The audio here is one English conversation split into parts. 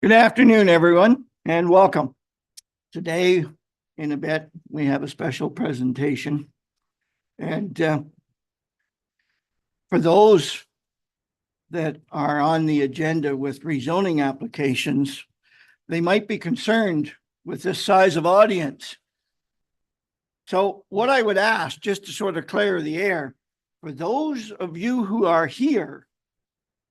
Good afternoon, everyone, and welcome. Today, in a bit, we have a special presentation. And for those that are on the agenda with rezoning applications, they might be concerned with this size of audience. So what I would ask, just to sort of clear the air, for those of you who are here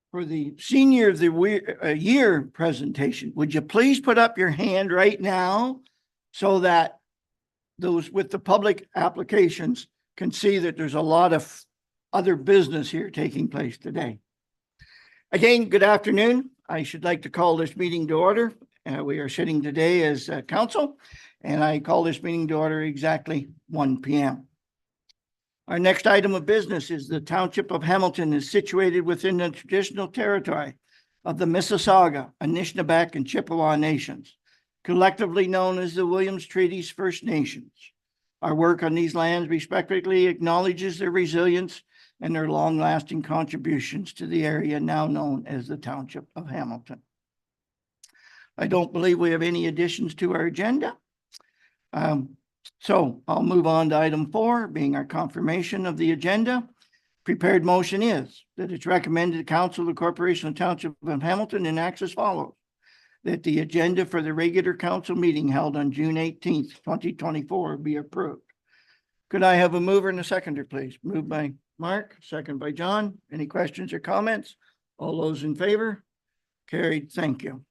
for the Senior of the Year presentation, would you please put up your hand right now so that those with the public applications can see that there's a lot of other business here taking place today. Again, good afternoon. I should like to call this meeting to order. We are sitting today as council, and I call this meeting to order exactly 1 p.m. Our next item of business is the Township of Hamilton is situated within the traditional territory of the Mississauga, Anishinaabe, and Chippewa nations, collectively known as the Williams Treaties First Nations. Our work on these lands respectively acknowledges their resilience and their long-lasting contributions to the area now known as the Township of Hamilton. I don't believe we have any additions to our agenda. So I'll move on to item 4, being our confirmation of the agenda. Prepared motion is that it's recommended to Council of the Corporation of Township of Hamilton enacts as follows: that the agenda for the regular council meeting held on June 18th, 2024 be approved. Could I have a mover and a seconder, please? Moved by Mark, second by John. Any questions or comments? All those in favor? Carried. Thank you.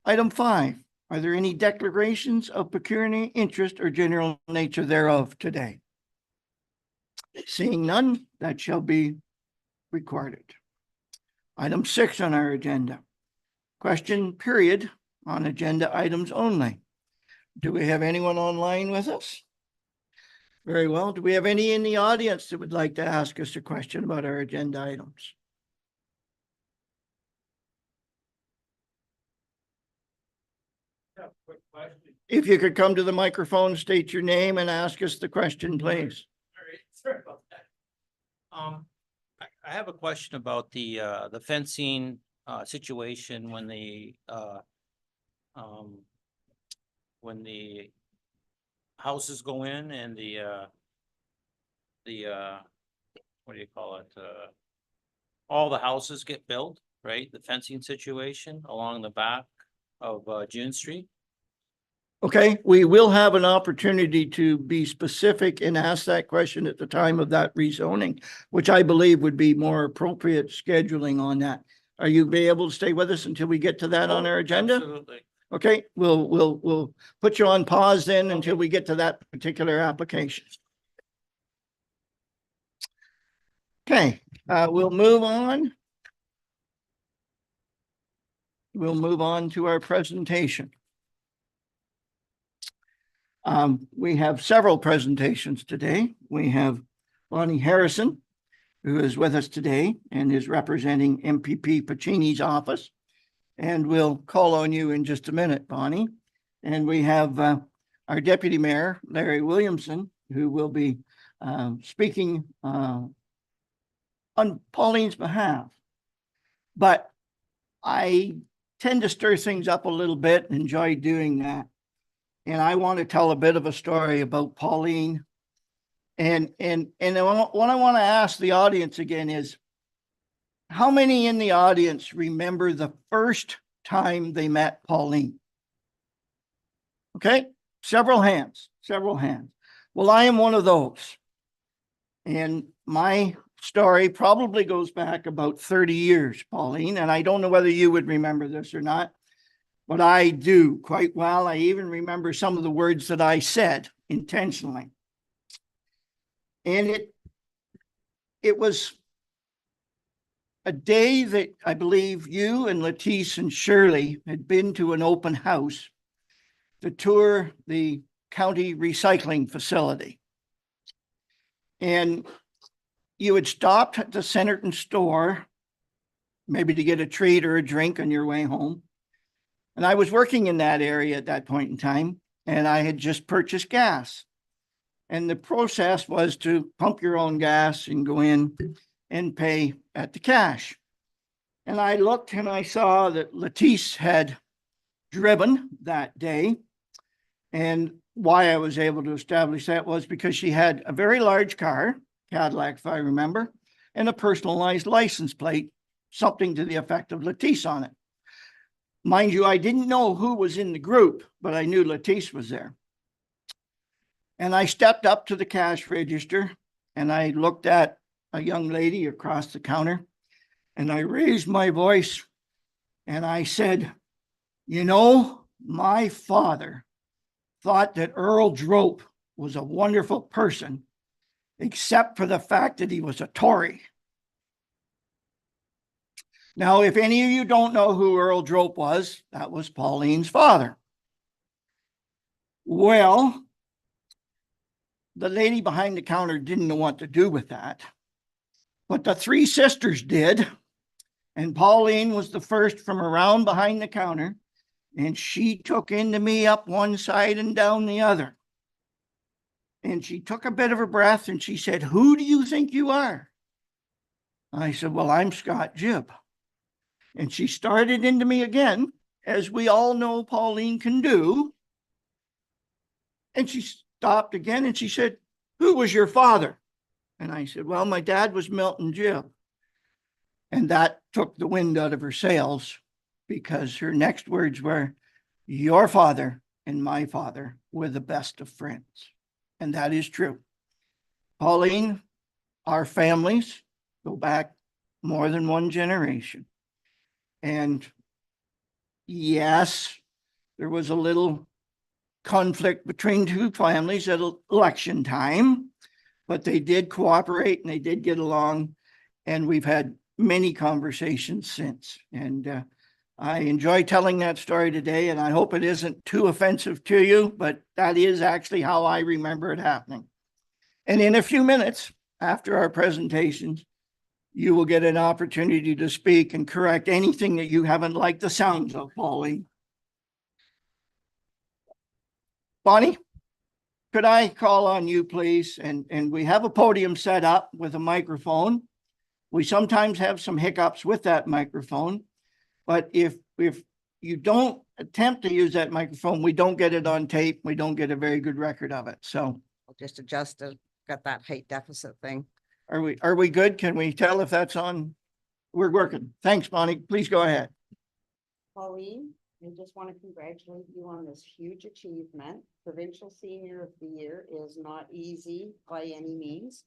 Item 5. Are there any declarations of pecuniary interest or general nature thereof today? Seeing none, that shall be recorded. Item 6 on our agenda. Question period on agenda items only. Do we have anyone online with us? Very well. Do we have any in the audience that would like to ask us a question about our agenda items? Quick question. If you could come to the microphone, state your name and ask us the question, please. All right, sorry about that. I have a question about the fencing situation when the houses go in and the what do you call it? All the houses get built, right? The fencing situation along the back of June Street. Okay, we will have an opportunity to be specific and ask that question at the time of that rezoning, which I believe would be more appropriate scheduling on that. Are you be able to stay with us until we get to that on our agenda? Absolutely. Okay, we'll put you on pause then until we get to that particular application. Okay, we'll move on. We'll move on to our presentation. We have several presentations today. We have Bonnie Harrison, who is with us today and is representing MPP Pacini's office. And we'll call on you in just a minute, Bonnie. And we have our Deputy Mayor, Larry Williamson, who will be speaking on Pauline's behalf. But I tend to stir things up a little bit and enjoy doing that. And I want to tell a bit of a story about Pauline. And what I want to ask the audience again is, how many in the audience remember the first time they met Pauline? Okay, several hands. Well, I am one of those. And my story probably goes back about 30 years, Pauline, and I don't know whether you would remember this or not, but I do quite well. I even remember some of the words that I said intentionally. And it was a day that I believe you and Lettice and Shirley had been to an open house to tour the county recycling facility. And you had stopped at the Centerton store, maybe to get a treat or a drink on your way home. And I was working in that area at that point in time, and I had just purchased gas. And the process was to pump your own gas and go in and pay at the cash. And I looked and I saw that Lettice had driven that day. And why I was able to establish that was because she had a very large car, Cadillac, if I remember, and a personalized license plate, something to the effect of Lettice on it. Mind you, I didn't know who was in the group, but I knew Lettice was there. And I stepped up to the cash register and I looked at a young lady across the counter and I raised my voice and I said, you know, my father thought that Earl Drope was a wonderful person, except for the fact that he was a Tory. Now, if any of you don't know who Earl Drope was, that was Pauline's father. Well, the lady behind the counter didn't know what to do with that, but the three sisters did. And Pauline was the first from around behind the counter, and she took into me up one side and down the other. And she took a bit of a breath and she said, who do you think you are? I said, well, I'm Scott Jibb. And she started into me again, as we all know Pauline can do. And she stopped again and she said, who was your father? And I said, well, my dad was Milton Jibb. And that took the wind out of her sails, because her next words were, your father and my father were the best of friends. And that is true. Pauline, our families go back more than one generation. And yes, there was a little conflict between two families at election time, but they did cooperate and they did get along. And we've had many conversations since. And I enjoy telling that story today, and I hope it isn't too offensive to you, but that is actually how I remember it happening. And in a few minutes after our presentations, you will get an opportunity to speak and correct anything that you haven't liked the sounds of, Pauline. Bonnie, could I call on you, please? And we have a podium set up with a microphone. We sometimes have some hiccups with that microphone, but if you don't attempt to use that microphone, we don't get it on tape. We don't get a very good record of it. So I'll just adjust it. Got that height deficit thing. are we good? Can we tell if that's on? We're working. Thanks, Bonnie. Please go ahead. Pauline, I just want to congratulate you on this huge achievement. Provincial Senior of the Year is not easy by any means.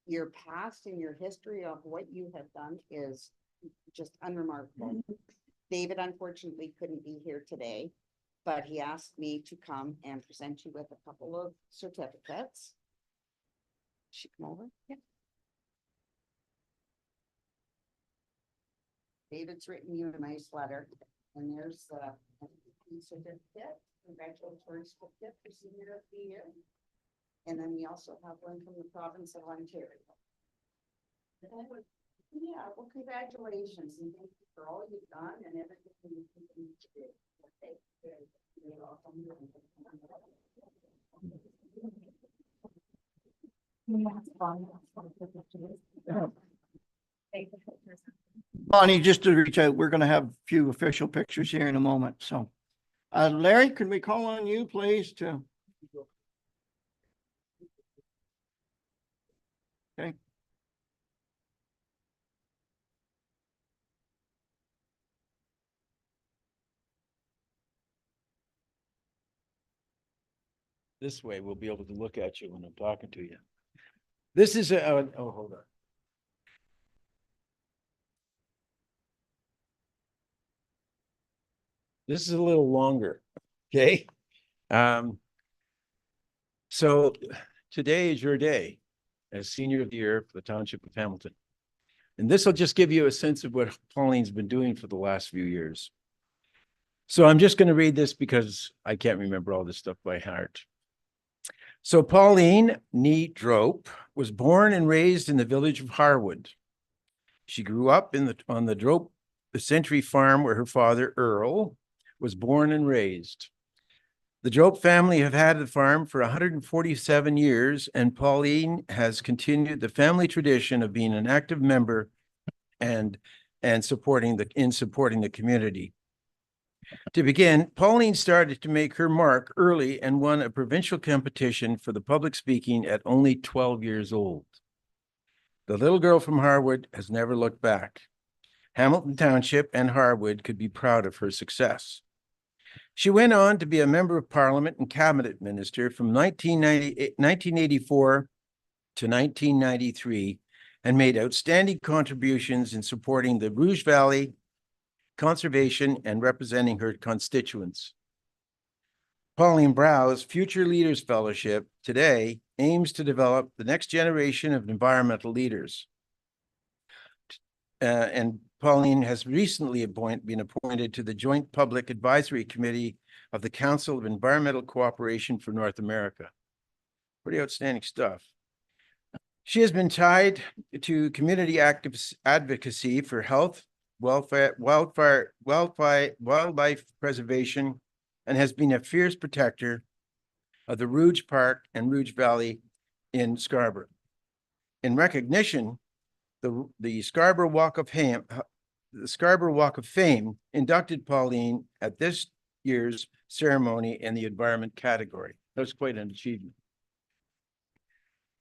Your past and your history of what you have done is just unremarkable. David unfortunately couldn't be here today, but he asked me to come and present you with a couple of certificates. She come over? Yeah. David's written you a nice letter, and there's a certificate, congratulatory certificate for Senior of the Year. And then we also have one from the province of Ontario. Yeah, well, congratulations and thank you for all you've done and everything you continue to do. Okay, good. You're welcome. Bonnie, just to reach out, we're going to have a few official pictures here in a moment. So, Larry, can we call on you, please, to? Okay. This way, we'll be able to look at you when I'm talking to you. This is a, oh, hold on. This is a little longer, okay? So today is your day as Senior of the Year for the Township of Hamilton. And this will just give you a sense of what Pauline's been doing for the last few years. So I'm just going to read this because I can't remember all this stuff by heart. So Pauline Nee Drope was born and raised in the village of Harwood. She grew up on the Drope Century Farm where her father, Earl, was born and raised. The Drope family have had the farm for 147 years, and Pauline has continued the family tradition of being an active member and and supporting the community. To begin, Pauline started to make her mark early and won a provincial competition for the public speaking at only 12 years old. The little girl from Harwood has never looked back. Hamilton Township and Harwood could be proud of her success. She went on to be a member of Parliament and cabinet minister from 1984 to 1993 and made outstanding contributions in supporting the Rouge Valley conservation and representing her constituents. Pauline Brow's Future Leaders Fellowship today aims to develop the next generation of environmental leaders. And Pauline has recently been appointed to the Joint Public Advisory Committee of the Council of Environmental Cooperation for North America. Pretty outstanding stuff. She has been tied to community advocacy for health, wildlife preservation, and has been a fierce protector of the Rouge Park and Rouge Valley in Scarborough. In recognition, the Scarborough Walk of Fame inducted Pauline at this year's ceremony in the environment category. That was quite an achievement.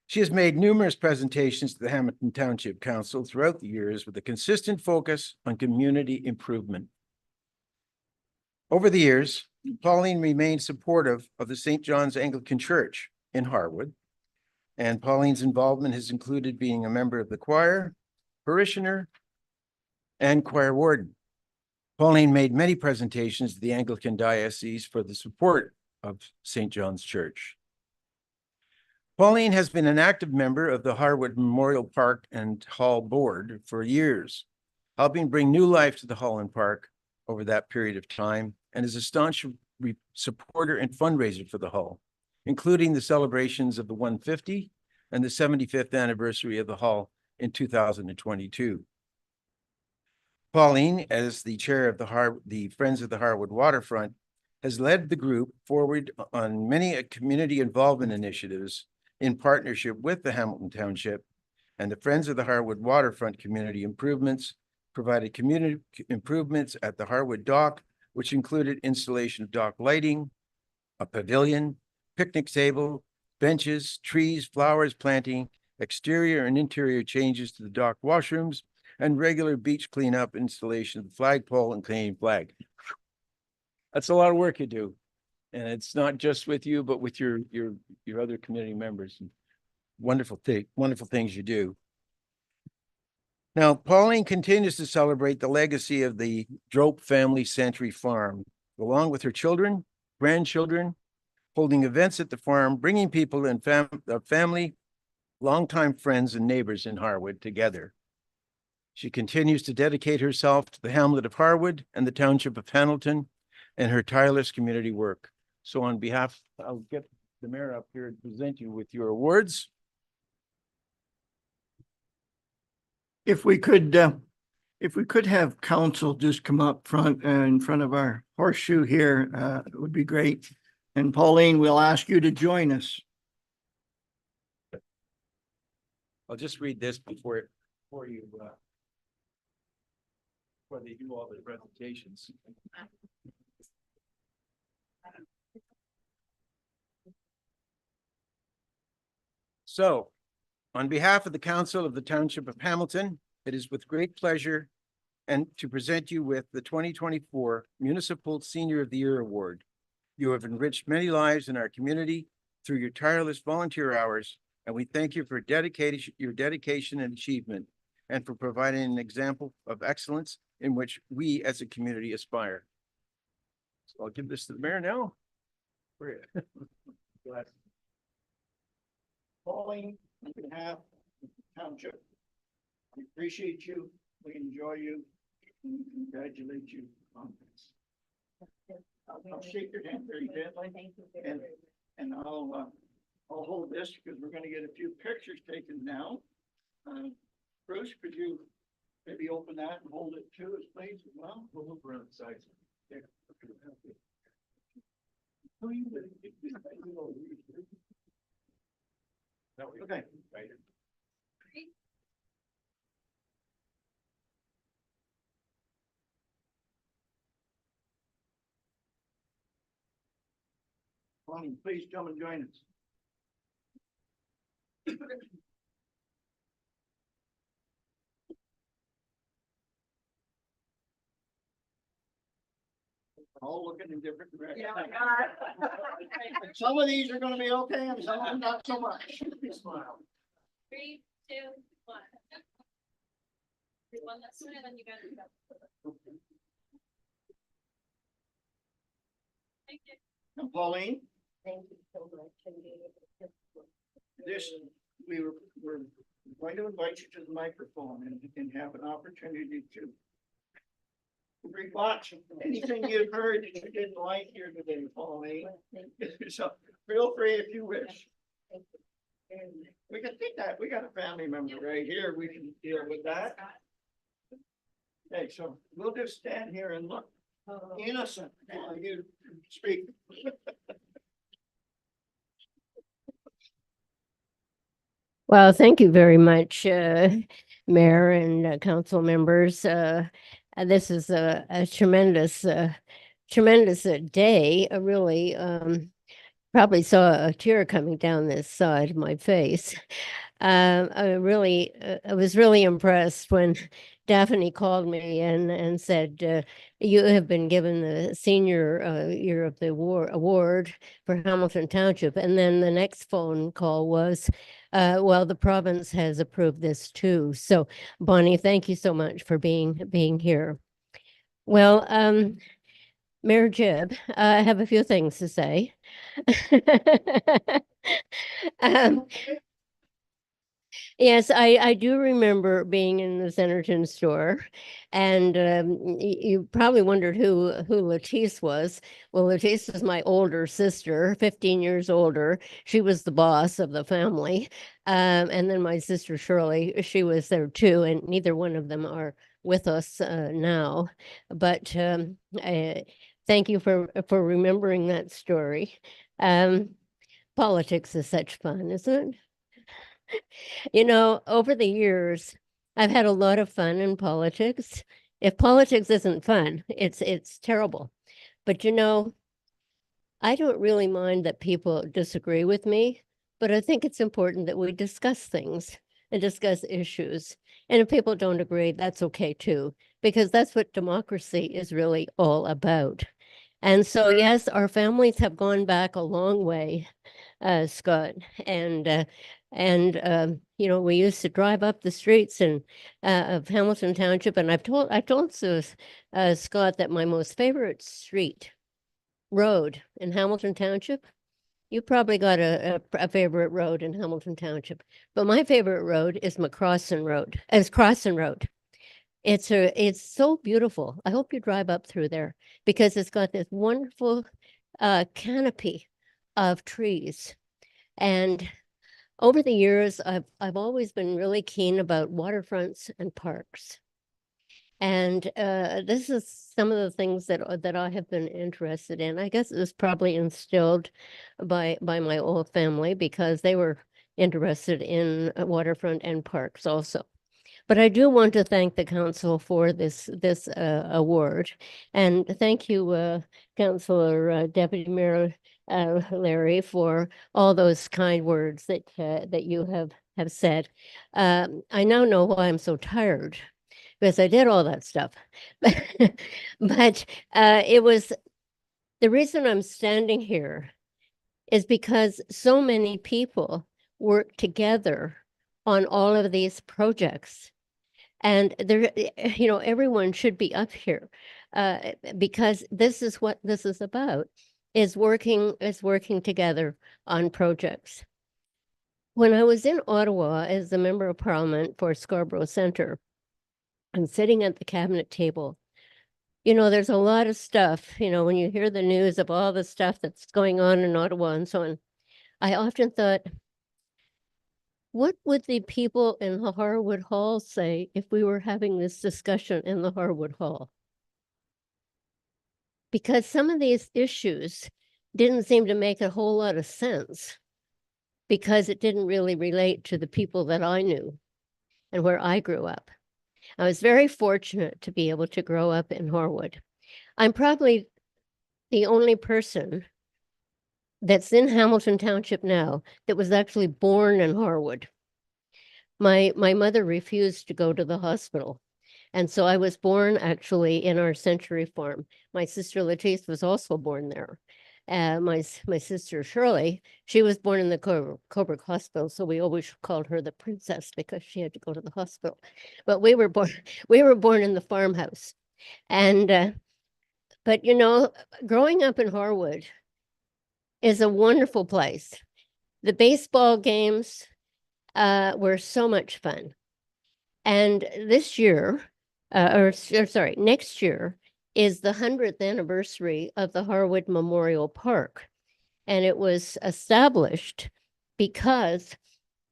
She has made numerous presentations to the Hamilton Township Council throughout the years with a consistent focus on community improvement. Over the years, Pauline remained supportive of the St. John's Anglican Church in Harwood, and Pauline's involvement has included being a member of the choir, parishioner, and choir warden. Pauline made many presentations to the Anglican Diocese for the support of St. John's Church. Pauline has been an active member of the Harwood Memorial Park and Hall Board for years, helping bring new life to the Hall and Park over that period of time, and is a staunch supporter and fundraiser for the Hall, including the celebrations of the 150 and the 75th anniversary of the Hall in 2022. Pauline, as the chair of the Friends of the Harwood Waterfront, has led the group forward on many community involvement initiatives in partnership with the Hamilton Township and the Friends of the Harwood Waterfront Community Improvements, provided community improvements at the Harwood Dock, which included installation of dock lighting, a pavilion, picnic table, benches, trees, flowers, planting, exterior and interior changes to the dock washrooms, and regular beach cleanup, installation of the flagpole and Canadian flag. That's a lot of work you do. And it's not just with you, but with your other community members. Wonderful things you do. Now, Pauline continues to celebrate the legacy of the Drope Family Century Farm, along with her children, grandchildren, holding events at the farm, bringing people and family, longtime friends and neighbors in Harwood together. She continues to dedicate herself to the hamlet of Harwood and the township of Hamilton and her tireless community work. So on behalf, I'll get the mayor up here to present you with your awards. If we could have council just come up front, in front of our horseshoe here, it would be great. And Pauline, we'll ask you to join us. I'll just read this before they do all the presentations. So, on behalf of the Council of the Township of Hamilton, it is with great pleasure and to present you with the 2024 Municipal Senior of the Year Award. You have enriched many lives in our community through your tireless volunteer hours, and we thank you for your dedication and achievement, and for providing an example of excellence in which we as a community aspire. So I'll give this to the mayor now. Pauline, on behalf of the township, we appreciate you, we enjoy you, and we congratulate you on this. I'll shake your hand very gently. Thank you And, and I'll hold this because we're gonna get a few pictures taken now. Bruce, could you maybe open that and hold it too, please, as well? We'll move around the sides. Yeah. Okay. Pauline, please come and join us. All looking in different directions. Some of these are gonna be okay and some of them not so much. Smile. 3, 2, 1. One last one, and then you guys go. Thank you. And Pauline, Thank you so much. And this, we're going to invite you to the microphone and have an opportunity to rebut anything you've heard that you didn't like here today, Pauline. So feel free if you wish. We can take that. We got a family member right here. We can deal with that. Okay, so we'll just stand here and look innocent while you speak. Well, thank you very much, Mayor and council members. This is a tremendous, tremendous day. I really probably saw a tear coming down this side of my face. I was really impressed when Daphne called me and said, you have been given the Senior Year of the Award for Hamilton Township. And then the next phone call was, well, the province has approved this too. So Bonnie, thank you so much for being here. Well, Mayor Jib, I have a few things to say. Yes, I do remember being in the Centerton store, and you probably wondered who Latisse was. Well, Latisse is my older sister, 15 years older. She was the boss of the family. And then my sister Shirley, she was there too, and neither one of them are with us now. But thank you for remembering that story. Politics is such fun, isn't it? You know, over the years, I've had a lot of fun in politics. If politics isn't fun, it's terrible. But you know, I don't really mind that people disagree with me, but I think it's important that we discuss things and discuss issues. And if people don't agree, that's okay too, because that's what democracy is really all about. And so, yes, our families have gone back a long way, Scott, and you know, we used to drive up the streets of Hamilton Township, and I told Scott that my most favorite street road in Hamilton Township. You probably got a favorite road in Hamilton Township, but my favorite road is McCrossan Road. Crossan Road. It's so beautiful. I hope you drive up through there because it's got this wonderful canopy of trees. And over the years, I've always been really keen about waterfronts and parks. And this is some of the things that I have been interested in. I guess it was probably instilled by my old family because they were interested in waterfront and parks also. But I do want to thank the council for this award, and thank you, Councillor Deputy Mayor Larry, for all those kind words that you have said. I now know why I'm so tired, because I did all that stuff. But it was the reason I'm standing here is because so many people work together on all of these projects. And there, you know, everyone should be up here because this is what this is about, is working together on projects. When I was in Ottawa as a member of parliament for Scarborough Centre, I'm sitting at the cabinet table. You know, there's a lot of stuff, you know, when you hear the news of all the stuff that's going on in Ottawa and so on, I often thought, what would the people in the Harwood Hall say if we were having this discussion in the Harwood Hall? Because some of these issues didn't seem to make a whole lot of sense because it didn't really relate to the people that I knew and where I grew up. I was very fortunate to be able to grow up in Harwood. I'm probably the only person that's in Hamilton Township now that was actually born in Harwood. My mother refused to go to the hospital. And so I was born actually in our Century Farm. My sister Letice was also born there. My sister Shirley, she was born in the Coburg Hospital, so we always called her the princess because she had to go to the hospital. But we were born in the farmhouse. And but you know, growing up in Harwood is a wonderful place. The baseball games were so much fun. And this year, sorry, next year is the 100th anniversary of the Harwood Memorial Park. And it was established because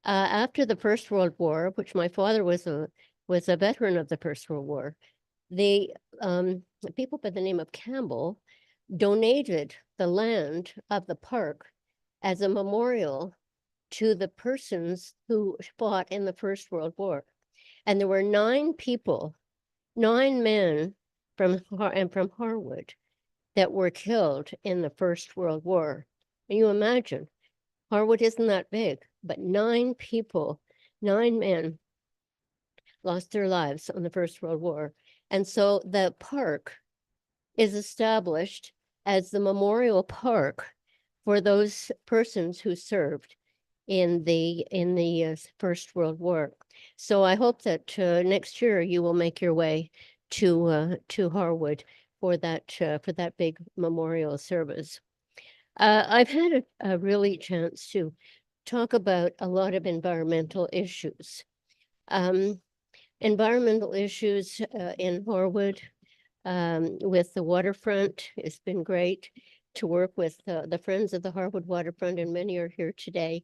after the First World War, which my father was a veteran of the First World War, the people by the name of Campbell donated the land of the park as a memorial to the persons who fought in the First World War. And there were 9 people, 9 men from Harwood that were killed in the First World War. And you imagine, Harwood isn't that big, but 9 people, 9 men lost their lives on the First World War. And so the park is established as the memorial park for those persons who served in the First World War. So I hope that next year you will make your way to Harwood for that big memorial service. I've had a really chance to talk about a lot of environmental issues. Environmental issues in Harwood with the waterfront. It's been great to work with the Friends of the Harwood Waterfront, and many are here today.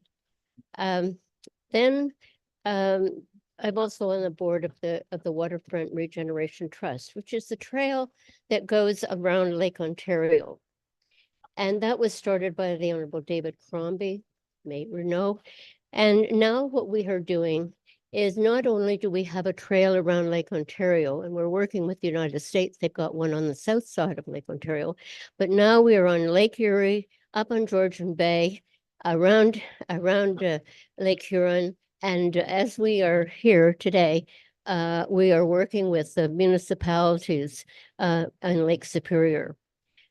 Then I'm also on the board of the Waterfront Regeneration Trust, which is the trail that goes around Lake Ontario. And that was started by the Honorable David Crombie, may you know. And now what we are doing is not only do we have a trail around Lake Ontario, and we're working with the United States, they've got one on the south side of Lake Ontario, but now we are on Lake Erie, up on Georgian Bay, around Lake Huron. And as we are here today, we are working with the municipalities on Lake Superior.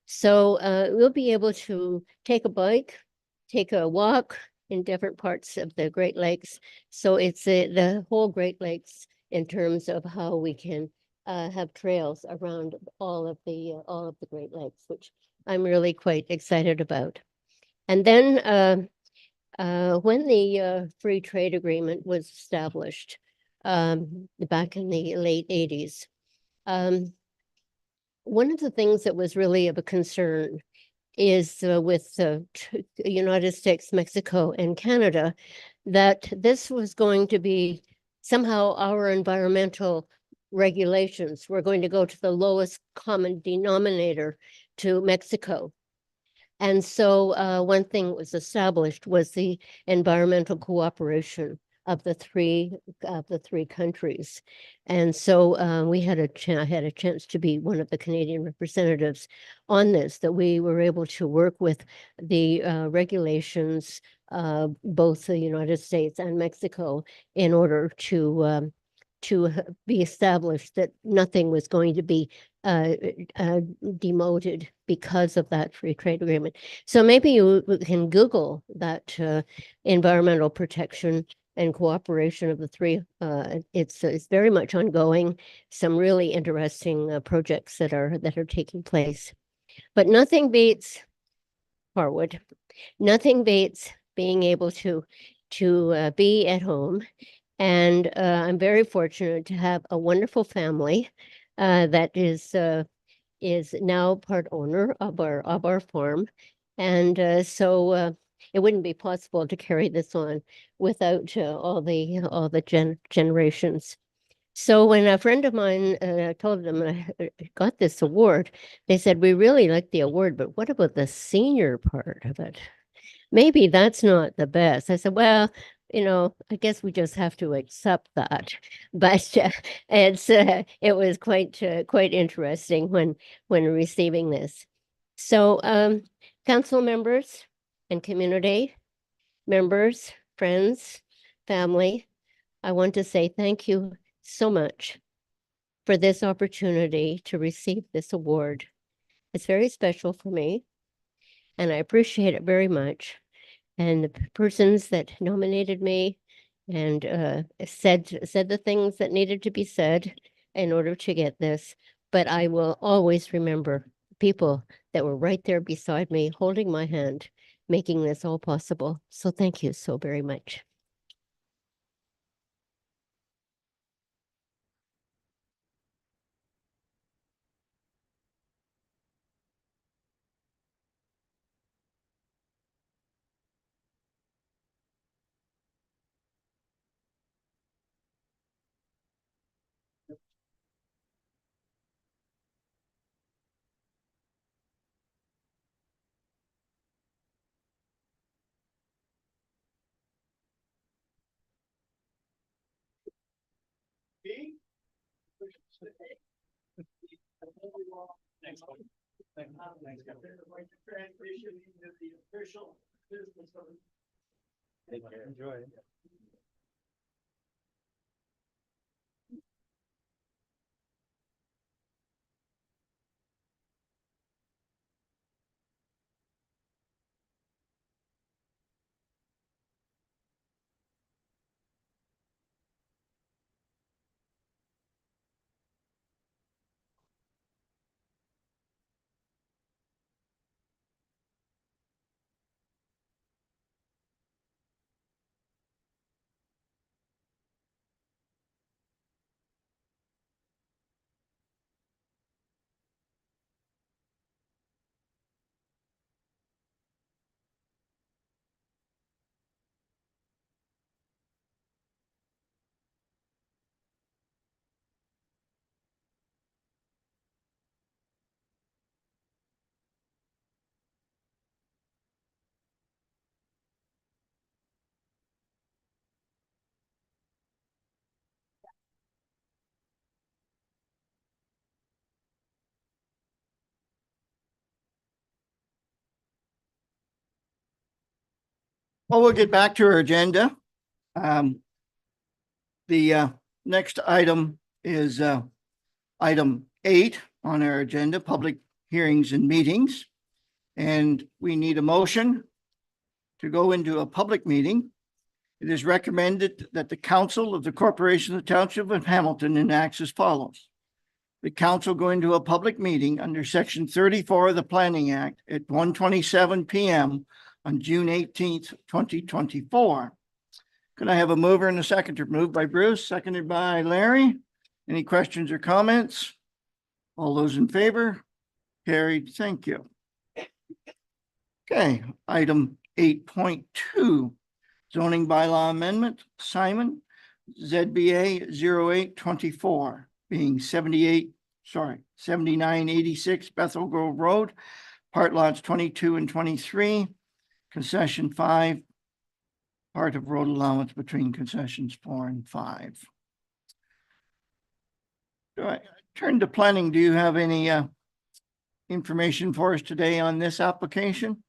So we'll be able to take a bike, take a walk in different parts of the Great Lakes. So it's the whole Great Lakes in terms of how we can have trails around all of the Great Lakes, which I'm really quite excited about. And then when the free trade agreement was established back in the late 80s, one of the things that was really of a concern is with the United States, Mexico, and Canada, that this was going to be somehow our environmental regulations were going to go to the lowest common denominator to Mexico. And so one thing that was established was the environmental cooperation of the three countries. And so we had I had a chance to be one of the Canadian representatives on this, that we were able to work with the regulations, both the United States and Mexico, in order to be established that nothing was going to be demoted because of that free trade agreement. So maybe you can Google that environmental protection and cooperation of the three. It's very much ongoing. Some really interesting projects that are taking place. But nothing beats Harwood. Nothing beats being able to be at home. And I'm very fortunate to have a wonderful family that is now part owner of our farm. And so it wouldn't be possible to carry this on without all the generations. So when a friend of mine told them I got this award, they said, "We really like the award, but what about the senior part of it? Maybe that's not the best." I said, "Well, I guess we just have to accept that." But it was quite interesting when receiving this. So council members, and community members, friends, family, I want to say thank you so much for this opportunity to receive this award. It's very special for me, and I appreciate it very much. And the persons that nominated me and said the things that needed to be said in order to get this. But I will always remember people that were right there beside me, holding my hand, making this all possible. So thank you so very much. Enjoy. Well, we'll get back to our agenda. The next item is item 8 on our agenda, public hearings and meetings. And we need a motion to go into a public meeting. It is recommended that the council of the Corporation of the Township of Hamilton enacts as follows. The council go into a public meeting under section 34 of the Planning Act at 1:27 p.m. on June 18th, 2024. Can I have a mover and a seconder? Moved by Bruce, seconded by Larry. Any questions or comments? All those in favor? Carried. Thank you. Okay, item 8.2, zoning bylaw amendment. Simon, ZBA 0824, being 7986 Bethel Grove Road, part lots 22 and 23, concession 5, part of road allowance between concessions 4 and 5. Do I turn to planning? Do you have any information for us today on this application?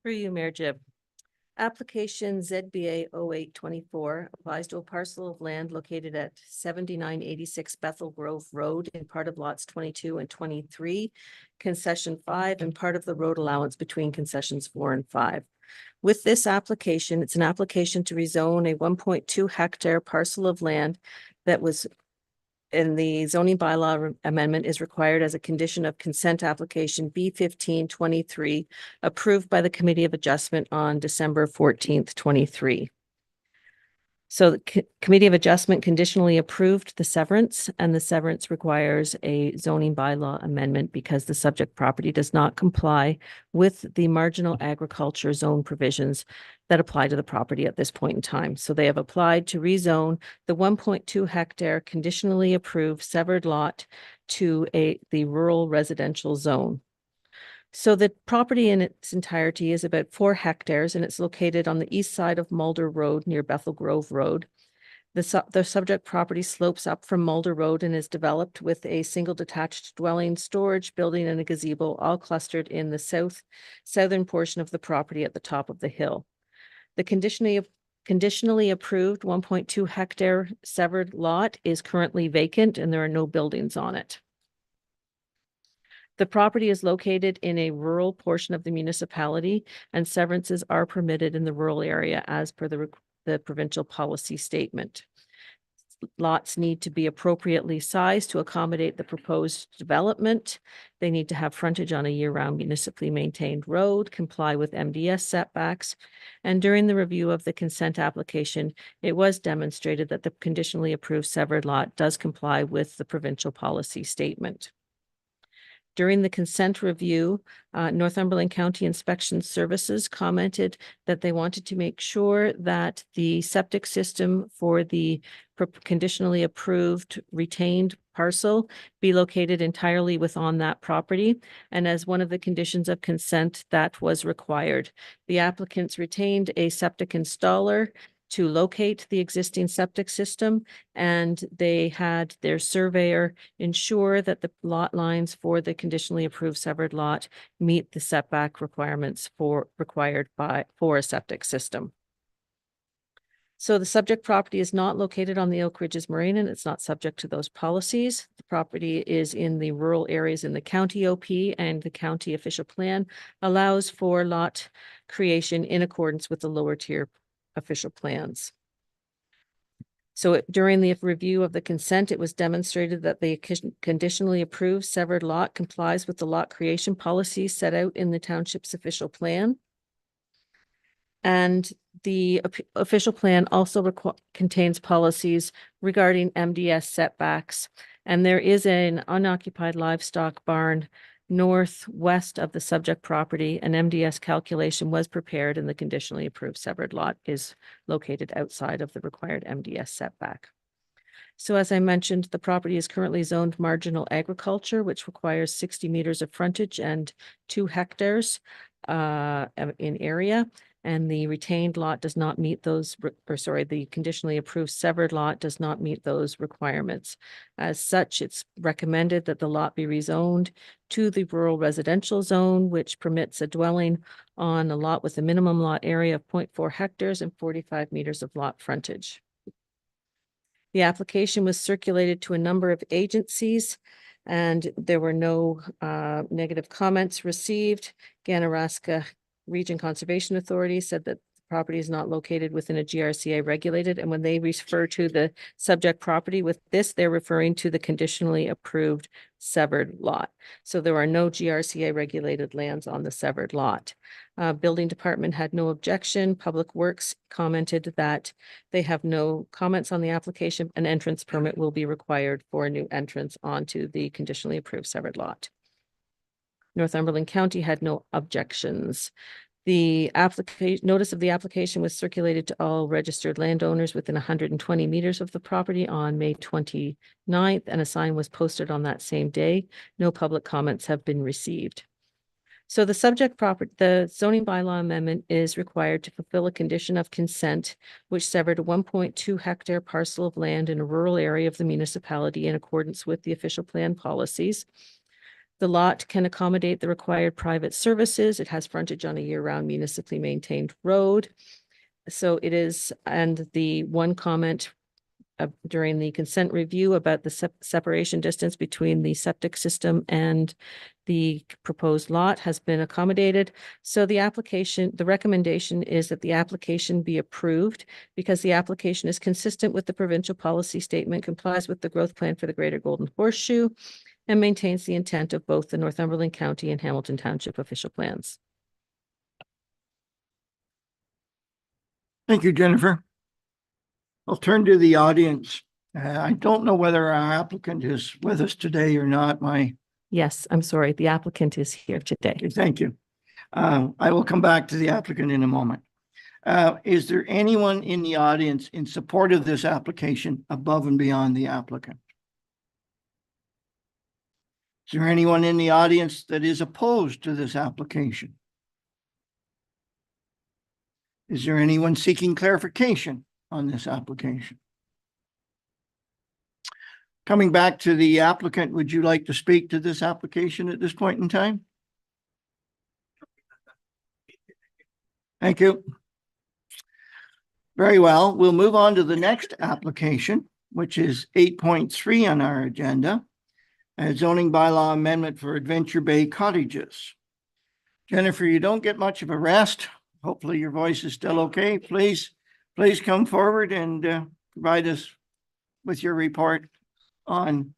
For you, Mayor Jib. Application ZBA 0824 applies to a parcel of land located at 7986 Bethel Grove Road in part of lots 22 and 23, concession 5, and part of the road allowance between concessions 4 and 5. With this application, it's an application to rezone a 1.2 hectare parcel of land that was in the zoning bylaw amendment is required as a condition of consent application B-1523, approved by the Committee of Adjustment on December 14th, 23. So the Committee of Adjustment conditionally approved the severance, and the severance requires a zoning bylaw amendment because the subject property does not comply with the marginal agriculture zone provisions that apply to the property at this point in time. So they have applied to rezone the 1.2 hectare conditionally approved severed lot to the rural residential zone. So the property in its entirety is about 4 hectares, and it's located on the east side of Mulder Road near Bethel Grove Road. The subject property slopes up from Mulder Road and is developed with a single detached dwelling, storage building, and a gazebo, all clustered in the southern portion of the property at the top of the hill. The conditionally approved 1.2 hectare severed lot is currently vacant, and there are no buildings on it. The property is located in a rural portion of the municipality, and severances are permitted in the rural area as per the provincial policy statement. Lots need to be appropriately sized to accommodate the proposed development. They need to have frontage on a year-round municipally maintained road, comply with MDS setbacks. And during the review of the consent application, it was demonstrated that the conditionally approved severed lot does comply with the provincial policy statement. During the consent review, Northumberland County Inspection Services commented that they wanted to make sure that the septic system for the conditionally approved retained parcel be located entirely within that property. And as one of the conditions of consent, that was required. The applicants retained a septic installer to locate the existing septic system, and they had their surveyor ensure that the lot lines for the conditionally approved severed lot meet the setback requirements required for a septic system. So the subject property is not located on the Oak Ridges Moraine, and it's not subject to those policies. The property is in the rural areas in the county OP, and the county official plan allows for lot creation in accordance with the lower tier official plans. So during the review of the consent, it was demonstrated that the conditionally approved severed lot complies with the lot creation policy set out in the township's official plan. And the official plan also contains policies regarding MDS setbacks. And there is an unoccupied livestock barn northwest of the subject property. An MDS calculation was prepared, and the conditionally approved severed lot is located outside of the required MDS setback. So as I mentioned, the property is currently zoned marginal agriculture, which requires 60 meters of frontage and 2 hectares in area. And the retained lot does not meet those, the conditionally approved severed lot does not meet those requirements. As such, it's recommended that the lot be rezoned to the rural residential zone, which permits a dwelling on a lot with a minimum lot area of 0.4 hectares and 45 meters of lot frontage. The application was circulated to a number of agencies, and there were no negative comments received. Ganaraska Region Conservation Authority said that the property is not located within a GRCA regulated, and when they refer to the subject property with this, they're referring to the conditionally approved severed lot. So there are no GRCA regulated lands on the severed lot. Building Department had no objection. Public Works commented that they have no comments on the application. An entrance permit will be required for a new entrance onto the conditionally approved severed lot. Northumberland County had no objections. The notice of the application was circulated to all registered landowners within 120 meters of the property on May 29th, and a sign was posted on that same day. No public comments have been received. So the zoning bylaw amendment is required to fulfill a condition of consent, which severed a 1.2 hectare parcel of land in a rural area of the municipality in accordance with the official plan policies. The lot can accommodate the required private services. It has frontage on a year-round municipally maintained road. So it is, and the one comment during the consent review about the separation distance between the septic system and the proposed lot has been accommodated. So the recommendation is that the application be approved because the application is consistent with the provincial policy statement, complies with the growth plan for the Greater Golden Horseshoe, and maintains the intent of both the Northumberland County and Hamilton Township official plans. Thank you, Jennifer. I'll turn to the audience. I don't know whether our applicant is with us today or not. Yes, I'm sorry, the applicant is here today. Okay, thank you. I will come back to the applicant in a moment. Is there anyone in the audience in support of this application above and beyond the applicant? Is there anyone in the audience that is opposed to this application? Is there anyone seeking clarification on this application? Coming back to the applicant, would you like to speak to this application at this point in time? Thank you. Very well. We'll move on to the next application, which is 8.3 on our agenda, a zoning bylaw amendment for Adventure Bay Cottages. Jennifer, you don't get much of a rest. Hopefully your voice is still okay. Please come forward and provide us with your report on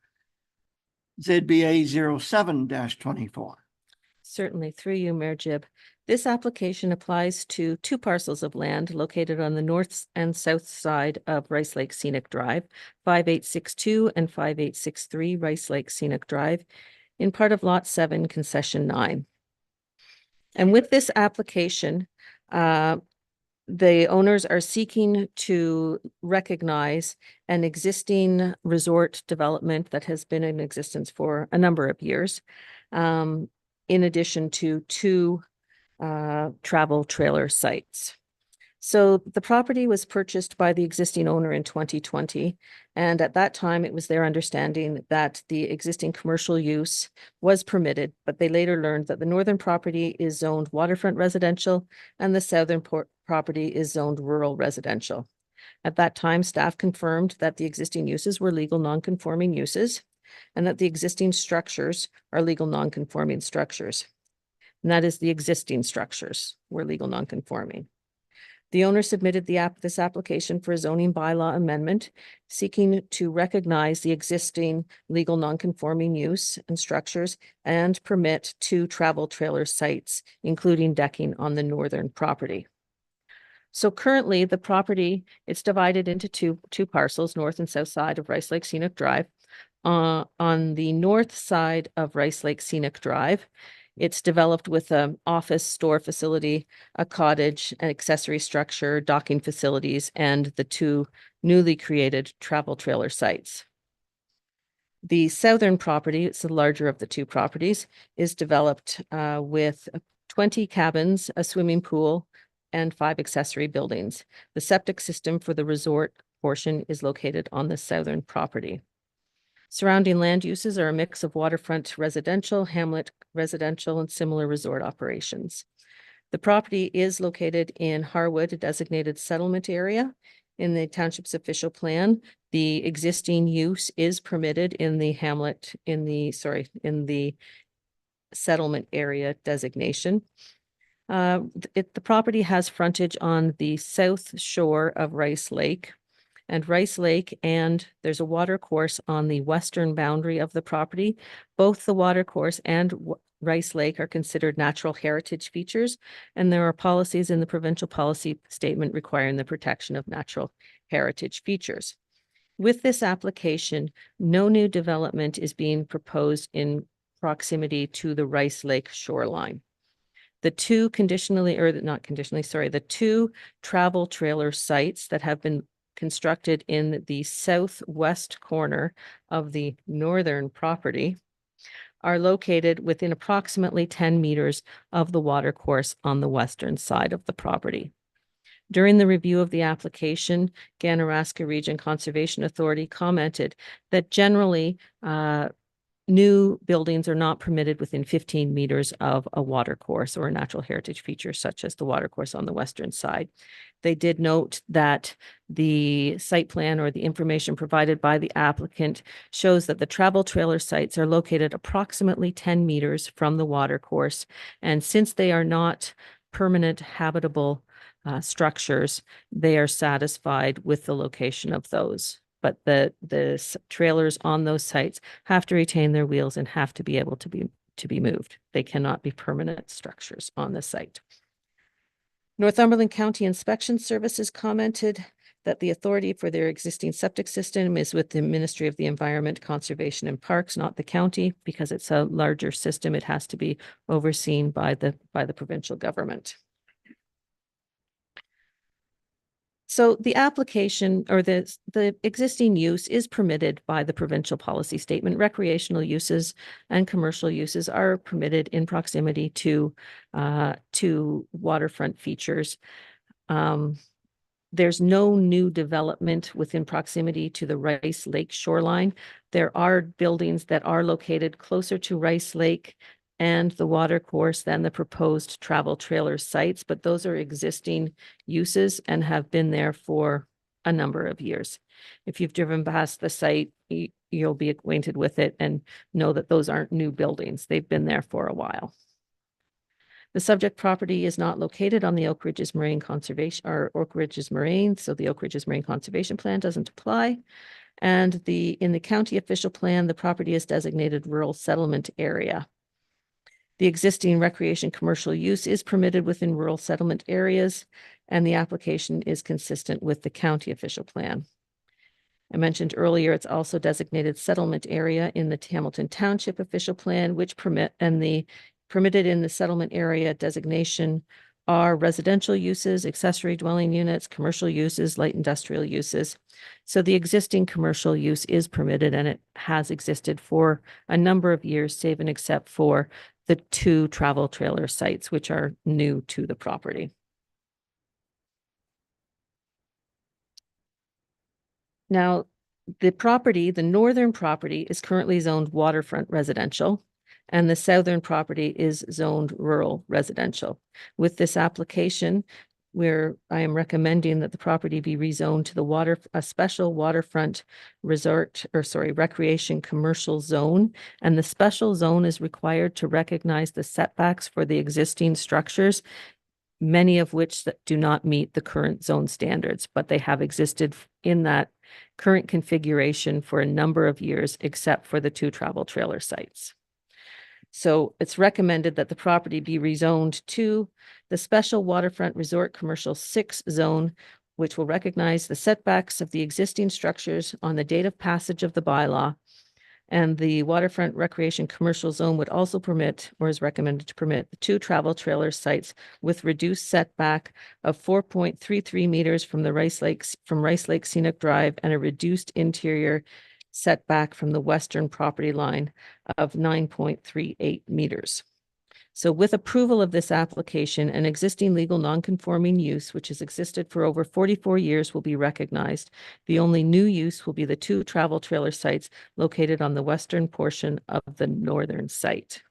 ZBA 07-24. Certainly, through you, Mayor Jib. This application applies to two parcels of land located on the north and south side of Rice Lake Scenic Drive, 5862 and 5863 Rice Lake Scenic Drive, in part of Lot 7, Concession 9. And with this application, the owners are seeking to recognize an existing resort development that has been in existence for a number of years, in addition to two travel trailer sites. So the property was purchased by the existing owner in 2020, and at that time it was their understanding that the existing commercial use was permitted, but they later learned that the northern property is zoned waterfront residential and the southern property is zoned rural residential. At that time, staff confirmed that the existing uses were legal non-conforming uses and that the existing structures are legal non-conforming structures. And that is, the existing structures were legal non-conforming. The owner submitted this application for a zoning bylaw amendment, seeking to recognize the existing legal non-conforming use and structures and permit two travel trailer sites, including decking on the northern property. So currently the property, it's divided into two parcels, north and south side of Rice Lake Scenic Drive. On the north side of Rice Lake Scenic Drive, it's developed with an office, store facility, a cottage, an accessory structure, docking facilities, and the two newly created travel trailer sites. The southern property, it's the larger of the two properties, is developed with 20 cabins, a swimming pool, and 5 accessory buildings. The septic system for the resort portion is located on the southern property. Surrounding land uses are a mix of waterfront residential, hamlet residential, and similar resort operations. The property is located in Harwood, a designated settlement area. In the township's official plan, the existing use is permitted in the hamlet, in the settlement area designation. The property has frontage on the south shore of Rice Lake. And Rice Lake, and there's a water course on the western boundary of the property. Both the water course and Rice Lake are considered natural heritage features, and there are policies in the provincial policy statement requiring the protection of natural heritage features. With this application, no new development is being proposed in proximity to the Rice Lake shoreline. The two the two travel trailer sites that have been constructed in the southwest corner of the northern property are located within approximately 10 meters of the watercourse on the western side of the property. During the review of the application, Ganaraska Region Conservation Authority commented that generally new buildings are not permitted within 15 meters of a watercourse or a natural heritage feature such as the watercourse on the western side. They did note that the site plan or the information provided by the applicant shows that the travel trailer sites are located approximately 10 meters from the watercourse. And since they are not permanent habitable structures, they are satisfied with the location of those. But the trailers on those sites have to retain their wheels and have to be able to be moved. They cannot be permanent structures on the site. Northumberland County Inspection Services commented that the authority for their existing septic system is with the Ministry of the Environment, Conservation and Parks, not the county, because it's a larger system. It has to be overseen by the provincial government. So the application or the existing use is permitted by the provincial policy statement. Recreational uses and commercial uses are permitted in proximity to waterfront features. There's no new development within proximity to the Rice Lake shoreline. There are buildings that are located closer to Rice Lake and the water course than the proposed travel trailer sites, but those are existing uses and have been there for a number of years. If you've driven past the site, you'll be acquainted with it and know that those aren't new buildings. They've been there for a while. The subject property is not located on the Oak Ridges Marine Conservation or Oak Ridges Marine, so the Oak Ridges Marine Conservation Plan doesn't apply. And in the county official plan, the property is designated rural settlement area. The existing recreation commercial use is permitted within rural settlement areas, and the application is consistent with the county official plan. I mentioned earlier, it's also designated settlement area in the Hamilton Township official plan, which permitted in the settlement area designation are residential uses, accessory dwelling units, commercial uses, light industrial uses. So the existing commercial use is permitted, and it has existed for a number of years, save and except for the 2 travel trailer sites, which are new to the property. Now, the northern property is currently zoned waterfront residential, and the southern property is zoned rural residential. With this application, where I am recommending that the property be rezoned to a special waterfront recreation commercial zone. And the special zone is required to recognize the setbacks for the existing structures, many of which that do not meet the current zone standards, but they have existed in that current configuration for a number of years, except for the 2 travel trailer sites. So it's recommended that the property be rezoned to the Special Waterfront Resort Commercial 6 zone, which will recognize the setbacks of the existing structures on the date of passage of the bylaw. And the Waterfront Recreation Commercial Zone would also permit, or is recommended to permit, the 2 travel trailer sites with reduced setback of 4.33 meters from Rice Lake Scenic Drive, and a reduced interior setback from the western property line of 9.38 meters. So with approval of this application, an existing legal nonconforming use, which has existed for over 44 years, will be recognized. The only new use will be the 2 travel trailer sites located on the western portion of the northern site.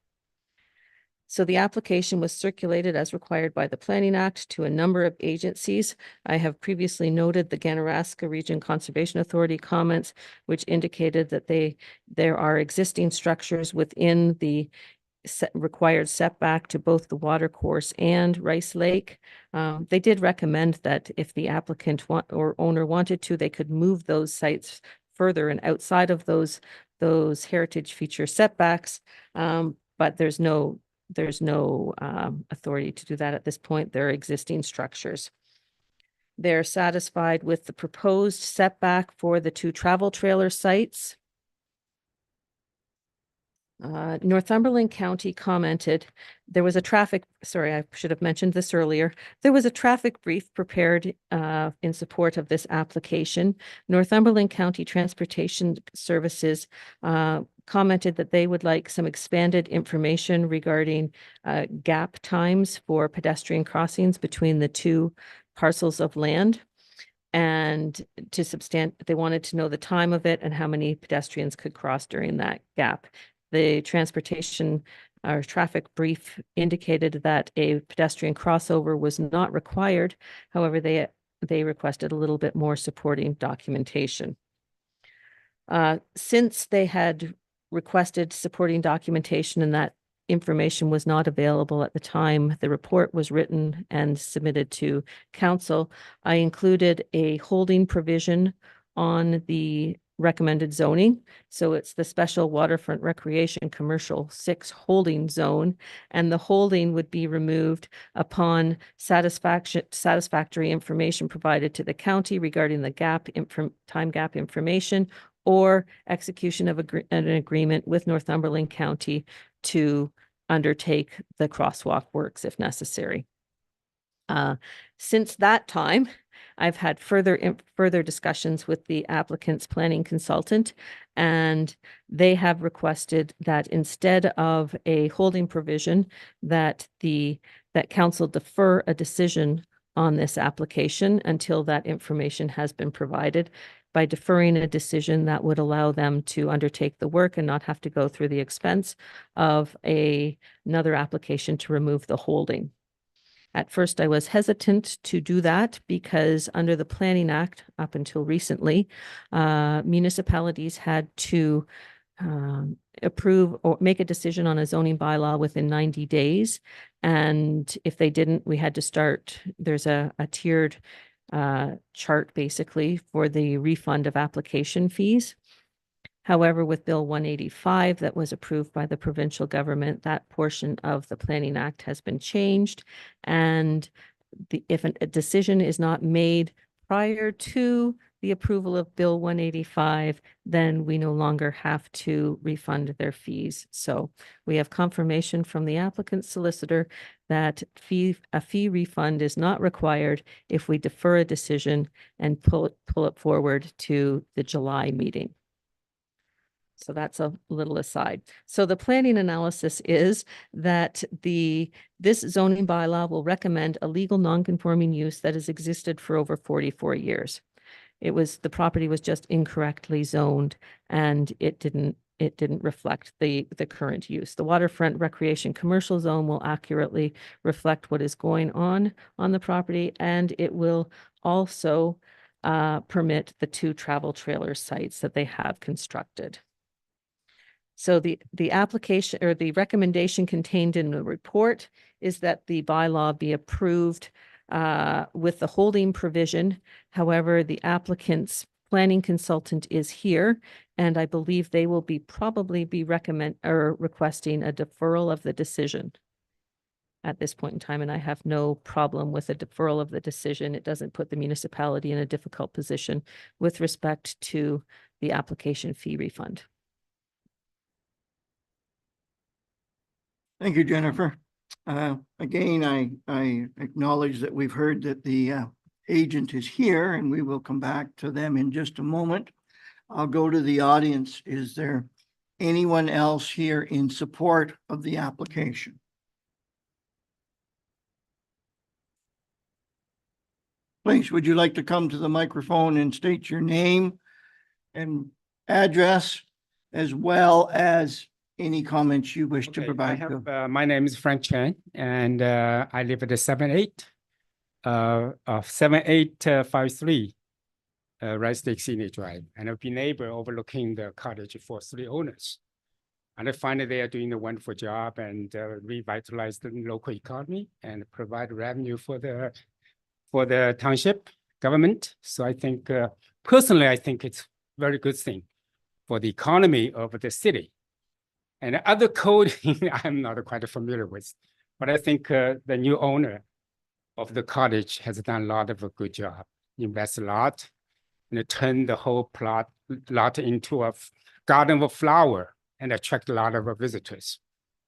So the application was circulated as required by the Planning Act to a number of agencies. I have previously noted the Ganaraska Region Conservation Authority comments, which indicated that there are existing structures within the required setback to both the water course and Rice Lake. They did recommend that if the applicant or owner wanted to, they could move those sites further and outside of those heritage feature setbacks. But there's no authority to do that at this point. There are existing structures. They're satisfied with the proposed setback for the 2 travel trailer sites. Northumberland County commented, I should have mentioned this earlier. There was a traffic brief prepared in support of this application. Northumberland County Transportation Services commented that they would like some expanded information regarding gap times for pedestrian crossings between the 2 parcels of land. And they wanted to know the time of it and how many pedestrians could cross during that gap. The transportation or traffic brief indicated that a pedestrian crossover was not required. However, they requested a little bit more supporting documentation. Since they had requested supporting documentation and that information was not available at the time the report was written and submitted to council, I included a holding provision on the recommended zoning. So it's the special waterfront recreation commercial 6 holding zone. And the holding would be removed upon satisfactory information provided to the county regarding the time gap information or execution of an agreement with Northumberland County to undertake the crosswalk works if necessary. Since that time, I've had further discussions with the applicant's planning consultant, and they have requested that instead of a holding provision, that council defer a decision on this application until that information has been provided. By deferring a decision, that would allow them to undertake the work and not have to go through the expense of another application to remove the holding. At first, I was hesitant to do that because under the Planning Act, up until recently, municipalities had to approve or make a decision on a zoning bylaw within 90 days. And if they didn't, we had to start, there's a tiered chart basically for the refund of application fees. However, with Bill 185 that was approved by the provincial government, that portion of the Planning Act has been changed. And if a decision is not made prior to the approval of Bill 185, then we no longer have to refund their fees. So we have confirmation from the applicant's solicitor that a fee refund is not required if we defer a decision and pull it forward to the July meeting. So that's a little aside. So the planning analysis is that this zoning bylaw will recommend a legal non-conforming use that has existed for over 44 years. The property was just incorrectly zoned and it didn't reflect the current use. The waterfront recreation commercial zone will accurately reflect what is going on the property, and it will also permit the 2 travel trailer sites that they have constructed. So the application or the recommendation contained in the report is that the bylaw be approved with the holding provision. However, the applicant's planning consultant is here, and I believe they will probably be requesting a deferral of the decision at this point in time, and I have no problem with a deferral of the decision. It doesn't put the municipality in a difficult position with respect to the application fee refund. Thank you, Jennifer. Again, I acknowledge that we've heard that the agent is here, and we will come back to them in just a moment. I'll go to the audience. Is there anyone else here in support of the application? Please, would you like to come to the microphone and state your name and address, as well as any comments you wish to provide? My name is Frank Chen, and I live at the 7853 Red Stick Scenic Drive, and I've been neighbor overlooking the cottage for 3 owners. And I find that they are doing a wonderful job and revitalize the local economy and provide revenue for the township government. So I think, personally, I think it's a very good thing for the economy of the city. And other code, I'm not quite familiar with, but I think the new owner of the cottage has done a lot of a good job, invest a lot, and turn the whole lot into a garden of flower and attract a lot of visitors,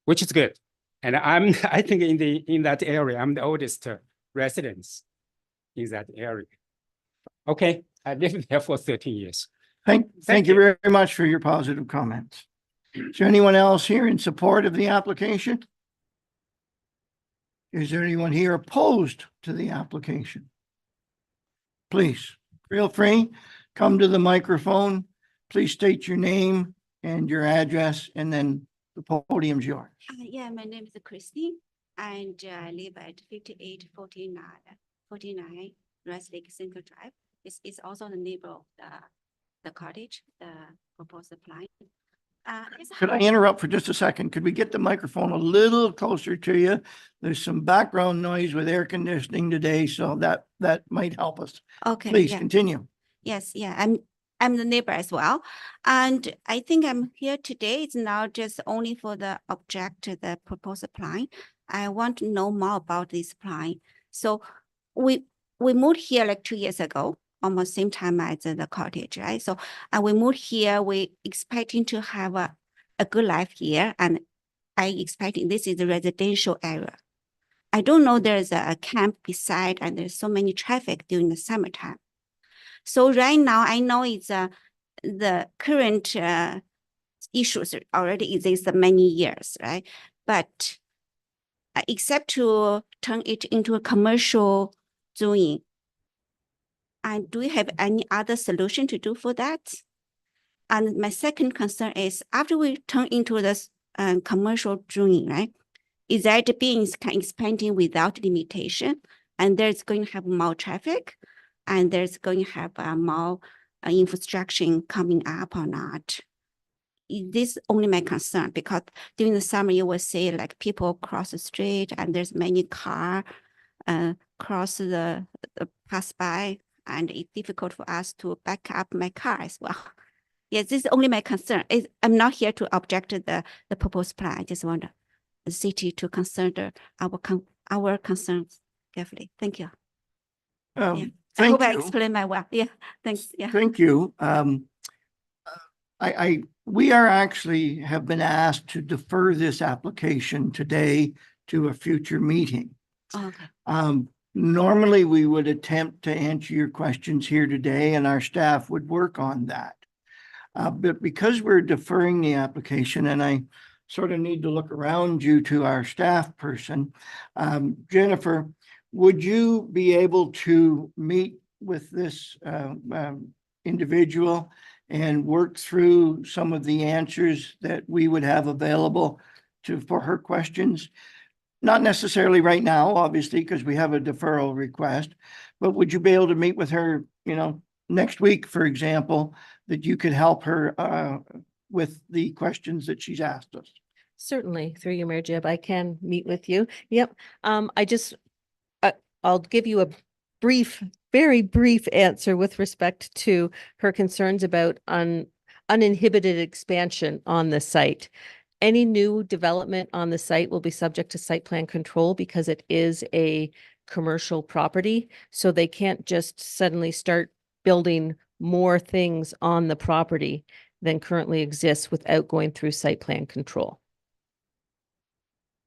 which is good. And I think in that area, I'm the oldest resident in that area. Okay, I lived there for 13 years. Thank you very much for your positive comments. Is there anyone else here in support of the application? Is there anyone here opposed to the application? Please feel free, come to the microphone. Please state your name and your address, and then the podium's yours. Yeah, my name is Christy, and I live at 5849 Red Lake Central Drive. It's also the neighbor of the cottage, the proposed plan. Could I interrupt for just a second? Could we get the microphone a little closer to you? There's some background noise with air conditioning today, so that might help us. Okay. Please yeah. continue. Yes, yeah. I'm the neighbor as well. And I think I'm here today. It's not just only for the object to the proposed plan. I want to know more about this plan. So we moved here like 2 years ago, almost same time as the cottage, right? So we moved here, we expecting to have a good life here. And I expecting this is a residential area. I don't know there's a camp beside and there's so many traffic during the summertime. So right now I know it's the current issues already exist many years, right? But except to turn it into a commercial zoning, and do we have any other solution to do for that? And my second concern is after we turn into this commercial zoning, right? Is that being expanding without limitation, and there's going to have more traffic, and there's going to have more infrastructure coming up or not? This is only my concern, because during the summer you will see like people cross the street and there's many car cross the pass by, and it's difficult for us to back up my car as well. Yes, this is only my concern. I'm not here to object to the proposed plan. I just want the city to consider our concerns carefully. Thank you. Yeah. I Thank hope I you. explained my well. Yeah, thanks. Yeah. Thank you. We are actually have been asked to defer this application today to a future meeting. Oh, okay. Normally, we would attempt to answer your questions here today, and our staff would work on that. But because we're deferring the application, and I sort of need to look around you to our staff person, Jennifer, would you be able to meet with this individual and work through some of the answers that we would have available for her questions? Not necessarily right now, obviously, because we have a deferral request, but would you be able to meet with her, next week, for example, that you could help her with the questions that she's asked us? Certainly, through you, Mayor Jib, I can meet with you. Yep. I'll give you a very brief answer with respect to her concerns about uninhibited expansion on the site. Any new development on the site will be subject to site plan control because it is a commercial property. So they can't just suddenly start building more things on the property than currently exists without going through site plan control.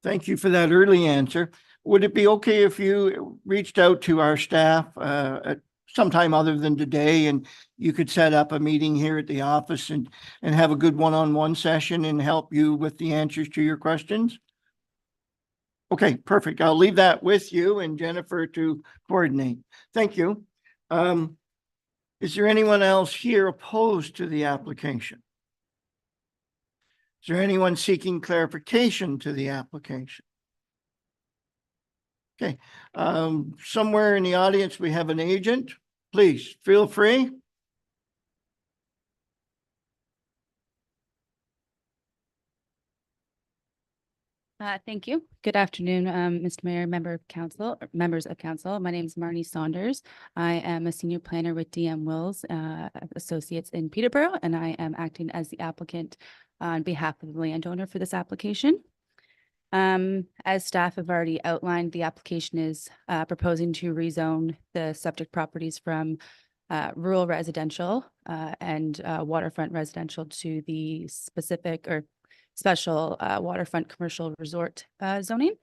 Thank you for that early answer. Would it be okay if you reached out to our staff at sometime other than today, and you could set up a meeting here at the office and have a good one-on-one session and help you with the answers to your questions? Okay, perfect. I'll leave that with you and Jennifer to coordinate. Thank you. Is there anyone else here opposed to the application? Is there anyone seeking clarification to the application? Okay, somewhere in the audience, we have an agent. Please feel free. Thank you. Good afternoon, Mr. Mayor, members of council. My name is Marnie Saunders. I am a senior planner with DM Wills Associates in Peterborough, and I am acting as the applicant on behalf of the landowner for this application. As staff have already outlined, the application is proposing to rezone the subject properties from rural residential and waterfront residential to the specific or special waterfront commercial resort zoning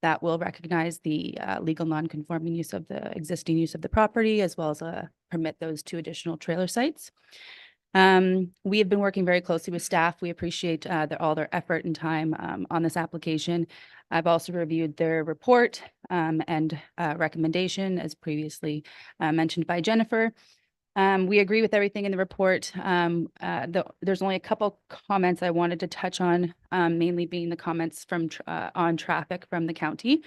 that will recognize the legal non-conforming use of the existing use of the property, as well as permit those 2 additional trailer sites. We have been working very closely with staff. We appreciate all their effort and time on this application. I've also reviewed their report and recommendation, as previously mentioned by Jennifer. We agree with everything in the report. There's only a couple comments I wanted to touch on, mainly being the comments from on traffic from the county,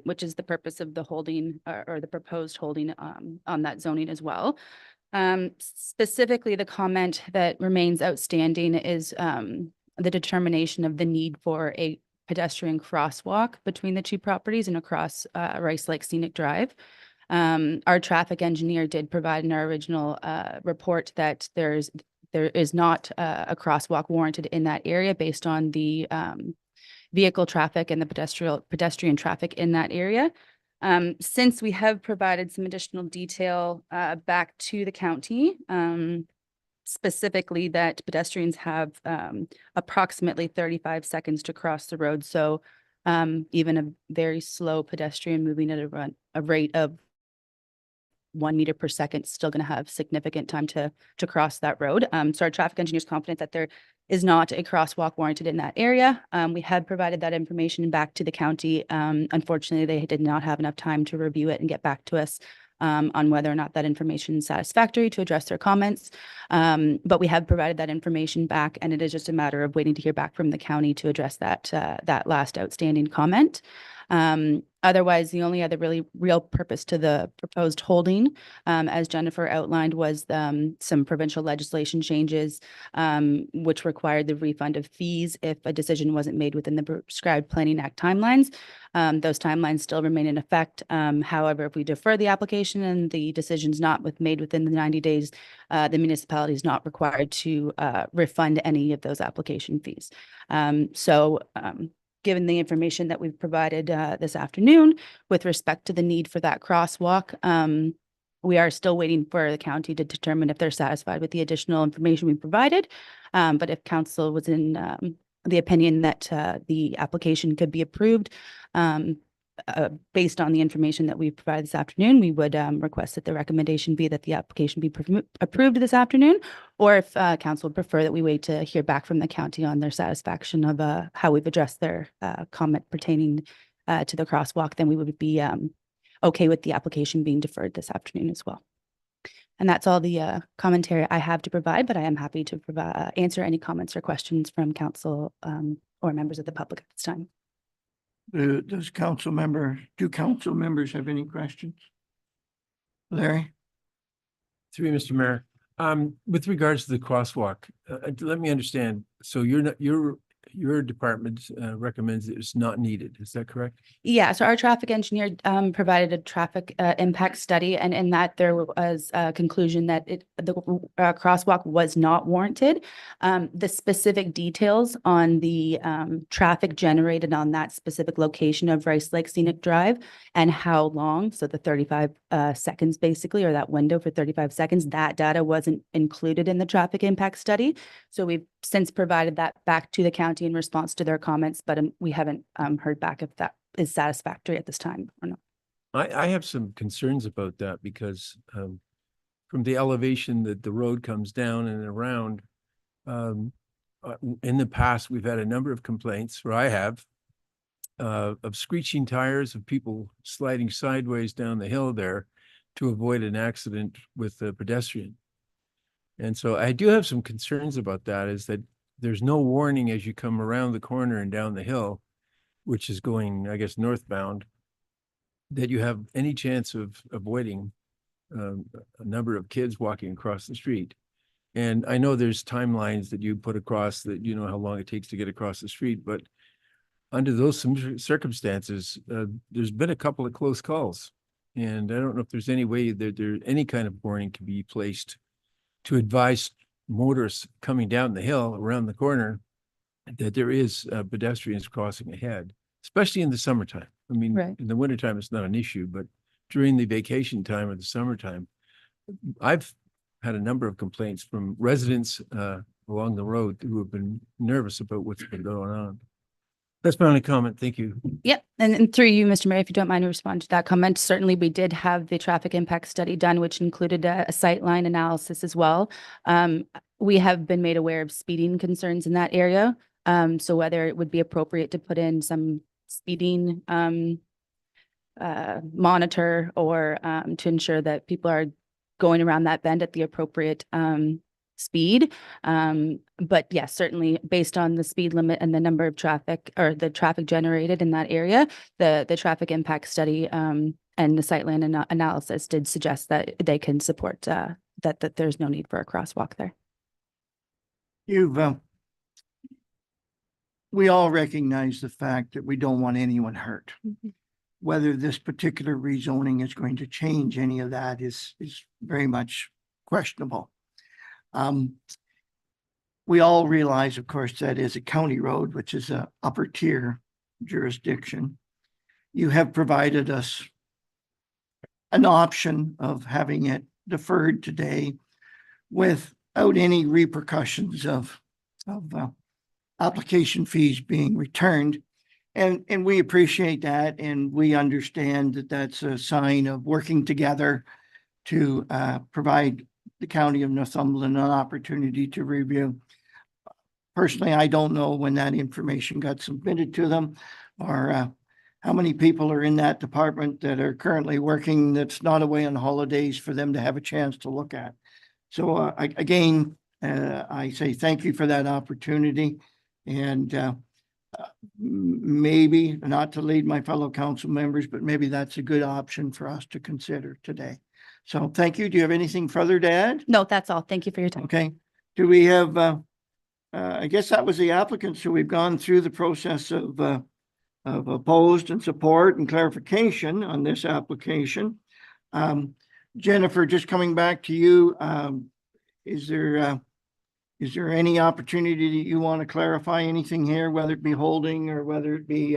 which is the purpose of the holding or the proposed holding on that zoning as well. Specifically, the comment that remains outstanding is the determination of the need for a pedestrian crosswalk between the 2 properties and across Rice Lake Scenic Drive. Our traffic engineer did provide in our original report that there is not a crosswalk warranted in that area based on the vehicle traffic and the pedestrian traffic in that area. Since we have provided some additional detail back to the county, specifically that pedestrians have approximately 35 seconds to cross the road. So even a very slow pedestrian moving at a rate of 1 meter per second, still going to have significant time to cross that road. So our traffic engineer is confident that there is not a crosswalk warranted in that area. We had provided that information back to the county. Unfortunately, they did not have enough time to review it and get back to us on whether or not that information is satisfactory to address their comments. But we have provided that information back, and it is just a matter of waiting to hear back from the county to address that last outstanding comment. Otherwise, the only other really real purpose to the proposed holding, as Jennifer outlined, was some provincial legislation changes, which required the refund of fees if a decision wasn't made within the prescribed Planning Act timelines. Those timelines still remain in effect. However, if we defer the application and the decision's not made within the 90 days, the municipality is not required to refund any of those application fees. Given the information that we've provided this afternoon with respect to the need for that crosswalk, we are still waiting for the county to determine if they're satisfied with the additional information we provided. But if council was in the opinion that the application could be approved, based on the information that we've provided this afternoon, we would request that the recommendation be that the application be approved this afternoon, or if council would prefer that we wait to hear back from the county on their satisfaction of how we've addressed their comment pertaining to the crosswalk, then we would be okay with the application being deferred this afternoon as well. And that's all the commentary I have to provide, but I am happy to answer any comments or questions from council or members of the public at this time. Do council members have any questions? Larry? Through you, Mr. Mayor. With regards to the crosswalk, let me understand. So your department recommends it's not needed. Is that correct? Yeah, so our traffic engineer provided a traffic impact study, and in that there was a conclusion that the crosswalk was not warranted. The specific details on the traffic generated on that specific location of Rice Lake Scenic Drive and how long, so the 35 seconds basically, or that window for 35 seconds, that data wasn't included in the traffic impact study. So we've since provided that back to the county in response to their comments, but we haven't heard back if that is satisfactory at this time or not. I have some concerns about that because from the elevation that the road comes down and around, in the past, we've had a number of complaints, or I have, of screeching tires, of people sliding sideways down the hill there to avoid an accident with a pedestrian. And so I do have some concerns about that, is that there's no warning as you come around the corner and down the hill, which is going, I guess, northbound, that you have any chance of avoiding a number of kids walking across the street. And I know there's timelines that you put across that, you know, how long it takes to get across the street, but under those circumstances, there's been a couple of close calls. And I don't know if there's any way that there any kind of warning can be placed to advise motorists coming down the hill around the corner that there is pedestrians crossing ahead, especially in the summertime. I mean, Right. in the wintertime, it's not an issue, but during the vacation time or the summertime, I've had a number of complaints from residents along the road who have been nervous about what's been going on. That's my only comment. Thank you. Yep, and through you, Mr. Mayor, if you don't mind to respond to that comment, certainly we did have the traffic impact study done, which included a sightline analysis as well. We have been made aware of speeding concerns in that area. So whether it would be appropriate to put in some speeding monitor or to ensure that people are going around that bend at the appropriate speed. But yes, certainly based on the speed limit and the number of traffic or the traffic generated in that area, the traffic impact study and the sightline analysis did suggest that they can support that there's no need for a crosswalk there. We all recognize the fact that we don't want anyone hurt. whether this particular rezoning is going to change any of that is very much questionable. We all realize, of course, that is a county road, which is a upper tier jurisdiction. You have provided us an option of having it deferred today without any repercussions of application fees being returned. And we appreciate that, and we understand that that's a sign of working together to provide the county of Northumberland an opportunity to review. Personally, I don't know when that information got submitted to them, or how many people are in that department that are currently working that's not away on holidays for them to have a chance to look at. So again, I say thank you for that opportunity, and maybe, not to lead my fellow council members, but maybe that's a good option for us to consider today. So thank you. Do you have anything further to add? No, that's all. Thank you for your time. Okay. Do we have, I guess that was the applicant. So we've gone through the process of opposed and support and clarification on this application. Jennifer, just coming back to you, is there any opportunity that you want to clarify anything here, whether it be holding or whether it be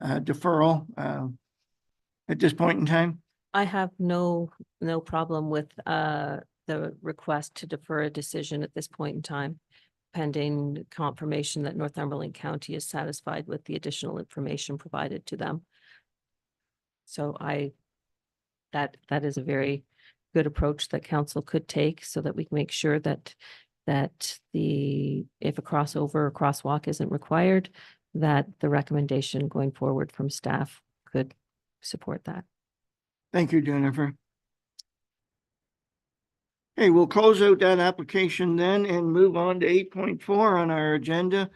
deferral at this point in time? I have no problem with the request to defer a decision at this point in time, pending confirmation that Northumberland County is satisfied with the additional information provided to them. So that is a very good approach that council could take, so that we can make sure that if a crossover or crosswalk isn't required, that the recommendation going forward from staff could support that. Thank you, Jennifer. Okay, we'll close out that application then and move on to 8.4 on our agenda,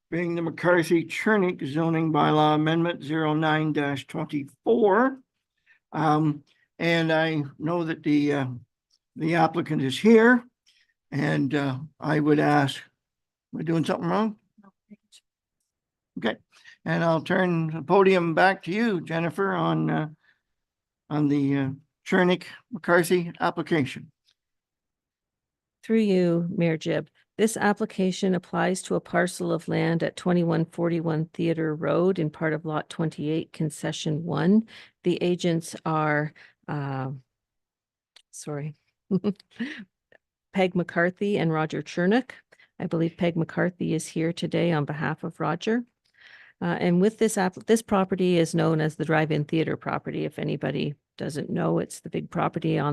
being the McCarthy Chernick zoning bylaw amendment 09-24. And I know that the applicant is here, and I would ask, am I doing something wrong? Okay, and I'll turn the podium back to you, Jennifer, on the Chernick McCarthy application. Through you, Mayor Jib, this application applies to a parcel of land at 2141 Theater Road in part of Lot 28, Concession 1. The agents are, Peg McCarthy and Roger Chernick. I believe Peg McCarthy is here today on behalf of Roger. And with this property is known as the Drive-In Theater property. If anybody doesn't know, it's the big property or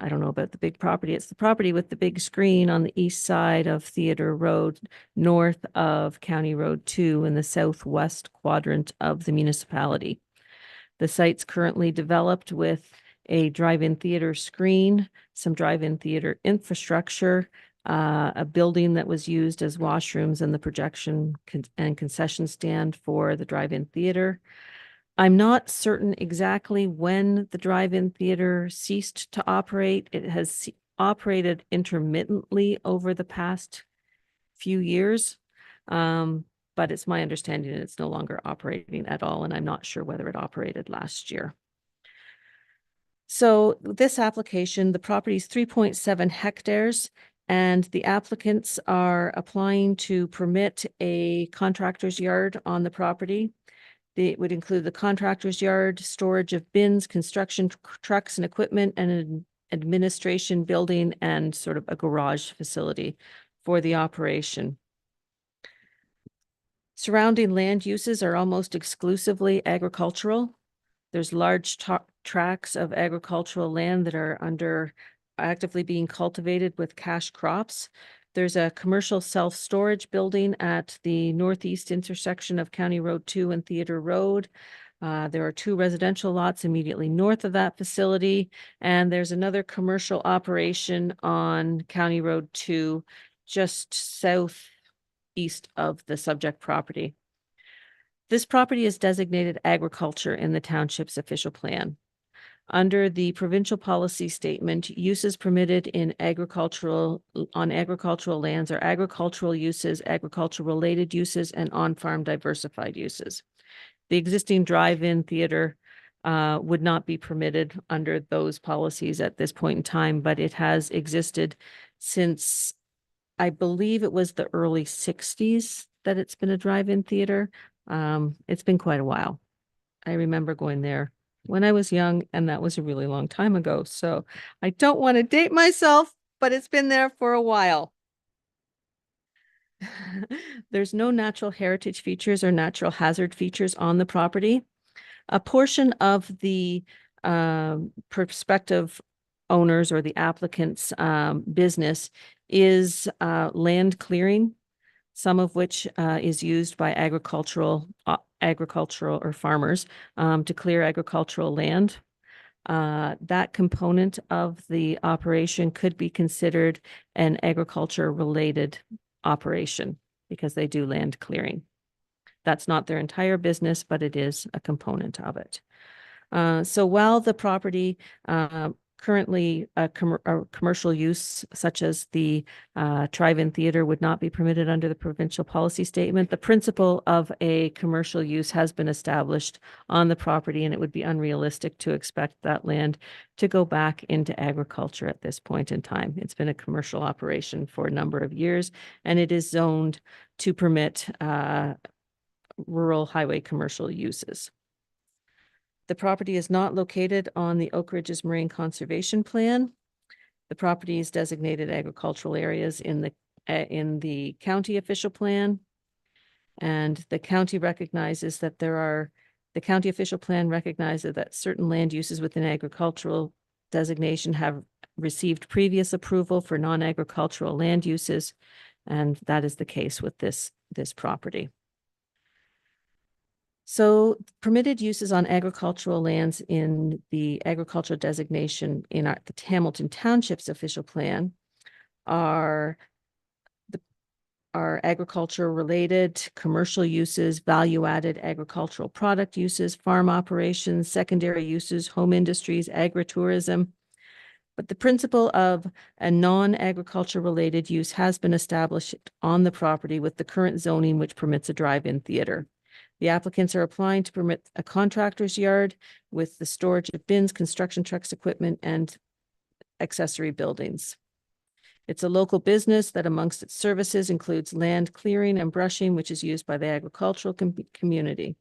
I don't know about the big property. It's the property with the big screen on the east side of Theater Road, north of County Road 2 in the southwest quadrant of the municipality. The site's currently developed with a drive-in theater screen, some drive-in theater infrastructure, a building that was used as washrooms, and the projection and concession stand for the drive-in theater. I'm not certain exactly when the drive-in theater ceased to operate. It has operated intermittently over the past few years, but it's my understanding that it's no longer operating at all, and I'm not sure whether it operated last year. So this application, the property is 3.7 hectares. And the applicants are applying to permit a contractor's yard on the property. It would include the contractor's yard, storage of bins, construction trucks and equipment, and an administration building and sort of a garage facility for the operation. Surrounding land uses are almost exclusively agricultural. There's large tracts of agricultural land that are actively being cultivated with cash crops. There's a commercial self-storage building at the northeast intersection of County Road 2 and Theater Road. There are 2 residential lots immediately north of that facility, and there's another commercial operation on County Road 2, just southeast of the subject property. This property is designated agriculture in the township's official plan. Under the provincial policy statement, uses permitted on agricultural lands are agricultural uses, agricultural related uses, and on-farm diversified uses. The existing drive-in theater would not be permitted under those policies at this point in time, but it has existed since, I believe it was the early 60s that it's been a drive-in theater. It's been quite a while. I remember going there when I was young, and that was a really long time ago. So I don't want to date myself, but it's been there for a while. There's no natural heritage features or natural hazard features on the property. A portion of the prospective owners or the applicant's business is land clearing, some of which is used by agricultural or farmers to clear agricultural land. That component of the operation could be considered an agriculture-related operation because they do land clearing. That's not their entire business, but it is a component of it. So while the property currently a commercial use such as the drive-in theater would not be permitted under the provincial policy statement, the principle of a commercial use has been established on the property, and it would be unrealistic to expect that land to go back into agriculture at this point in time. It's been a commercial operation for a number of years, and it is zoned to permit rural highway commercial uses. The property is not located on the Oak Ridges Marine Conservation Plan. The property is designated agricultural areas in the county official plan. And the county recognizes that the county official plan recognizes that certain land uses within agricultural designation have received previous approval for non-agricultural land uses. And that is the case with this property. So permitted uses on agricultural lands in the agricultural designation in the Hamilton Township's official plan are agriculture related, commercial uses, value-added agricultural product uses, farm operations, secondary uses, home industries, agritourism. But the principle of a non-agriculture related use has been established on the property with the current zoning, which permits a drive-in theater. The applicants are applying to permit a contractor's yard with the storage of bins, construction trucks, equipment, and accessory buildings. It's a local business that amongst its services includes land clearing and brushing, which is used by the agricultural community.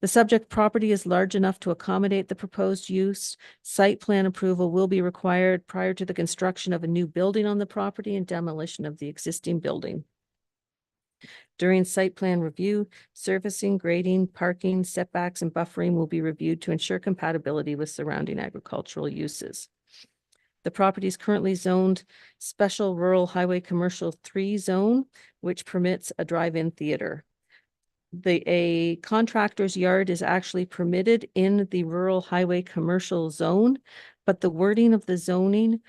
The subject property is large enough to accommodate the proposed use. Site plan approval will be required prior to the construction of a new building on the property and demolition of the existing building. During site plan review, surfacing, grading, parking, setbacks, and buffering will be reviewed to ensure compatibility with surrounding agricultural uses. The property is currently zoned Special Rural Highway Commercial 3 zone, which permits a drive-in theater. A contractor's yard is actually permitted in the Rural Highway Commercial zone, but the wording of the zoning,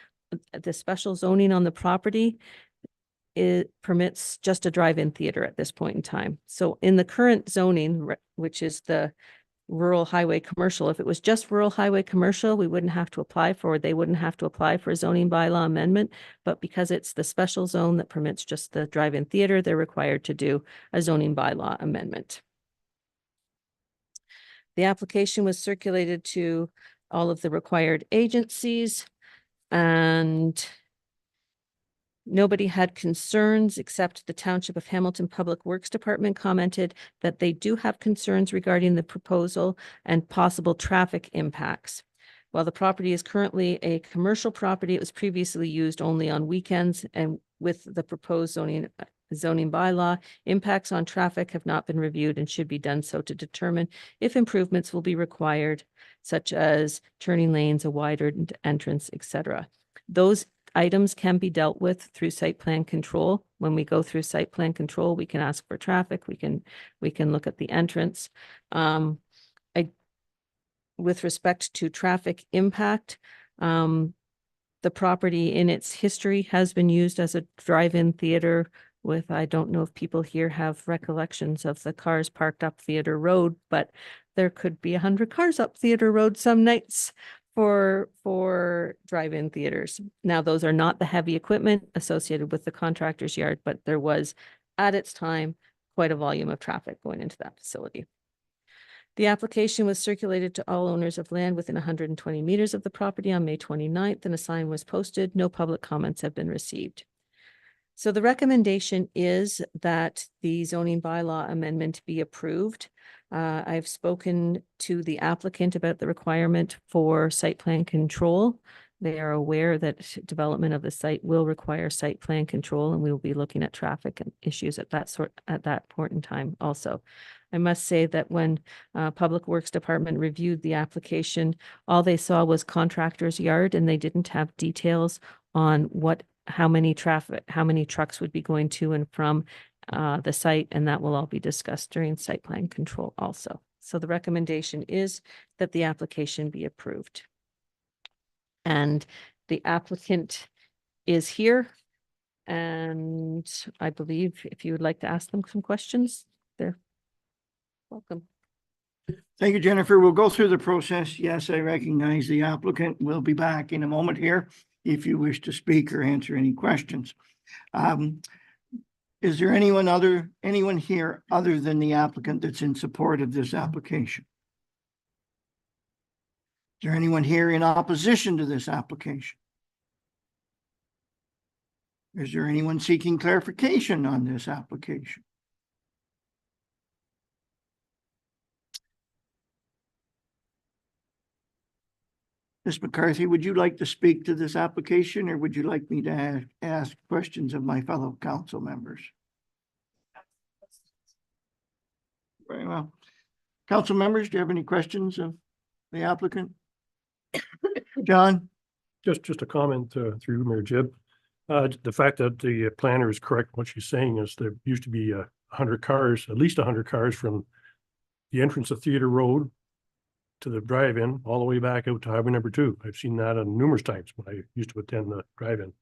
the special zoning on the property, it permits just a drive-in theater at this point in time. So in the current zoning, which is the rural highway commercial, if it was just rural highway commercial, we wouldn't have to apply for, they wouldn't have to apply for a zoning bylaw amendment. But because it's the special zone that permits just the drive-in theater, they're required to do a zoning bylaw amendment. The application was circulated to all of the required agencies, and nobody had concerns except the Township of Hamilton Public Works Department commented that they do have concerns regarding the proposal and possible traffic impacts. While the property is currently a commercial property, it was previously used only on weekends, and with the proposed zoning bylaw, impacts on traffic have not been reviewed and should be done so to determine if improvements will be required, such as turning lanes, a wider entrance, etc. Those items can be dealt with through site plan control. When we go through site plan control, we can ask for traffic. We can look at the entrance. With respect to traffic impact, the property in its history has been used as a drive-in theater with, I don't know if people here have recollections of the cars parked up Theater Road, but there could be 100 cars up Theater Road some nights for drive-in theaters. Now, those are not the heavy equipment associated with the contractor's yard, but there was at its time quite a volume of traffic going into that facility. The application was circulated to all owners of land within 120 meters of the property on May 29th, and a sign was posted. No public comments have been received. So the recommendation is that the zoning bylaw amendment be approved. I've spoken to the applicant about the requirement for site plan control. They are aware that development of the site will require site plan control, and we will be looking at traffic and issues at that point in time also. I must say that when Public Works Department reviewed the application, all they saw was contractor's yard, and they didn't have details on how many trucks would be going to and from the site, and that will all be discussed during site plan control also. So the recommendation is that the application be approved. And the applicant is here. And I believe if you would like to ask them some questions, they're welcome. Thank you, Jennifer. We'll go through the process. Yes, I recognize the applicant. We'll be back in a moment here if you wish to speak or answer any questions. Is there anyone here other than the applicant that's in support of this application? Is there anyone here in opposition to this application? Is there anyone seeking clarification on this application? Ms. McCarthy, would you like to speak to this application, or would you like me to ask questions of my fellow council members? Very well. Council members, do you have any questions of the applicant? John? Just a comment through Mayor Jib. The fact that the planner is correct, what she's saying is there used to be 100 cars, at least 100 cars from the entrance of Theater Road to the drive-in, all the way back out to Highway number 2. I've seen that numerous times when I used to attend the drive-in.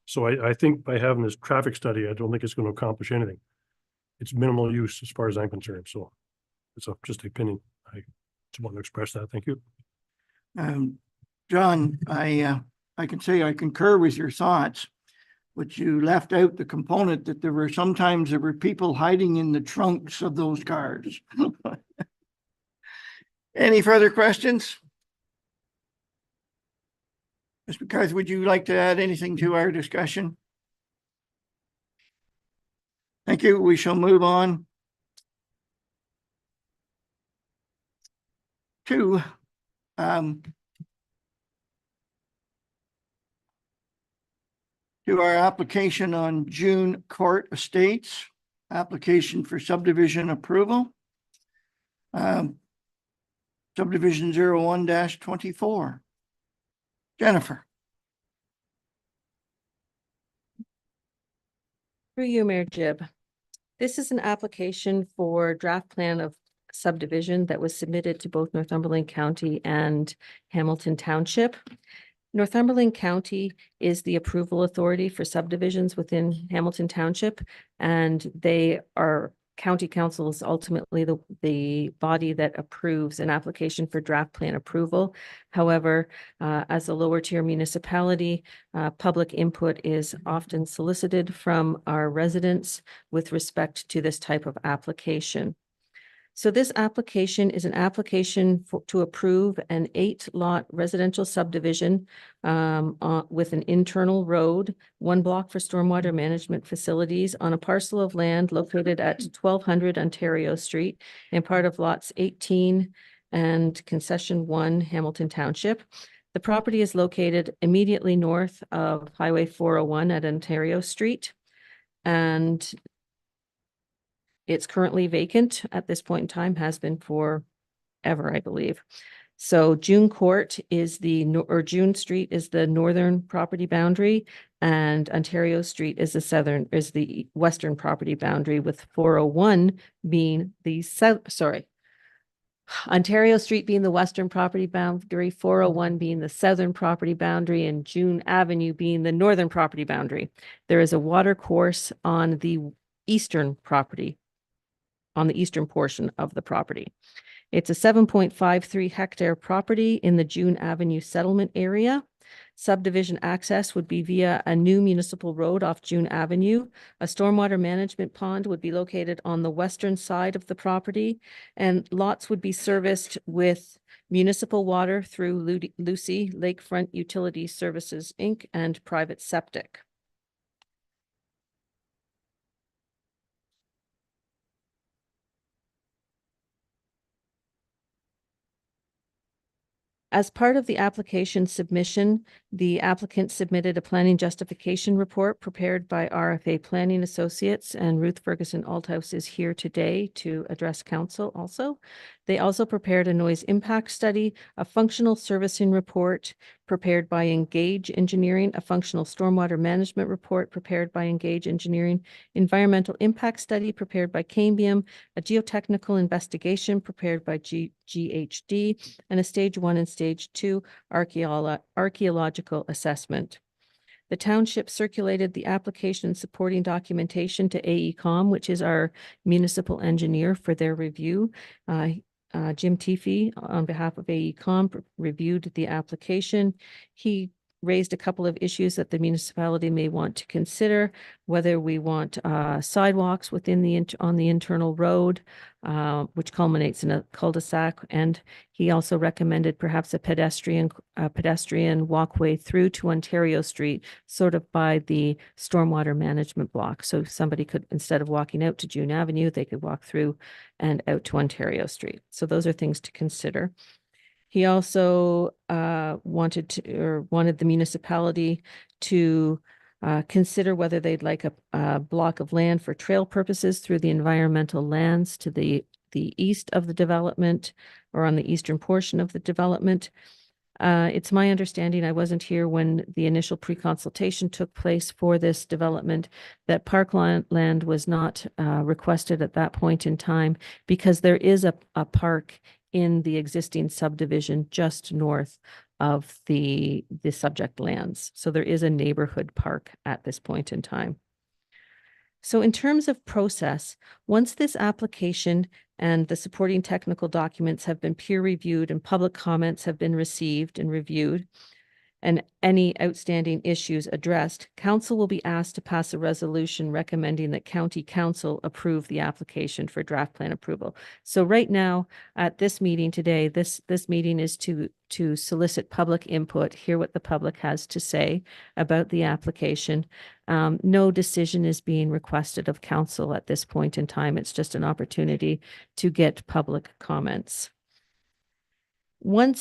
So I think by having this traffic study, I don't think it's going to accomplish anything. It's minimal use as far as I'm concerned. So it's just an opinion. I just want to express that. Thank you. John, I can say I concur with your thoughts, but you left out the component that there were people hiding in the trunks of those cars. Any further questions? Ms. McCarthy, would you like to add anything to our discussion? Thank you. We shall move on to our application on June Court Estates, application for subdivision approval. Subdivision 01-24. Jennifer. Through you, Mayor Jib. This is an application for draft plan of subdivision that was submitted to both Northumberland County and Hamilton Township. Northumberland County is the approval authority for subdivisions within Hamilton Township, and County Council is ultimately the body that approves an application for draft plan approval. However, as a lower tier municipality, public input is often solicited from our residents with respect to this type of application. So this application is an application to approve an 8-lot residential subdivision with an internal road, 1 block for stormwater management facilities on a parcel of land located at 1200 Ontario Street and part of lots 18 and concession 1, Hamilton Township. The property is located immediately north of Highway 401 at Ontario Street, and it's currently vacant at this point in time, has been forever, I believe. So June Street is the northern property boundary, and Ontario Street is the western property boundary, with 401 being Ontario Street being the western property boundary, 401 being the southern property boundary, and June Avenue being the northern property boundary. There is a water course on the eastern portion of the property. It's a 7.53 hectare property in the June Avenue settlement area. Subdivision access would be via a new municipal road off June Avenue. A stormwater management pond would be located on the western side of the property, and lots would be serviced with municipal water through Lucy Lakefront Utility Services, Inc. and private septic. As part of the application submission, the applicant submitted a planning justification report prepared by RFA Planning Associates, and Ruth Ferguson Althouse is here today to address council also. They also prepared a noise impact study, a functional servicing report prepared by Engage Engineering, a functional stormwater management report prepared by Engage Engineering, environmental impact study prepared by Cambium, a geotechnical investigation prepared by GHD, and a stage 1 and stage 2 archaeological assessment. The township circulated the application supporting documentation to AECom, which is our municipal engineer, for their review. Jim Teefee, on behalf of AECom, reviewed the application. He raised a couple of issues that the municipality may want to consider, whether we want sidewalks within on the internal road, which culminates in a cul-de-sac, and he also recommended perhaps a pedestrian walkway through to Ontario Street, sort of by the stormwater management block. So somebody could, instead of walking out to June Avenue, they could walk through and out to Ontario Street. So those are things to consider. He also wanted the municipality to consider whether they'd like a block of land for trail purposes through the environmental lands to the east of the development, or on the eastern portion of the development. It's my understanding, I wasn't here when the initial pre-consultation took place for this development, that parkland was not requested at that point in time, because there is a park in the existing subdivision just north of the subject lands. So there is a neighborhood park at this point in time. So in terms of process, once this application and the supporting technical documents have been peer reviewed and public comments have been received and reviewed, and any outstanding issues addressed, council will be asked to pass a resolution recommending that county council approve the application for draft plan approval. So right now, at this meeting today, this meeting is to solicit public input, hear what the public has to say about the application. No decision is being requested of council at this point in time. It's just an opportunity to get public comments. When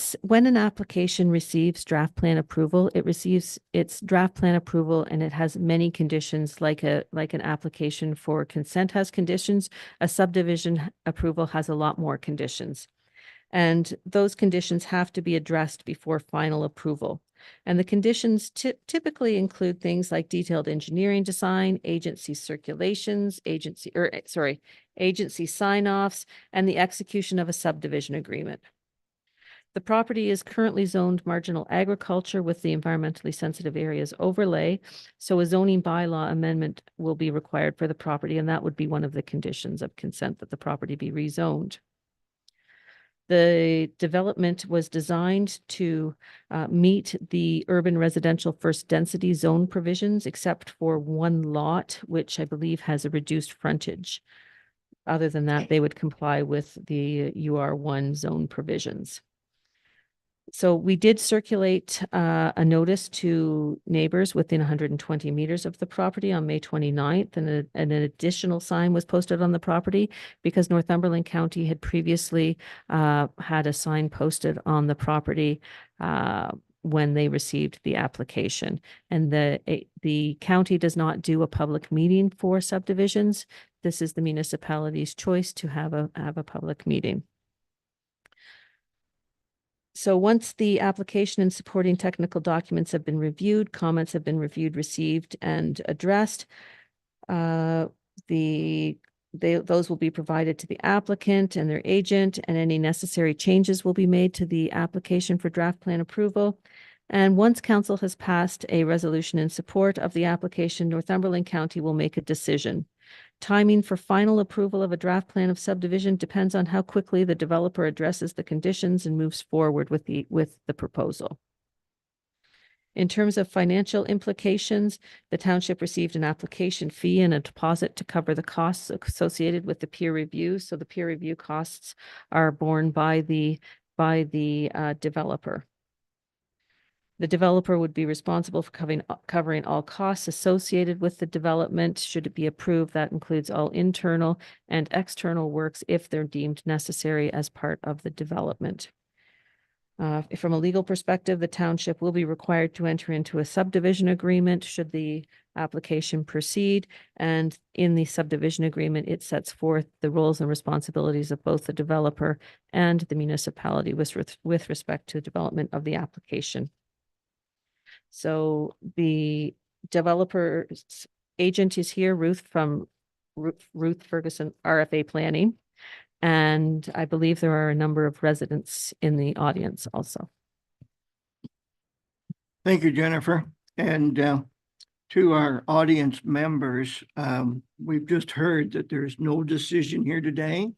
an application receives draft plan approval, it receives its draft plan approval, and it has many conditions, like an application for consent has conditions. A subdivision approval has a lot more conditions. And those conditions have to be addressed before final approval. And the conditions typically include things like detailed engineering design, agency circulations, agency sign-offs, and the execution of a subdivision agreement. The property is currently zoned marginal agriculture with the environmentally sensitive areas overlay. So a zoning bylaw amendment will be required for the property, and that would be one of the conditions of consent, that the property be rezoned. The development was designed to meet the urban residential first density zone provisions, except for one lot, which I believe has a reduced frontage. Other than that, they would comply with the UR1 zone provisions. So we did circulate a notice to neighbors within 120 meters of the property on May 29th, and an additional sign was posted on the property because Northumberland County had previously had a sign posted on the property when they received the application. And the county does not do a public meeting for subdivisions. This is the municipality's choice to have a public meeting. So once the application and supporting technical documents have been reviewed, comments have been reviewed, received, and addressed, those will be provided to the applicant and their agent, and any necessary changes will be made to the application for draft plan approval. And once council has passed a resolution in support of the application, Northumberland County will make a decision. Timing for final approval of a draft plan of subdivision depends on how quickly the developer addresses the conditions and moves forward with the proposal. In terms of financial implications, the township received an application fee and a deposit to cover the costs associated with the peer review. So the peer review costs are borne by the developer. The developer would be responsible for covering all costs associated with the development. Should it be approved, that includes all internal and external works if they're deemed necessary as part of the development. From a legal perspective, the township will be required to enter into a subdivision agreement should the application proceed. And in the subdivision agreement, it sets forth the roles and responsibilities of both the developer and the municipality with respect to the development of the application. So the developer's agent is here, Ruth from Ruth Ferguson, RFA Planning. And I believe there are a number of residents in the audience also. Thank you, Jennifer. And to our audience members, we've just heard that there's no decision here today.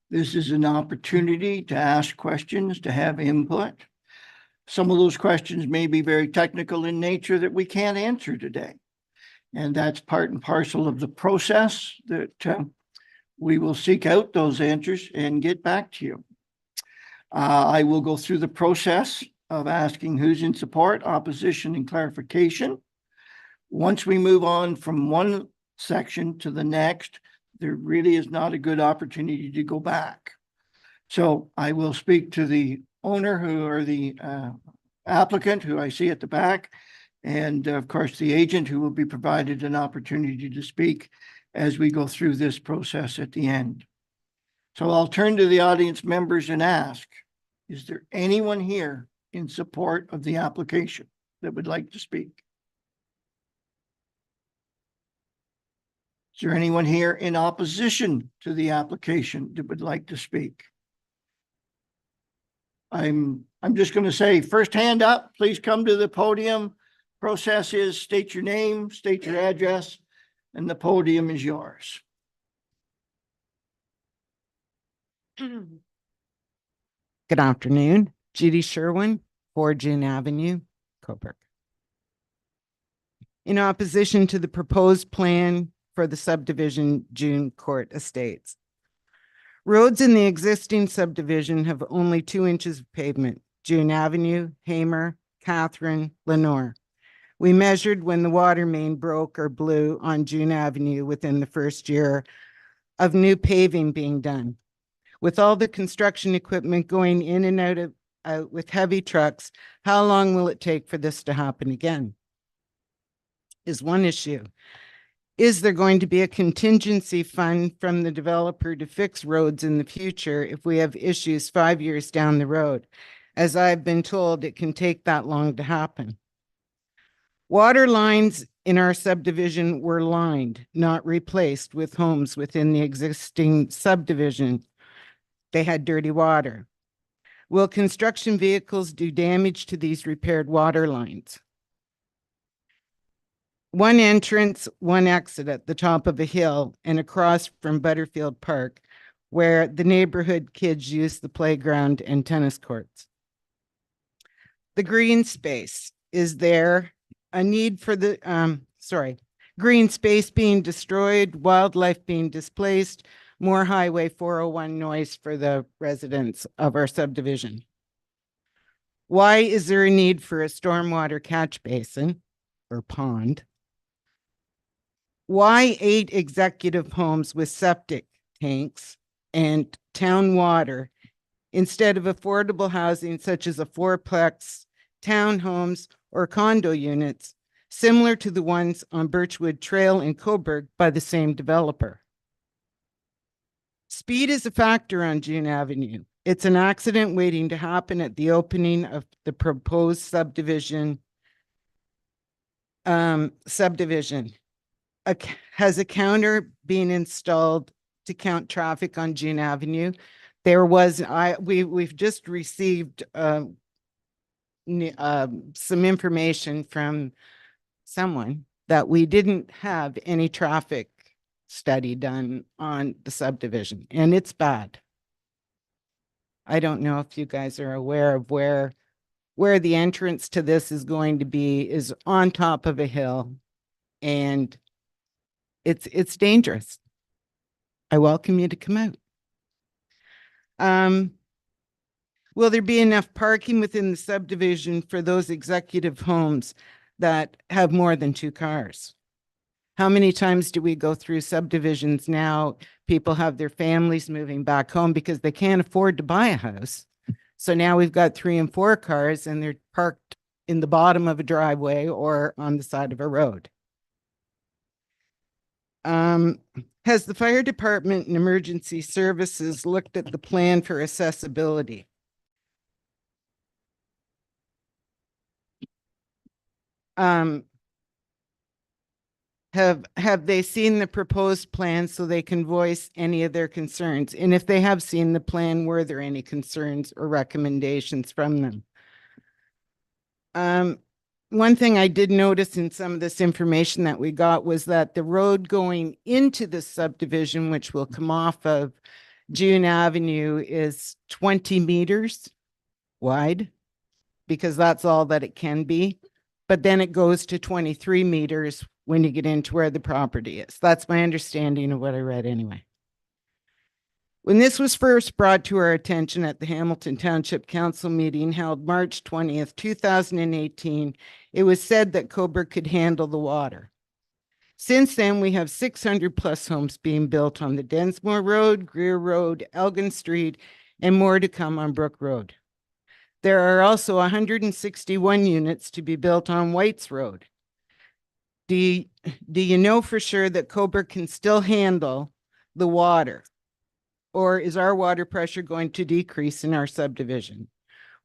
This is an opportunity to ask questions, to have input. Some of those questions may be very technical in nature that we can't answer today. And that's part and parcel of the process that we will seek out those answers and get back to you. I will go through the process of asking who's in support, opposition, and clarification. Once we move on from one section to the next, there really is not a good opportunity to go back. So I will speak to the owner or the applicant who I see at the back, and of course the agent who will be provided an opportunity to speak as we go through this process at the end. So I'll turn to the audience members and ask, is there anyone here in support of the application that would like to speak? Is there anyone here in opposition to the application that would like to speak? I'm just going to say, first hand up, please come to the podium. Process is state your name, state your address, and the podium is yours. Good afternoon, Judy Sherwin, 4 June Avenue, Cobourg. In opposition to the proposed plan for the subdivision June Court Estates. Roads in the existing subdivision have only 2 inches of pavement, June Avenue, Hamer, Catherine, Lenore. We measured when the water main broke or blew on June Avenue within the first year of new paving being done. With all the construction equipment going in and out with heavy trucks, how long will it take for this to happen again? Is one issue. Is there going to be a contingency fund from the developer to fix roads in the future if we have issues 5 years down the road? As I've been told, it can take that long to happen. Water lines in our subdivision were lined, not replaced, with homes within the existing subdivision. They had dirty water. Will construction vehicles do damage to these repaired water lines? One entrance, one exit at the top of a hill and across from Butterfield Park, where the neighborhood kids use the playground and tennis courts. The green space, is there a need for the, green space being destroyed, wildlife being displaced, more Highway 401 noise for the residents of our subdivision? Why is there a need for a stormwater catch basin or pond? Why 8 executive homes with septic tanks and town water instead of affordable housing such as a 4-plex, townhomes, or condo units similar to the ones on Birchwood Trail in Cobourg by the same developer? Speed is a factor on June Avenue. It's an accident waiting to happen at the opening of the proposed subdivision. Has a counter been installed to count traffic on June Avenue? There was, we've just received some information from someone that we didn't have any traffic study done on the subdivision, and it's bad. I don't know if you guys are aware of where where the entrance to this is going to be is on top of a hill, and it's dangerous. I welcome you to come out. Will there be enough parking within the subdivision for those executive homes that have more than 2 cars? How many times do we go through subdivisions now? People have their families moving back home because they can't afford to buy a house. So now we've got 3 and 4 cars and they're parked in the bottom of a driveway or on the side of a road. Has the fire department and emergency services looked at the plan for accessibility? Have they seen the proposed plan so they can voice any of their concerns? And if they have seen the plan, were there any concerns or recommendations from them? One thing I did notice in some of this information that we got was that the road going into the subdivision, which will come off of June Avenue, is 20 meters wide, because that's all that it can be. But then it goes to 23 meters when you get into where the property is. That's my understanding of what I read anyway. When this was first brought to our attention at the Hamilton Township Council meeting held March 20th, 2018, it was said that Cobourg could handle the water. Since then, we have 600 plus homes being built on the Densmore Road, Greer Road, Elgin Street, and more to come on Brook Road. There are also 161 units to be built on Whites Road. Do you know for sure that Cobourg can still handle the water? Or is our water pressure going to decrease in our subdivision?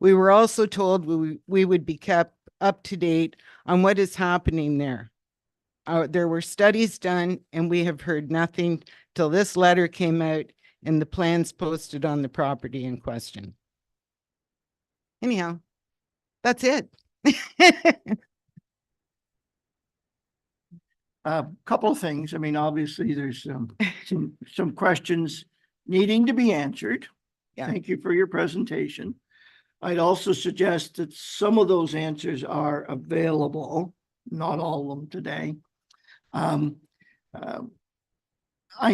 We were also told we would be kept up to date on what is happening there. There were studies done and we have heard nothing till this letter came out and the plans posted on the property in question. Anyhow, that's it. Couple of things. I mean, obviously there's some questions needing to be answered. Yeah. Thank you for your presentation. I'd also suggest that some of those answers are available, not all of them today. I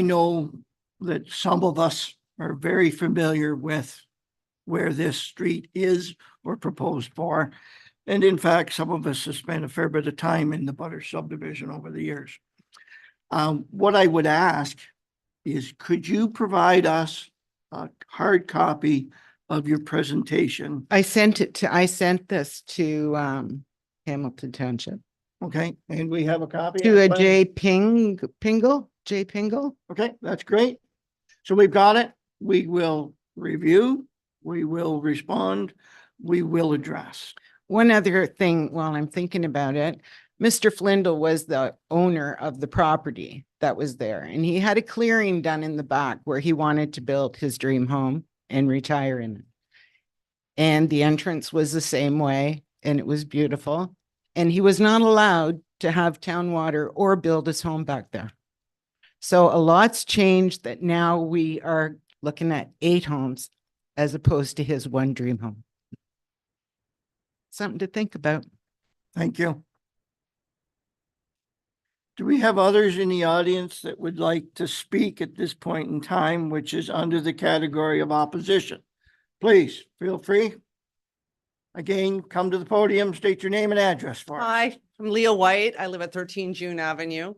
know that some of us are very familiar with where this street is or proposed for. And in fact, some of us have spent a fair bit of time in the Butter subdivision over the years. What I would ask is, could you provide us a hard copy of your presentation? I sent this to Hamilton Township. Okay, and we have a copy? To a of it? J Pingle. Okay, that's great. So we've got it. We will review, we will respond, we will address. One other thing while I'm thinking about it, Mr. Flindle was the owner of the property that was there, and he had a clearing done in the back where he wanted to build his dream home and retire in it. And the entrance was the same way, and it was beautiful. And he was not allowed to have town water or build his home back there. So a lot's changed that now we are looking at 8 homes as opposed to his one dream home. Something to think about. Thank you. Do we have others in the audience that would like to speak at this point in time, which is under the category of opposition? Please feel free. Again, come to the podium, state your name and address for us. Hi, I'm Leah White. I live at 13 June Avenue.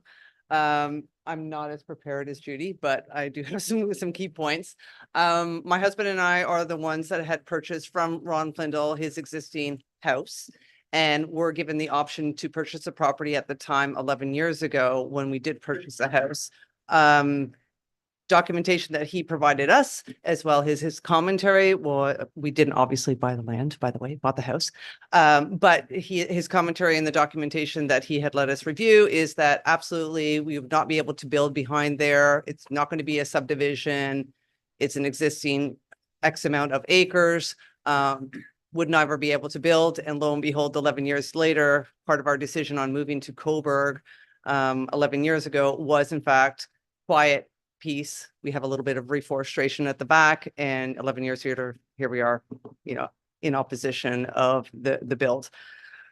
I'm not as prepared as Judy, but I do have some key points. My husband and I are the ones that had purchased from Ron Flindle his existing house. And were given the option to purchase a property at the time 11 years ago when we did purchase a house. Documentation that he provided us, as well as his commentary. Well, we didn't obviously buy the land, by the way, bought the house. But his commentary and the documentation that he had let us review is that absolutely we would not be able to build behind there. It's not going to be a subdivision. It's an existing X amount of acres. Would never be able to build. And lo and behold, 11 years later, part of our decision on moving to Cobourg 11 years ago was in fact quiet peace. We have a little bit of reforestation at the back, and 11 years later, here we are, in opposition of the build.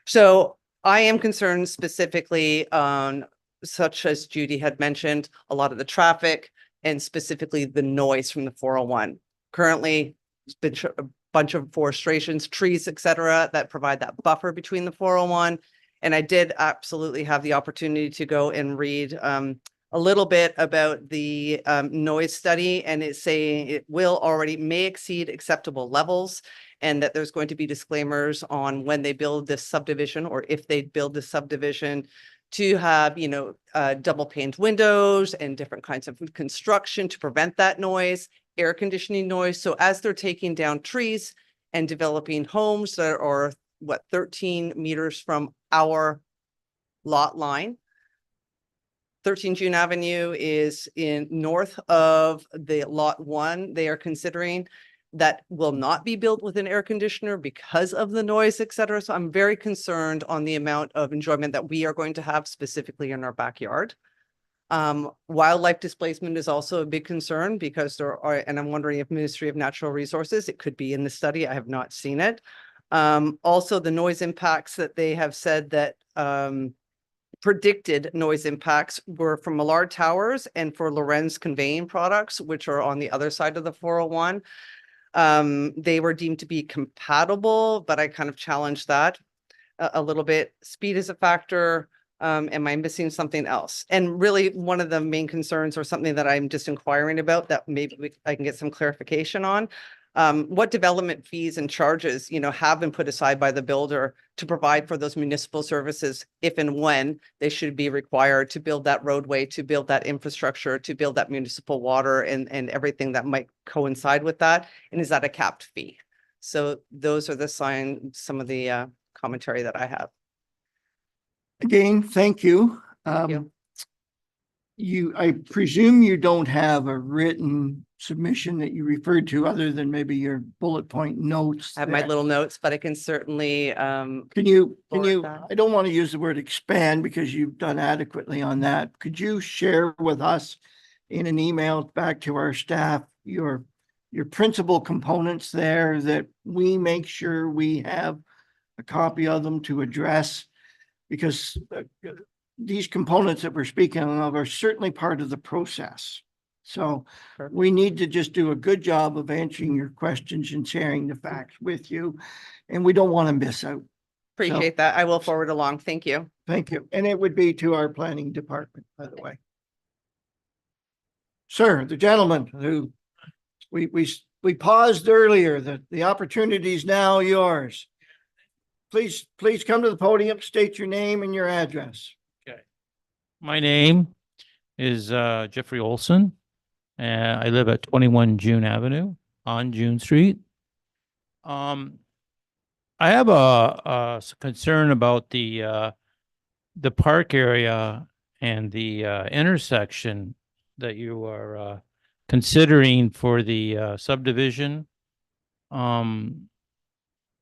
So I am concerned specifically on, such as Judy had mentioned, a lot of the traffic and specifically the noise from the 401. Currently, it's been a bunch of forestrations, trees, et cetera, that provide that buffer between the 401. And I did absolutely have the opportunity to go and read a little bit about the noise study, and it's saying it may exceed acceptable levels, and that there's going to be disclaimers on when they build this subdivision, or if they build this subdivision, to have, double paned windows and different kinds of construction to prevent that noise, air conditioning noise. So as they're taking down trees and developing homes that are 13 meters from our lot line. 13 June Avenue is in north of the lot 1 they are considering, that will not be built with an air conditioner because of the noise, et cetera. So I'm very concerned on the amount of enjoyment that we are going to have specifically in our backyard. Wildlife displacement is also a big concern because there are, and I'm wondering if Ministry of Natural Resources, it could be in the study, I have not seen it. Also the noise impacts that they have said that, predicted noise impacts were from Millard Towers and for Lorenz Conveying Products, which are on the other side of the 401. They were deemed to be compatible, but I kind of challenged that a little bit. Speed is a factor. Am I missing something else? And really one of the main concerns, or something that I'm just inquiring about that maybe I can get some clarification on. What development fees and charges, have been put aside by the builder to provide for those municipal services, if and when they should be required to build that roadway, to build that infrastructure, to build that municipal water and everything that might coincide with that? And is that a capped fee? So those are some of the commentary that I have. Again, thank you. Thank you. I presume you don't have a written submission that you referred to other than maybe your bullet point notes. I have my there. little notes, but I can certainly, Can you, forward that. I don't want to use the word expand because you've done adequately on that. Could you share with us in an email back to our staff, your principal components there, that we make sure we have a copy of them to address? Because these components that we're speaking of are certainly part of the process. So Sure. we need to just do a good job of answering your questions and sharing the facts with you. And we don't want to miss out. Appreciate that. I will forward along. Thank you. Thank you. And it would be to our planning department, by the way. Sir, the gentleman who we paused earlier, the opportunity is now yours. Please come to the podium, state your name and your address. Okay. My name is Jeffrey Olson. I live at 21 June Avenue on June Street. I have a concern about the park area and the intersection that you are considering for the subdivision.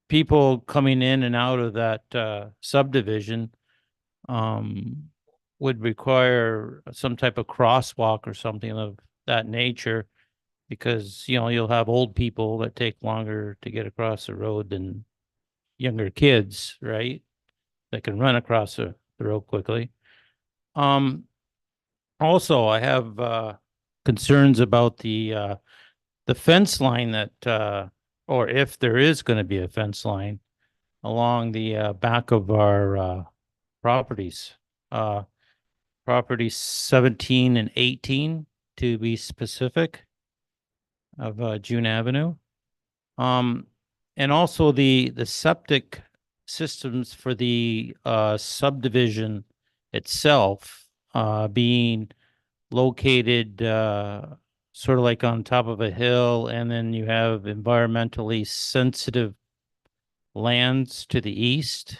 People coming in and out of that subdivision would require some type of crosswalk or something of that nature, because you'll have old people that take longer to get across the road than younger kids, right? That can run across the road quickly. Also, I have concerns about the fence line that or if there is going to be a fence line along the back of our properties, properties 17 and 18 to be specific, of June Avenue. And also the septic systems for the subdivision itself being located sort of like on top of a hill, and then you have environmentally sensitive lands to the east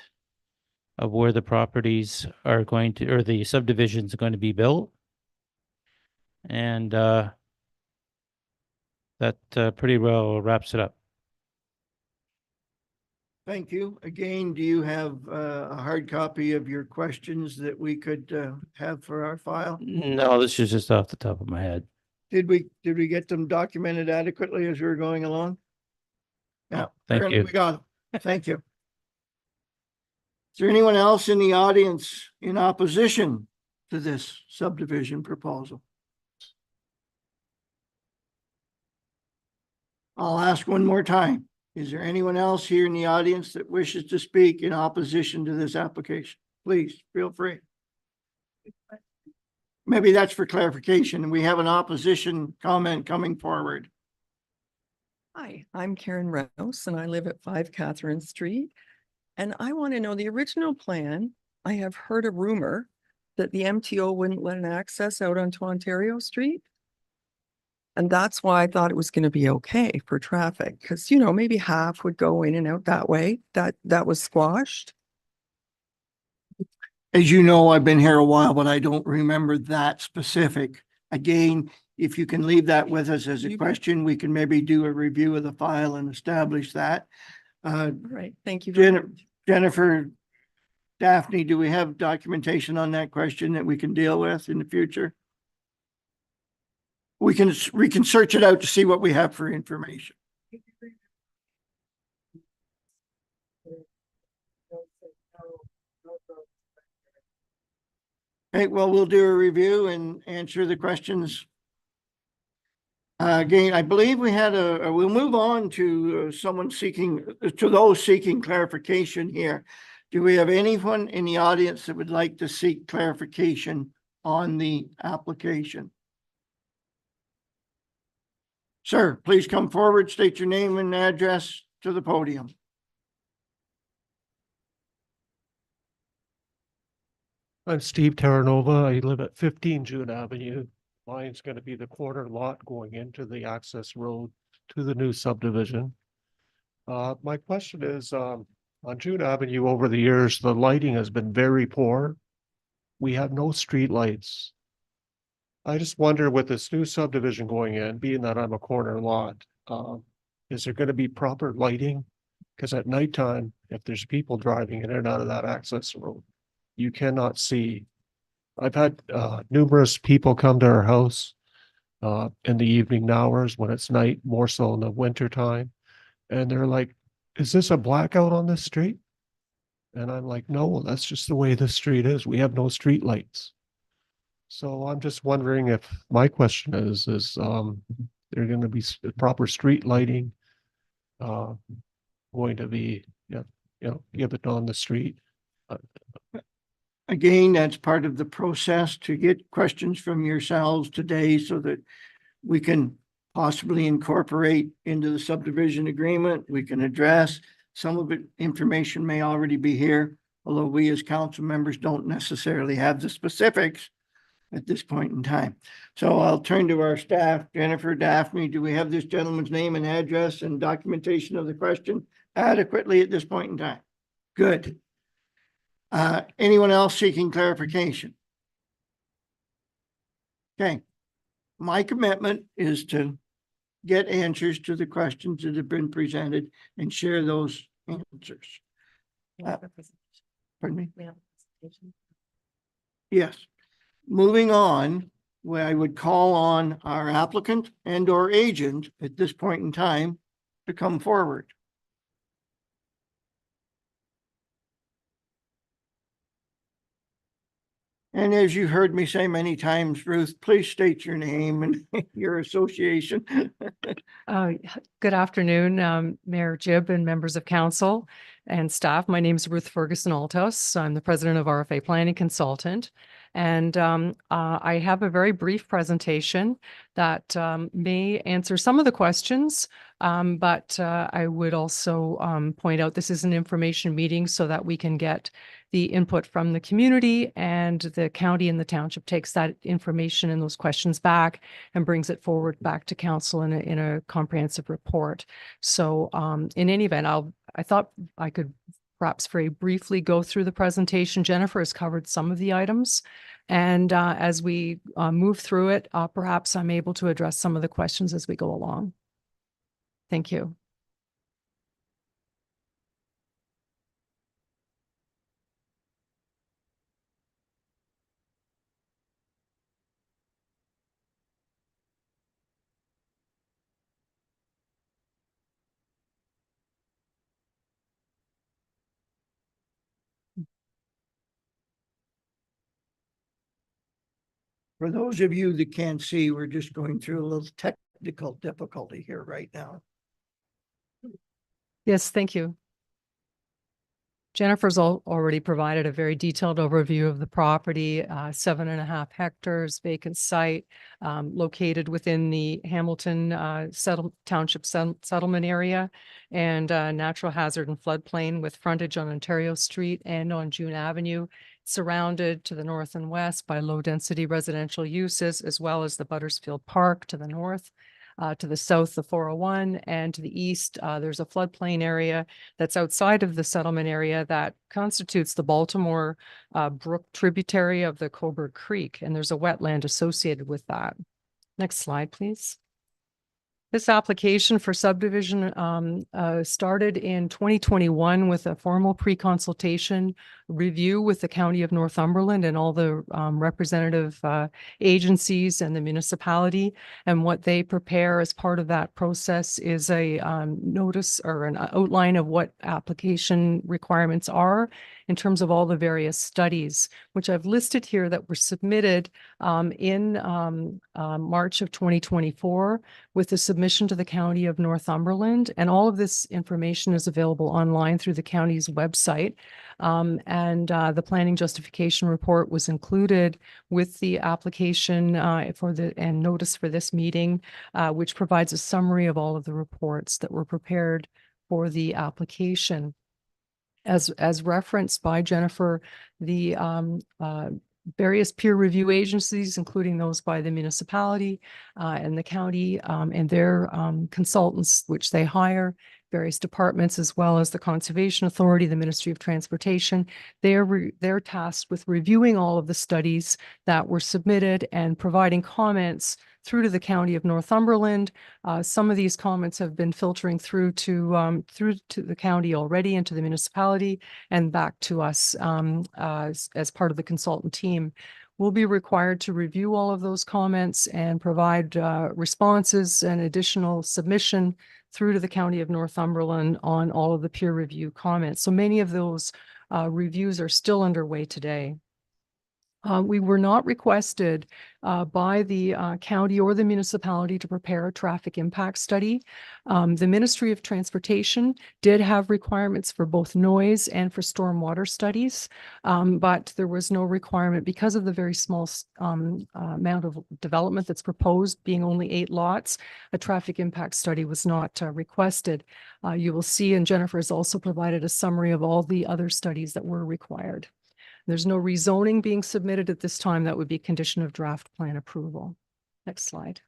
of where the properties are going to, or the subdivisions are going to be built. And that pretty well wraps it up. Thank you. Again, do you have a hard copy of your questions that we could have for our file? No, this is just off the top of my head. Did we get them documented adequately as we were going along? Yeah. Thank apparently you. We got it. Thank you. Is there anyone else in the audience in opposition to this subdivision proposal? I'll ask one more time. Is there anyone else here in the audience that wishes to speak in opposition to this application? Please feel free. Maybe that's for clarification. We have an opposition comment coming forward. Hi, I'm Karen Rouse and I live at 5 Catherine Street. And I want to know the original plan. I have heard a rumor that the MTO wouldn't let an access out onto Ontario Street. And that's why I thought it was going to be okay for traffic, because, you know, maybe half would go in and out that way. That was squashed. As you know, I've been here a while, but I don't remember that specific. Again, if you can leave that with us as a question, we can maybe do a review of the file and establish that. All right, thank you. very much. Jennifer, Daphne, do we have documentation on that question that we can deal with in the future? We can search it out to see what we have for information. Okay, well, we'll do a review and answer the questions. Again, I believe we had we'll move on to those seeking clarification here. Do we have anyone in the audience that would like to seek clarification on the application? Sir, please come forward, state your name and address to the podium. I'm Steve Terranova. I live at 15 June Avenue. Mine's going to be the corner lot going into the access road to the new subdivision. My question is, on June Avenue over the years, the lighting has been very poor. We have no street lights. I just wonder with this new subdivision going in, being that I'm a corner lot, is there going to be proper lighting? Because at nighttime, if there's people driving in and out of that access road, you cannot see. I've had numerous people come to our house in the evening hours when it's night, more so in the winter time. And they're like, is this a blackout on this street? And I'm like, no, that's just the way the street is. We have no street lights. So I'm just wondering if my question is there going to be proper street lighting going to be, given on the street? Again, that's part of the process to get questions from yourselves today so that we can possibly incorporate into the subdivision agreement. We can address some of it. Information may already be here, although we as council members don't necessarily have the specifics at this point in time. So I'll turn to our staff. Jennifer, Daphne, do we have this gentleman's name and address and documentation of the question adequately at this point in time? Good. Anyone else seeking clarification? Okay. My commitment is to get answers to the questions that have been presented and share those answers. Pardon me? Yes. Moving on, where I would call on our applicant and or agent at this point in time to come forward. And as you heard me say many times, Ruth, please state your name and your association. Good afternoon, Mayor Jibb and members of council and staff. My name is Ruth Ferguson Altos. I'm the president of RFA Planning Consultant. And I have a very brief presentation that may answer some of the questions, but I would also point out this is an information meeting so that we can get the input from the community, and the county and the township takes that information and those questions back and brings it forward back to council in a comprehensive report. So in any event, I thought I could perhaps very briefly go through the presentation. Jennifer has covered some of the items. And as we move through it, perhaps I'm able to address some of the questions as we go along. Thank you. For those of you that can't see, we're just going through a little technical difficulty here right now. Yes, thank you. Jennifer's already provided a very detailed overview of the property, 7.5 hectares vacant site, located within the Hamilton Township settlement area and natural hazard and floodplain with frontage on Ontario Street and on June Avenue, surrounded to the north and west by low-density residential uses, as well as the Buttersfield Park to the north. To the south, the 401, and to the east, there's a floodplain area that's outside of the settlement area that constitutes the Baltimore Brook tributary of the Coburg Creek, and there's a wetland associated with that. Next slide, please. This application for subdivision started in 2021 with a formal pre-consultation review with the County of Northumberland and all the representative agencies and the municipality. And what they prepare as part of that process is a notice or an outline of what application requirements are in terms of all the various studies, which I've listed here that were submitted in March of 2024 with the submission to the County of Northumberland. And all of this information is available online through the county's website. The planning justification report was included with the application and notice for this meeting, which provides a summary of all of the reports that were prepared for the application. As referenced by Jennifer, the various peer review agencies, including those by the municipality and the county and their consultants, which they hire, various departments, as well as the Conservation Authority, the Ministry of Transportation. They're tasked with reviewing all of the studies that were submitted and providing comments through to the County of Northumberland. Some of these comments have been filtering through to the county already and to the municipality and back to us as part of the consultant team. We'll be required to review all of those comments and provide responses and additional submission through to the County of Northumberland on all of the peer review comments. So many of those reviews are still underway today. We were not requested by the county or the municipality to prepare a traffic impact study. The Ministry of Transportation did have requirements for both noise and for stormwater studies, but there was no requirement because of the very small amount of development that's proposed, being only 8 lots. A traffic impact study was not requested. You will see, and Jennifer has also provided a summary of all the other studies that were required. There's no rezoning being submitted at this time. That would be condition of draft plan approval. Next slide.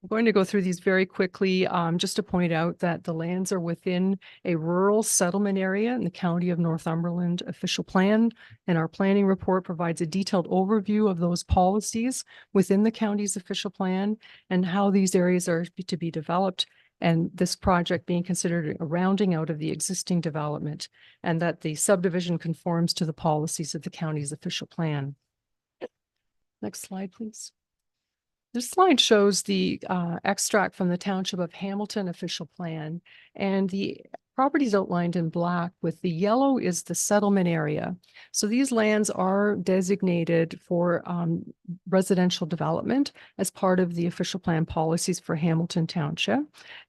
I'm going to go through these very quickly, just to point out that the lands are within a rural settlement area in the County of Northumberland official plan, and our planning report provides a detailed overview of those policies within the county's official plan and how these areas are to be developed, and this project being considered a rounding out of the existing development, and that the subdivision conforms to the policies of the county's official plan. Next slide, please. This slide shows the extract from the Township of Hamilton official plan, and the properties outlined in black with the yellow is the settlement area. So these lands are designated for residential development as part of the official plan policies for Hamilton Township.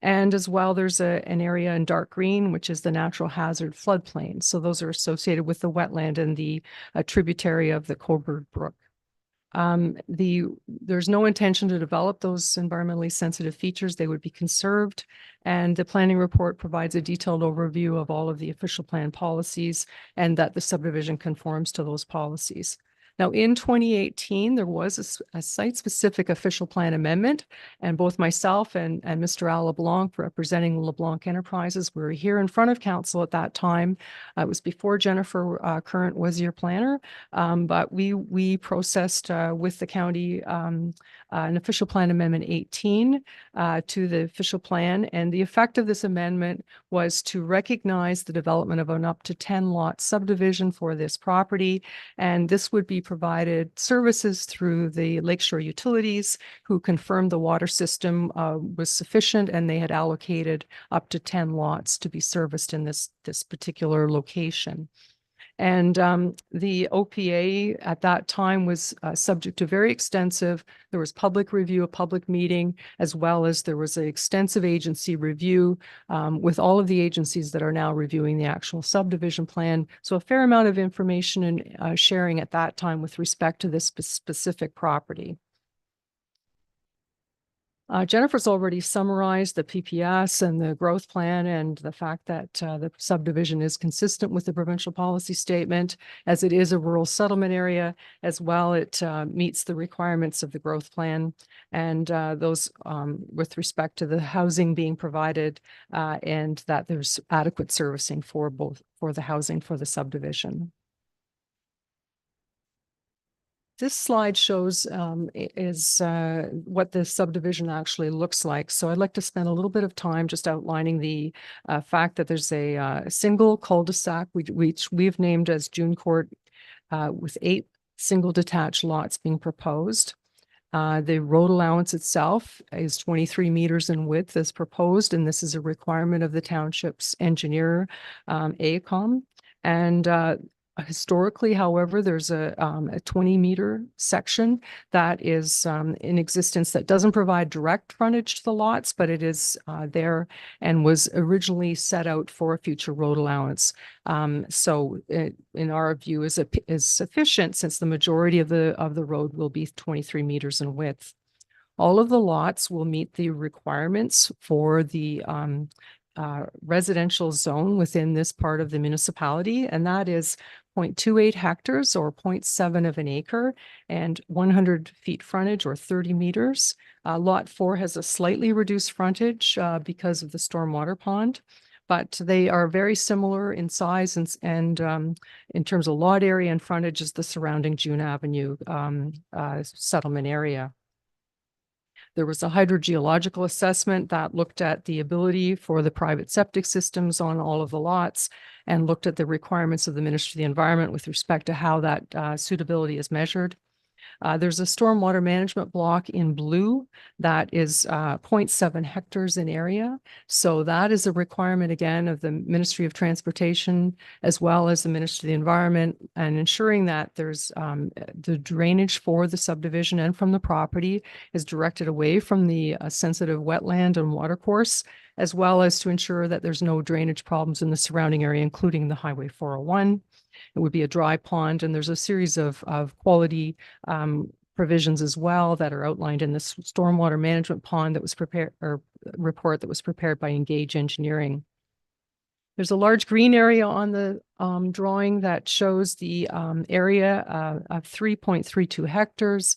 And as well, there's an area in dark green, which is the natural hazard floodplain. So those are associated with the wetland and the tributary of the Coburg Brook. There's no intention to develop those environmentally sensitive features. They would be conserved. And the planning report provides a detailed overview of all of the official plan policies and that the subdivision conforms to those policies. Now, in 2018, there was a site-specific official plan amendment, and both myself and Mr. Al LeBlanc, representing LeBlanc Enterprises, were here in front of council at that time. It was before Jennifer Current was your planner, but we processed with the county an official plan amendment 18 to the official plan, and the effect of this amendment was to recognize the development of an up to 10 lot subdivision for this property, and this would be provided services through the Lakeshore Utilities, who confirmed the water system was sufficient, and they had allocated up to 10 lots to be serviced in this particular location. And the OPA at that time was subject to very extensive, there was public review, a public meeting, as well as there was an extensive agency review with all of the agencies that are now reviewing the actual subdivision plan. So a fair amount of information and sharing at that time with respect to this specific property. Jennifer's already summarized the PPS and the growth plan and the fact that the subdivision is consistent with the provincial policy statement, as it is a rural settlement area. As well, it meets the requirements of the growth plan and those with respect to the housing being provided and that there's adequate servicing for the housing for the subdivision. This slide shows what the subdivision actually looks like. So I'd like to spend a little bit of time just outlining the fact that there's a single cul-de-sac which we've named as June Court with 8 single detached lots being proposed. The road allowance itself is 23 meters in width as proposed, and this is a requirement of the township's engineer, AECOM. And historically, however, there's a 20-meter section that is in existence that doesn't provide direct frontage to the lots, but it is there and was originally set out for a future road allowance. So it, in our view, is sufficient since the majority of the road will be 23 meters in width. All of the lots will meet the requirements for the residential zone within this part of the municipality, and that is 0.28 hectares or 0.7 of an acre and 100 feet frontage or 30 meters. Lot 4 has a slightly reduced frontage because of the stormwater pond, but they are very similar in size and in terms of lot area and frontage as the surrounding June Avenue settlement area. There was a hydrogeological assessment that looked at the ability for the private septic systems on all of the lots and looked at the requirements of the Ministry of the Environment with respect to how that suitability is measured. There's a stormwater management block in blue that is 0.7 hectares in area. So that is a requirement again of the Ministry of Transportation as well as the Ministry of the Environment, and ensuring that there's the drainage for the subdivision and from the property is directed away from the sensitive wetland and watercourse, as well as to ensure that there's no drainage problems in the surrounding area, including the Highway 401. It would be a dry pond, and there's a series of quality provisions as well that are outlined in this stormwater management pond that was prepared, or report that was prepared by Engage Engineering. There's a large green area on the drawing that shows the area of 3.32 hectares,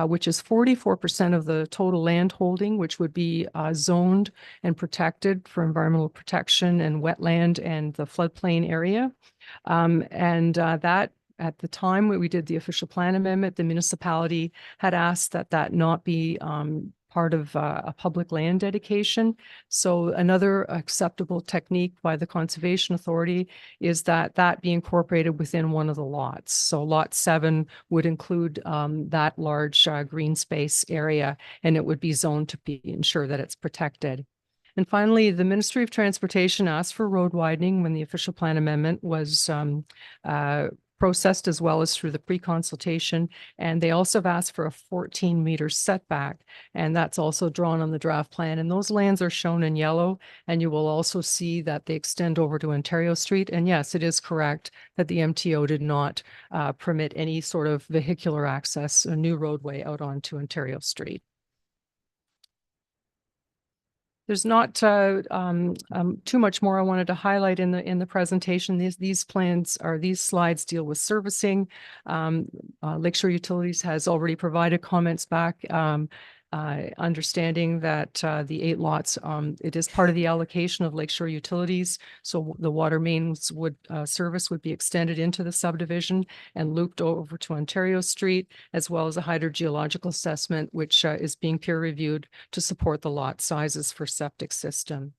which is 44% of the total land holding, which would be zoned and protected for environmental protection and wetland and the floodplain area. That at the time when we did the official plan amendment, the municipality had asked that that not be part of a public land dedication. So another acceptable technique by the Conservation Authority is that that be incorporated within one of the lots. So lot 7 would include that large green space area, and it would be zoned to ensure that it's protected. And finally, the Ministry of Transportation asked for road widening when the official plan amendment was processed, as well as through the pre-consultation. And they also have asked for a 14-meter setback, and that's also drawn on the draft plan. And those lands are shown in yellow, and you will also see that they extend over to Ontario Street. And yes, it is correct that the MTO did not permit any sort of vehicular access, a new roadway out onto Ontario Street. There's not too much more I wanted to highlight in the presentation. These plans or these slides deal with servicing. Lakeshore Utilities has already provided comments back, understanding that the 8 lots, it is part of the allocation of Lakeshore Utilities. So the water mains service would be extended into the subdivision and looped over to Ontario Street, as well as a hydrogeological assessment, which is being peer reviewed to support the lot sizes for septic system.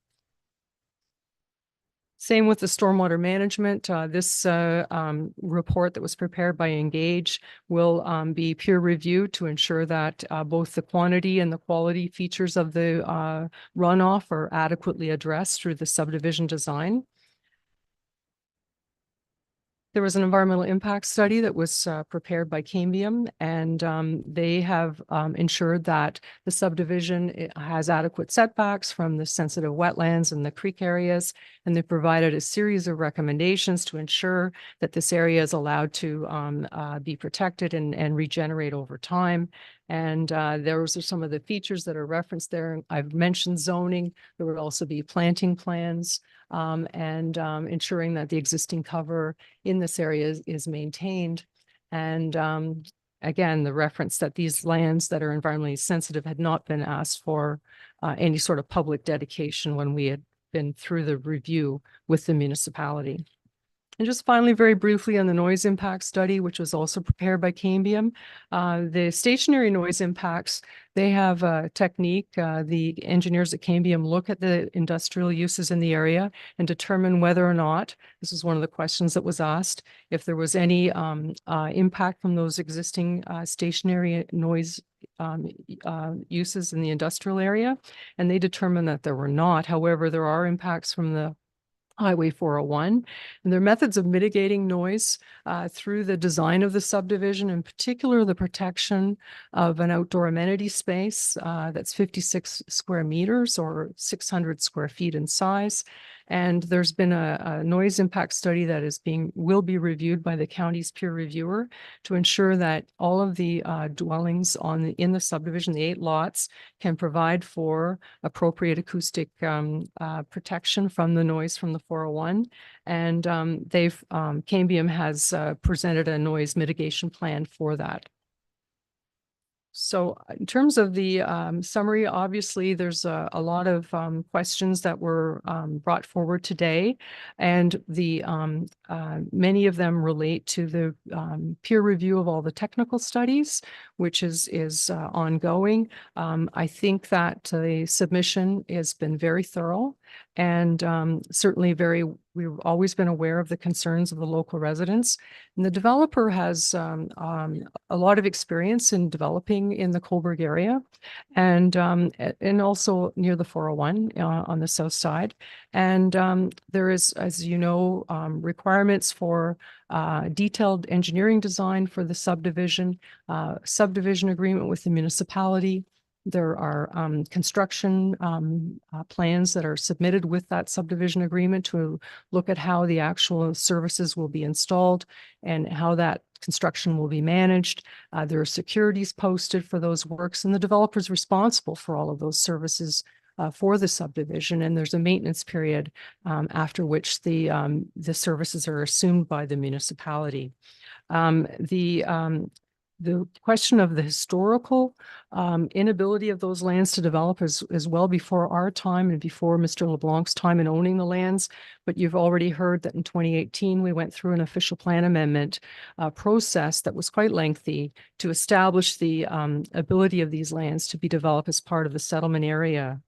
Same with the stormwater management. This report that was prepared by Engage will be peer reviewed to ensure that both the quantity and the quality features of the runoff are adequately addressed through the subdivision design. There was an environmental impact study that was prepared by Cambium, and they have ensured that the subdivision has adequate setbacks from the sensitive wetlands and the creek areas, and they provided a series of recommendations to ensure that this area is allowed to be protected and regenerate over time. And those are some of the features that are referenced there. I've mentioned zoning. There would also be planting plans and ensuring that the existing cover in this area is maintained. And again, the reference that these lands that are environmentally sensitive had not been asked for any sort of public dedication when we had been through the review with the municipality. And just finally, very briefly on the noise impact study, which was also prepared by Cambium, the stationary noise impacts, they have a technique. The engineers at Cambium look at the industrial uses in the area and determine whether or not, this is one of the questions that was asked, if there was any impact from those existing stationary noise uses in the industrial area. And they determined that there were not. However, there are impacts from the Highway 401, and their methods of mitigating noise through the design of the subdivision, in particular the protection of an outdoor amenity space that's 56 square meters or 600 square feet in size. And there's been a noise impact study that will be reviewed by the county's peer reviewer to ensure that all of the dwellings in the subdivision, the 8 lots, can provide for appropriate acoustic protection from the noise from the 401. And Cambium has presented a noise mitigation plan for that. So in terms of the summary, obviously, there's a lot of questions that were brought forward today, and many of them relate to the peer review of all the technical studies, which is ongoing. I think that the submission has been very thorough and certainly we've always been aware of the concerns of the local residents. And the developer has a lot of experience in developing in the Cobourg area and also near the 401 on the south side. And there is, as you know, requirements for detailed engineering design for the subdivision agreement with the municipality. There are construction plans that are submitted with that subdivision agreement to look at how the actual services will be installed and how that construction will be managed. There are securities posted for those works, and the developer is responsible for all of those services for the subdivision. And there's a maintenance period after which the services are assumed by the municipality. The question of the historical inability of those lands to develop is well before our time and before Mr. LeBlanc's time in owning the lands. But you've already heard that in 2018, we went through an official plan amendment process that was quite lengthy to establish the ability of these lands to be developed as part of the settlement area.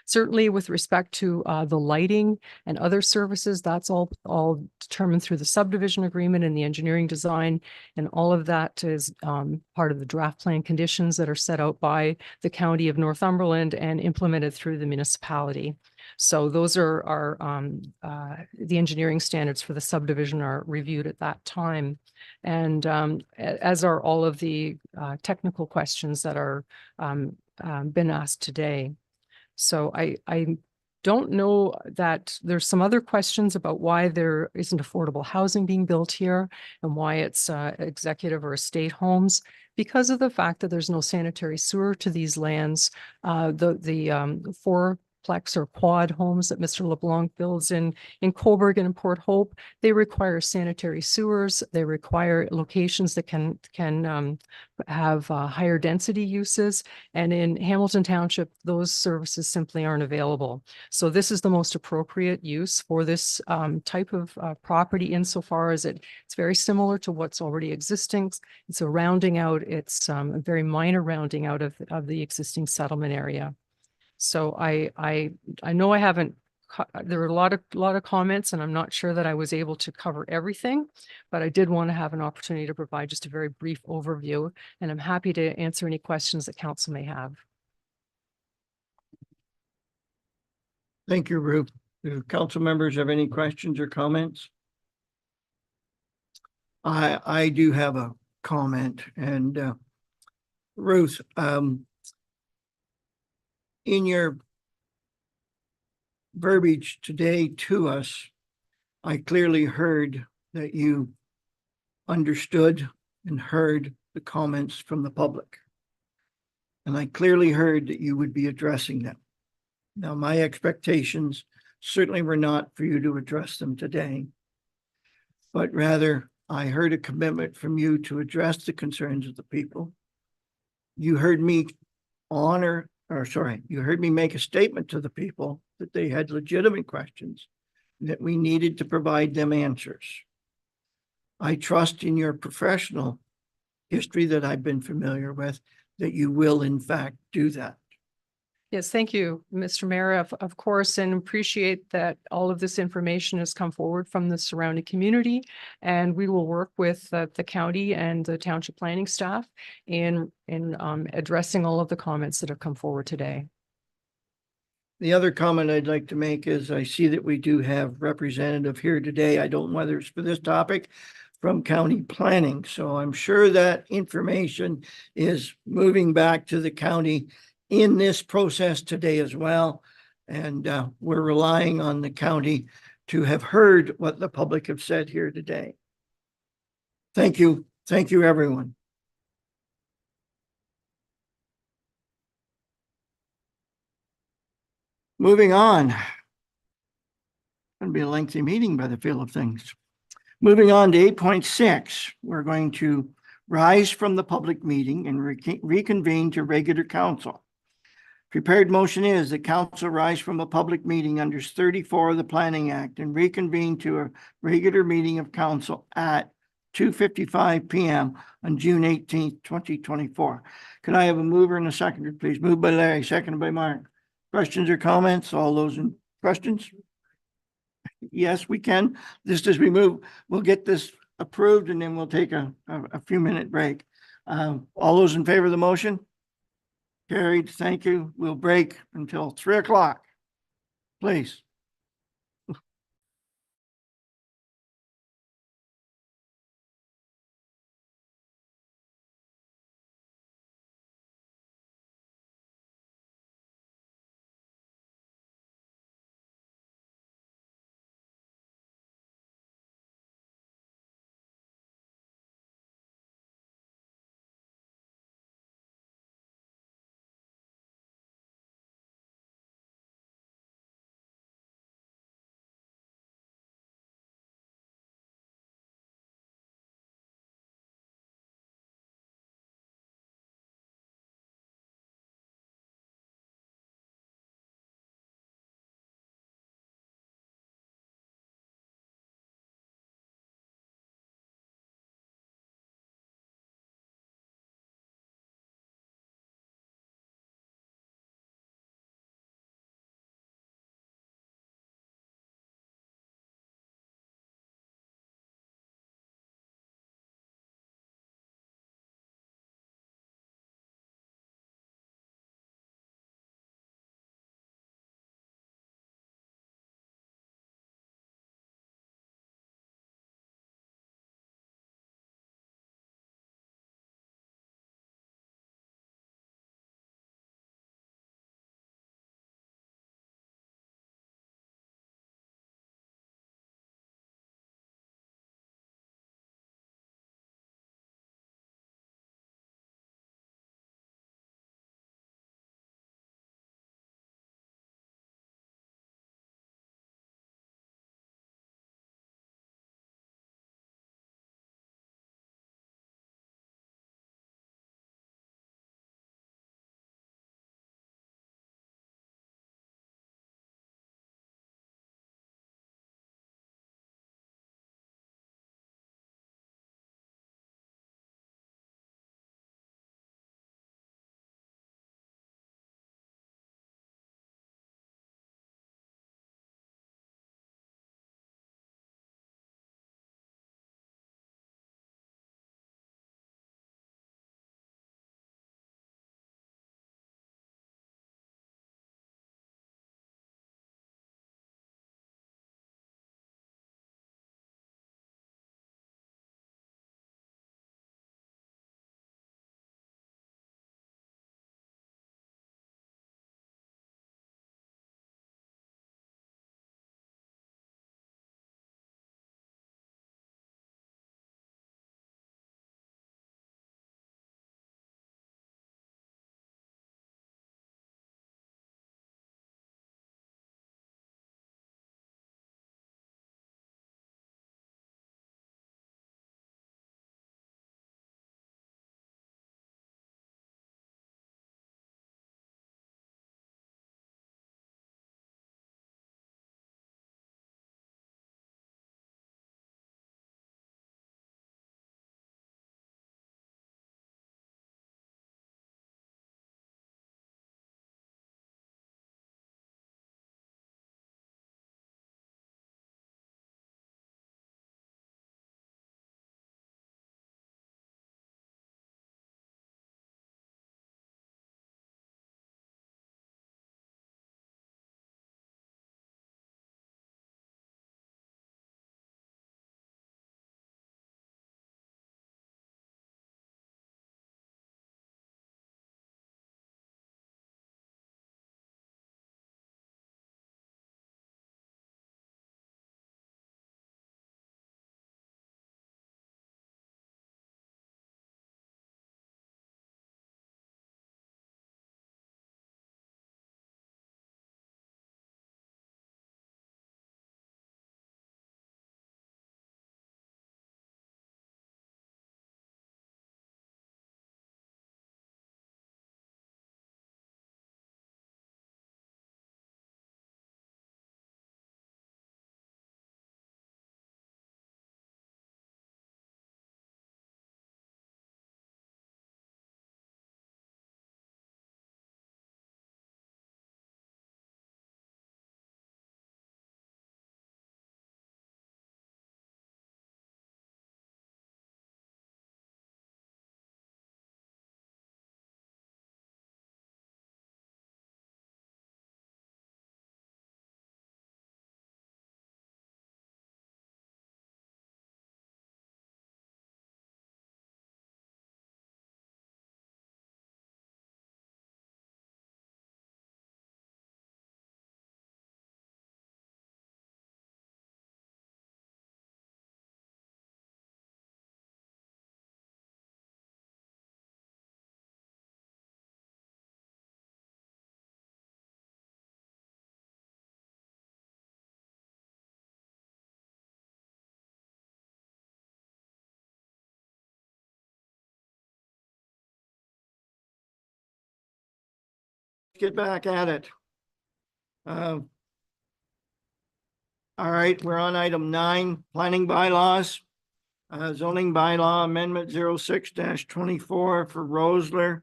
Certainly with respect to the lighting and other services, that's all determined through the subdivision agreement and the engineering design. And all of that is part of the draft plan conditions that are set out by the County of Northumberland and implemented through the municipality. So those are the engineering standards for the subdivision are reviewed at that time. And as are all of the technical questions that are been asked today. So I don't know that there's some other questions about why there isn't affordable housing being built here and why it's executive or estate homes. Because of the fact that there's no sanitary sewer to these lands, the fourplex or quad homes that Mr. LeBlanc builds in Cobourg and in Port Hope, they require sanitary sewers. They require locations that can have higher density uses. And in Hamilton Township, those services simply aren't available. So this is the most appropriate use for this type of property insofar as it's very similar to what's already existing. It's a rounding out, it's a very minor rounding out of the existing settlement area. So I know I haven't, there were a lot of comments, and I'm not sure that I was able to cover everything, but I did want to have an opportunity to provide just a very brief overview, and I'm happy to answer any questions that council may have. Thank you, Ruth. Do council members have any questions or comments? I do have a comment, and Ruth, in your verbiage today to us, I clearly heard that you understood and heard the comments from the public. And I clearly heard that you would be addressing them. Now, my expectations certainly were not for you to address them today, but rather I heard a commitment from you to address the concerns of the people. You heard me you heard me make a statement to the people that they had legitimate questions, that we needed to provide them answers. I trust in your professional history that I've been familiar with, that you will in fact do that. Yes, thank you, Mr. Mayor, of course, and appreciate that all of this information has come forward from the surrounding community. And we will work with the county and the township planning staff in addressing all of the comments that have come forward today. The other comment I'd like to make is I see that we do have representative here today. I don't know whether it's for this topic, from county planning. So I'm sure that information is moving back to the county in this process today as well. And we're relying on the county to have heard what the public have said here today. Thank you. Thank you, everyone. Moving on. Going to be a lengthy meeting by the feel of things. Moving on to 8.6, we're going to rise from the public meeting and reconvene to regular council. Prepared motion is that council rise from a public meeting under 34 of the Planning Act and reconvene to a regular meeting of council at 2:55 p.m. on June 18th, 2024. Can I have a mover and a seconder, please? Moved by Larry, seconded by Mark. Questions or comments? All those in questions? Yes, we can. Just as we move, we'll get this approved and then we'll take a few minute break. All those in favor of the motion? Carried. Thank you. We'll break until 3 o'clock. Please. get back at it. All right, we're on item 9, planning bylaws. Zoning bylaw amendment 06-24 for Rosler.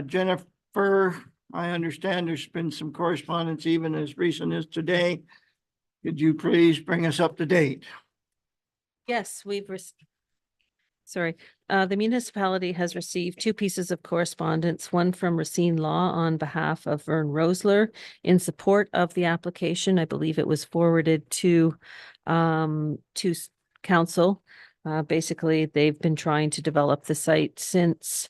Jennifer, I understand there's been some correspondence even as recent as today. Could you please bring us up to date? Yes, sorry, the municipality has received 2 pieces of correspondence, one from Racine Law on behalf of Vern Rosler in support of the application. I believe it was forwarded to council. Basically, they've been trying to develop the site since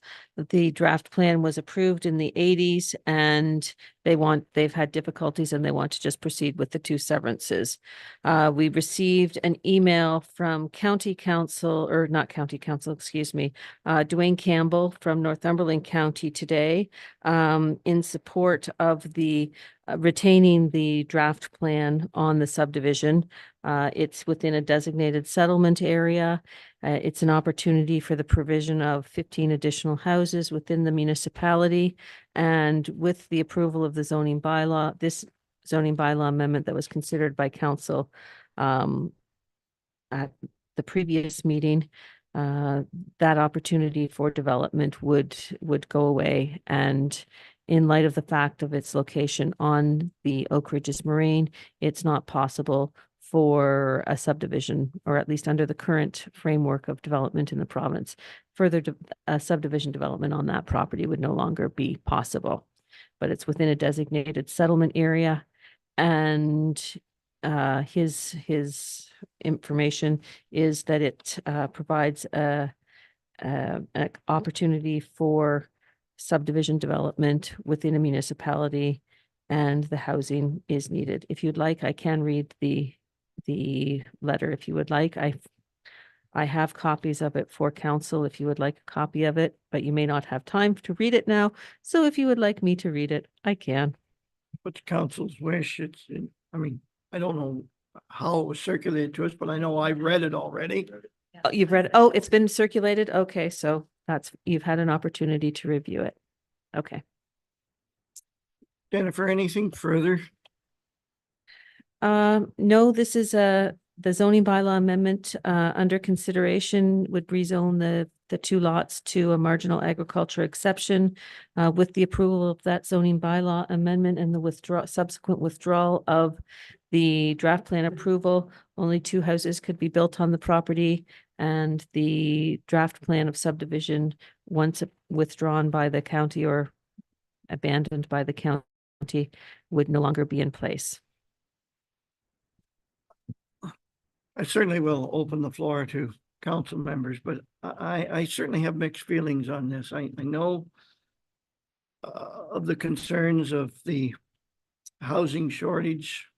the draft plan was approved in the 80s, and they've had difficulties and they want to just proceed with the 2 severances. We received an email from county council, or not county council, excuse me, Dwayne Campbell from Northumberland County today, in support of the retaining the draft plan on the subdivision. It's within a designated settlement area. It's an opportunity for the provision of 15 additional houses within the municipality. And with the approval of the zoning bylaw, this zoning bylaw amendment that was considered by council at the previous meeting, that opportunity for development would go away. And in light of the fact of its location on the Oak Ridges Moraine, it's not possible for a subdivision, or at least under the current framework of development in the province, further subdivision development on that property would no longer be possible. But it's within a designated settlement area, and his information is that it provides an opportunity for subdivision development within a municipality, and the housing is needed. If you'd like, I can read the letter if you would like. I have copies of it for council if you would like a copy of it, but you may not have time to read it now. So if you would like me to read it, I can. What's council's wish? I mean, I don't know how it was circulated to us, but I know I've read it already. Oh, you've read, oh, it's been circulated? Okay, so you've had an opportunity to review it. Okay. Jennifer, anything further? No, this is the zoning bylaw amendment under consideration would rezone the 2 lots to a marginal agriculture exception. With the approval of that zoning bylaw amendment and the subsequent withdrawal of the draft plan approval, only 2 houses could be built on the property, and the draft plan of subdivision, once withdrawn by the county or abandoned by the county, would no longer be in place. I certainly will open the floor to council members, but I certainly have mixed feelings on this. I know of the concerns of the housing shortage.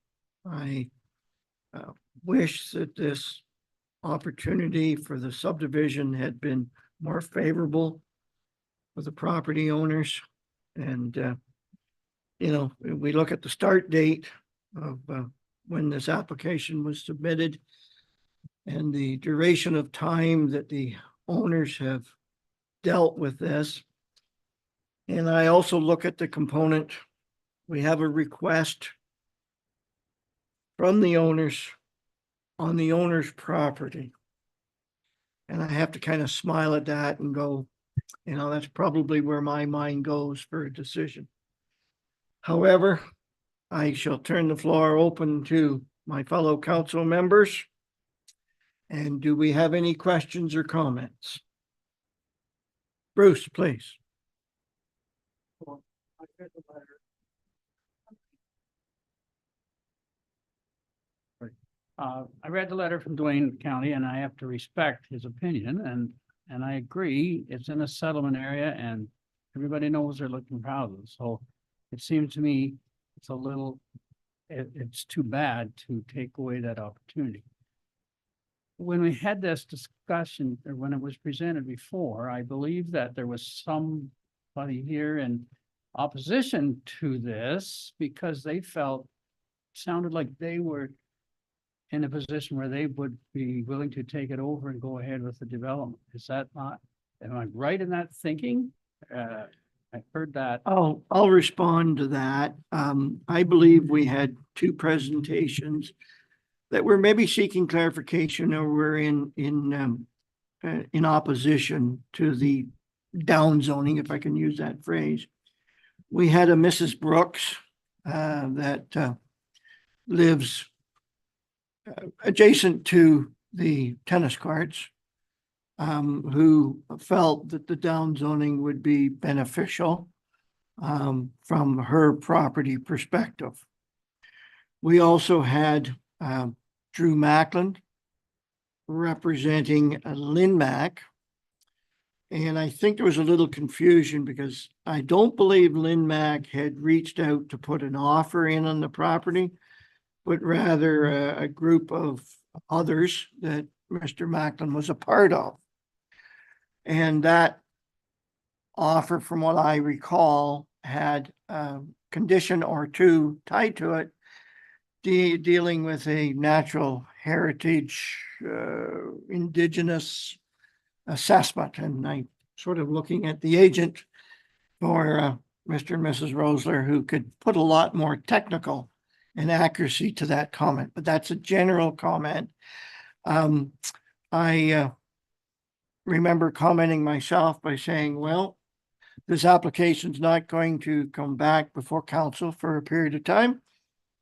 I wish that this opportunity for the subdivision had been more favorable for the property owners. And, you know, we look at the start date of when this application was submitted and the duration of time that the owners have dealt with this. And I also look at the component. We have a request from the owners on the owner's property. And I have to kind of smile at that and go, you know, that's probably where my mind goes for a decision. However, I shall turn the floor open to my fellow council members. And do we have any questions or comments? Bruce, please. I read the letter from Dwayne County, and I have to respect his opinion, and I agree, it's in a settlement area and everybody knows they're looking for houses. So it seems to me it's it's too bad to take away that opportunity. When we had this discussion, or when it was presented before, I believe that there was somebody here in opposition to this because they sounded like they were in a position where they would be willing to take it over and go ahead with the development. Is that not, am I right in that thinking? I heard that. I'll respond to that. I believe we had two presentations that were maybe seeking clarification or were in opposition to the down zoning, if I can use that phrase. We had a Mrs. Brooks that lives adjacent to the tennis courts, who felt that the down zoning would be beneficial from her property perspective. We also had Drew Macklin representing Lynn Mac. And I think there was a little confusion because I don't believe Lynn Mac had reached out to put an offer in on the property, but rather a group of others that Mr. Macklin was a part of. And that offer, from what I recall, had a condition or two tied to it, dealing with a natural heritage, indigenous assessment. And I sort of looking at the agent for Mr. and Mrs. Rosler, who could put a lot more technical and accuracy to that comment, but that's a general comment. I remember commenting myself by saying, well, this application's not going to come back before council for a period of time.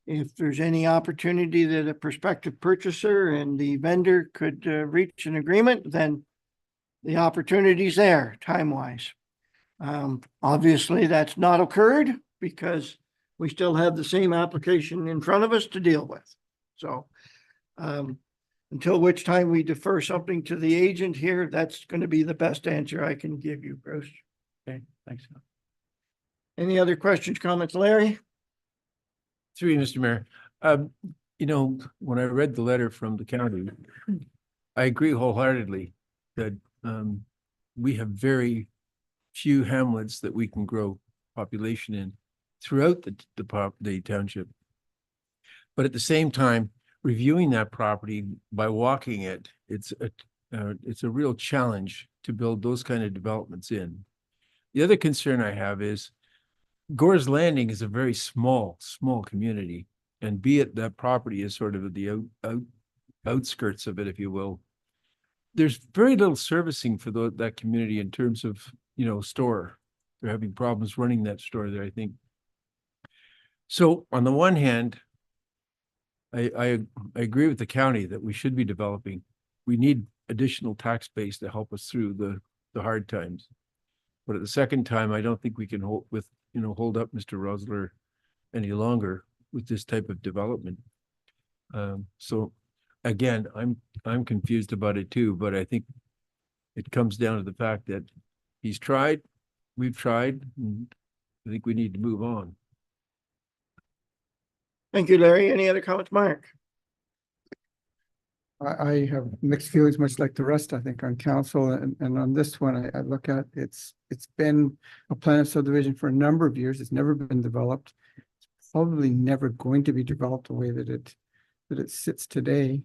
If there's any opportunity that a prospective purchaser and the vendor could reach an agreement, then the opportunity's there, time-wise. Obviously, that's not occurred because we still have the same application in front of us to deal with. So until which time we defer something to the agent here, that's going to be the best answer I can give you, Bruce. Okay, thanks. Any other questions, comments, Larry? Through you, Mr. Mayor. You know, when I read the letter from the county, I agree wholeheartedly that we have very few hamlets that we can grow population in throughout the township. But at the same time, reviewing that property by walking it, it's a real challenge to build those kind of developments in. The other concern I have is Gore's Landing is a very small community, and be it that property is sort of the outskirts of it, if you will. There's very little servicing for that community in terms of, you know, store. They're having problems running that store there, I think. So on the one hand, I agree with the county that we should be developing. We need additional tax base to help us through the hard times. But at the second time, I don't think we can hold up Mr. Rosler any longer with this type of development. So again, I'm confused about it too, but I think it comes down to the fact that he's tried, we've tried, and I think we need to move on. Thank you, Larry. Any other comments, Mark? I have mixed feelings, much like the rest, I think, on council, and on this one, I look at it's been a plan of subdivision for a number of years. It's never been developed. It's probably never going to be developed the way that it sits today.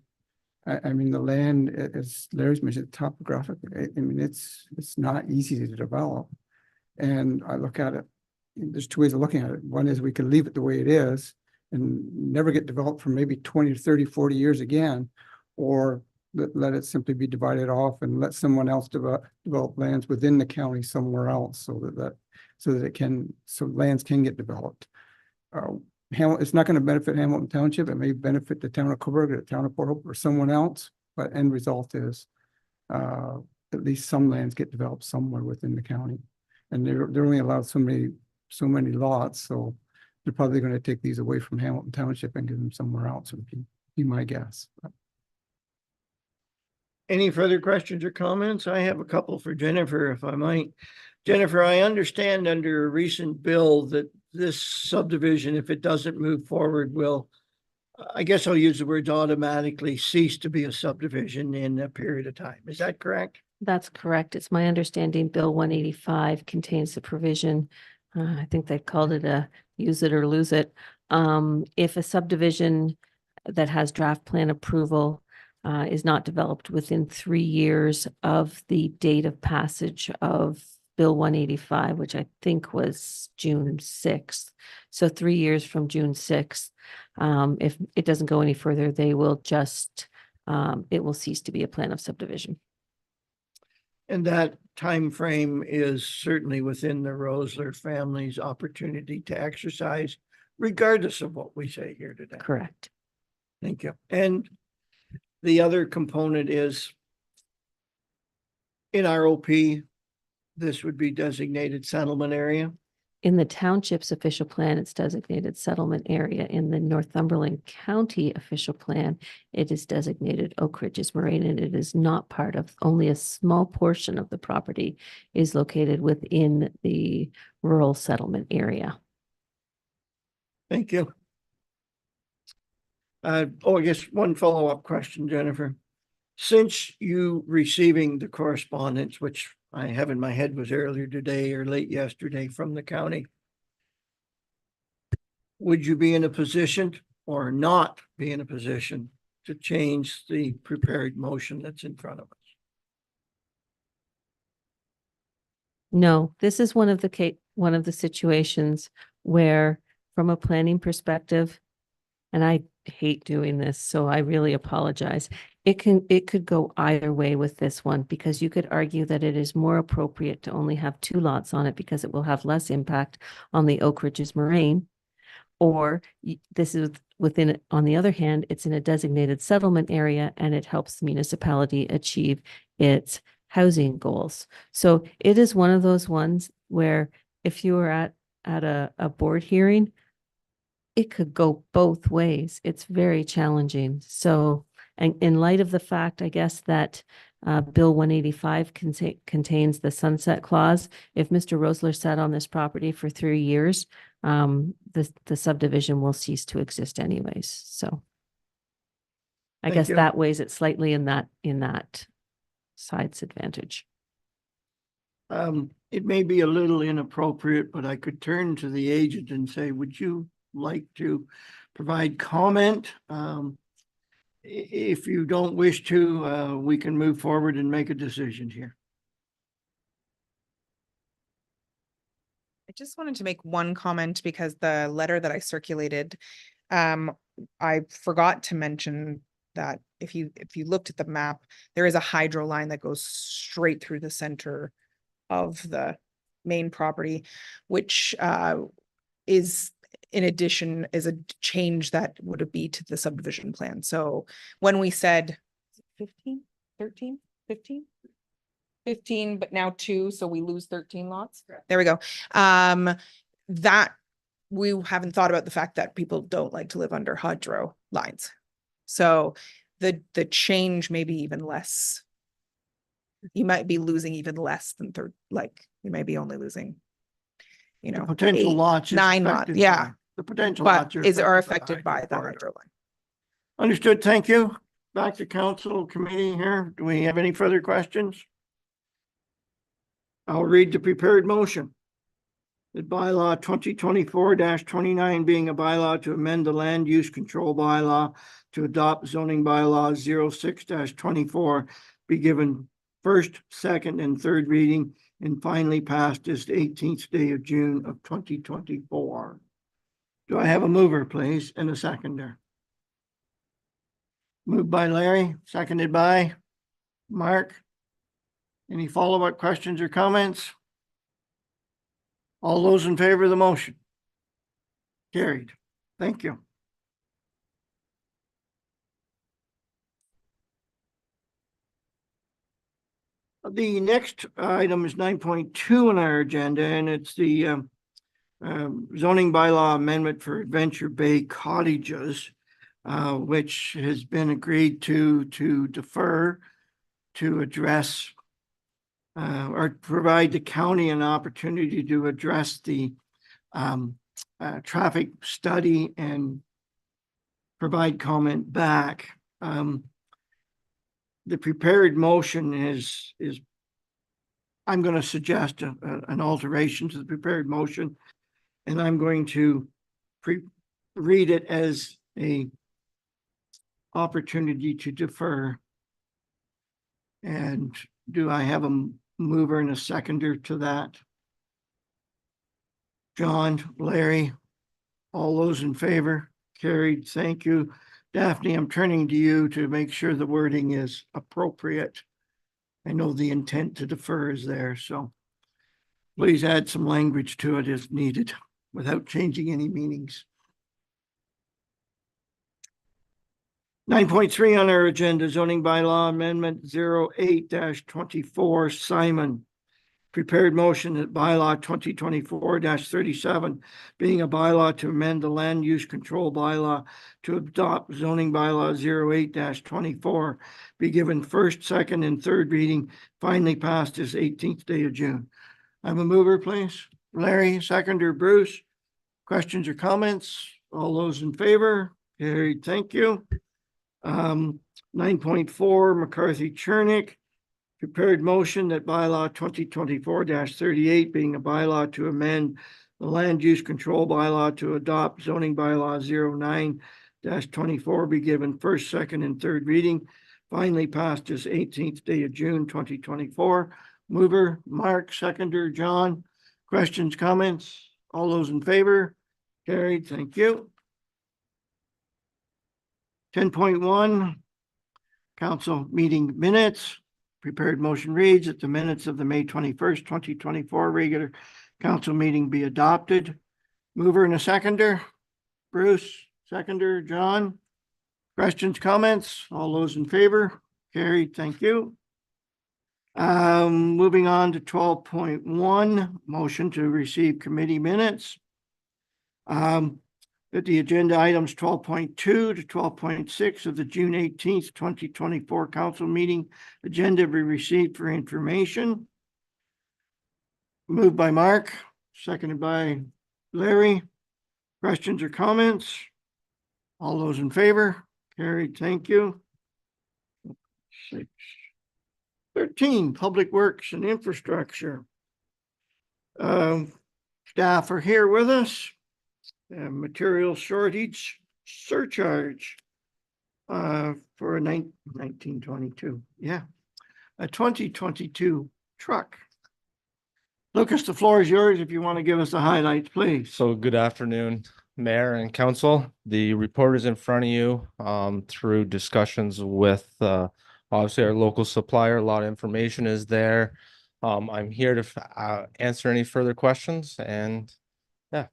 I mean, the land, as Larry's mentioned, topographic. I mean, it's not easy to develop. And I look at it, there's two ways of looking at it. One is we could leave it the way it is and never get developed for maybe 20 or 30, 40 years again, or let it simply be divided off and let someone else develop lands within the county somewhere else so that lands can get developed. It's not going to benefit Hamilton Township. It may benefit the town of Cobourg, the town of Port Hope, or someone else, but end result is at least some lands get developed somewhere within the county. And they're only allowed so many lots, so they're probably going to take these away from Hamilton Township and give them somewhere else, would be my guess. Any further questions or comments? I have a couple for Jennifer, if I might. Jennifer, I understand under a recent bill that this subdivision, if it doesn't move forward, will, I guess I'll use the words automatically cease to be a subdivision in a period of time. Is that correct? That's correct. It's my understanding Bill 185 contains the provision. I think they called it a use it or lose it. If a subdivision that has draft plan approval is not developed within 3 years of the date of passage of Bill 185, which I think was June 6th. So 3 years from June 6th. If it doesn't go any further, they will just, it will cease to be a plan of subdivision. And that time frame is certainly within the Rosler family's opportunity to exercise, regardless of what we say here today. Correct. Thank you. And the other component is in our OP, this would be designated settlement area. In the township's official plan, it's designated settlement area. In the Northumberland County official plan, it is designated Oak Ridges Moraine, and it is not part of, only a small portion of the property is located within the rural settlement area. Thank you. I guess one follow-up question, Jennifer. Since you receiving the correspondence, which I have in my head was earlier today or late yesterday from the county, would you be in a position or not be in a position to change the prepared motion that's in front of us? No, this is one of the situations where, from a planning perspective, and I hate doing this, so I really apologize. It could go either way with this one, because you could argue that it is more appropriate to only have 2 lots on it because it will have less impact on the Oak Ridges Moraine. Or this is within, on the other hand, it's in a designated settlement area and it helps the municipality achieve its housing goals. So it is one of those ones where if you were at a board hearing, it could go both ways. It's very challenging. So, and in light of the fact, I guess, that Bill 185 contains the sunset clause, if Mr. Rosler sat on this property for 3 years, the subdivision will cease to exist anyways. So I Thank guess you. that weighs it slightly in that side's advantage. It may be a little inappropriate, but I could turn to the agent and say, would you like to provide comment? If you don't wish to, we can move forward and make a decision here. I just wanted to make one comment because the letter that I circulated, I forgot to mention that if you looked at the map, there is a hydro line that goes straight through the center of the main property, which is, in addition, is a change that would be to the subdivision plan. So when we said 15, 13, 15, 15, but now 2, so we lose 13 lots. There we go. That we haven't thought about the fact that people don't like to live under hydro lines. So the change may be even less. You might be losing even less than you may be only losing, Potential 8, lots. 9 lots. Yeah. The potential But lots are affected by the hydro line. Understood. Thank you. Back to council committee here. Do we have any further questions? I'll read the prepared motion. That bylaw 2024-29 being a bylaw to amend the land use control bylaw to adopt zoning bylaw 06-24 be given first, second, and third reading and finally passed this 18th day of June of 2024. Do I have a mover, please, and a seconder? Moved by Larry, seconded by Mark. Any follow-up questions or comments? All those in favor of the motion? Carried. Thank you. The next item is 9.2 on our agenda, and it's the zoning bylaw amendment for Adventure Bay Cottages, which has been agreed to defer to address or provide the county an opportunity to address the traffic study and provide comment back. The prepared motion is I'm going to suggest an alteration to the prepared motion, and I'm going to read it as a opportunity to defer. And do I have a mover and a seconder to that? John, Larry, all those in favor? Carried. Thank you. Daphne, I'm turning to you to make sure the wording is appropriate. I know the intent to defer is there, so please add some language to it if needed without changing any meanings. 9.3 on our agenda, zoning bylaw amendment 08-24, Simon. Prepared motion that bylaw 2024-37 being a bylaw to amend the land use control bylaw to adopt zoning bylaw 08-24 be given first, second, and third reading, finally passed this 18th day of June. I'm a mover, please. Larry, seconder, Bruce. Questions or comments? All those in favor? Carried. Thank you. 9.4, McCarthy Chernick. Prepared motion that bylaw 2024-38 being a bylaw to amend the land use control bylaw to adopt zoning bylaw 09-24 be given first, second, and third reading. Finally passed this 18th day of June 2024. Mover, Mark, seconder, John. Questions, comments? All those in favor? Carried. Thank you. 10.1, council meeting minutes. Prepared motion reads that the minutes of the May 21st, 2024 regular council meeting be adopted. Mover and a seconder. Bruce, seconder, John. Questions, comments? All those in favor? Carried. Thank you. Moving on to 12.1, motion to receive committee minutes. That the agenda items 12.2 to 12.6 of the June 18th, 2024 council meeting agenda be received for information. Moved by Mark, seconded by Larry. Questions or comments? All those in favor? Carried. Thank you. 13, Public Works and Infrastructure. Staff are here with us. Material shortage surcharge for a 1922. Yeah, a 2022 truck. Lucas, the floor is yours if you want to give us the highlights, please. So good afternoon, Mayor and Council. The report is in front of you through discussions with obviously our local supplier. A lot of information is there. I'm here to answer any further questions, and yeah.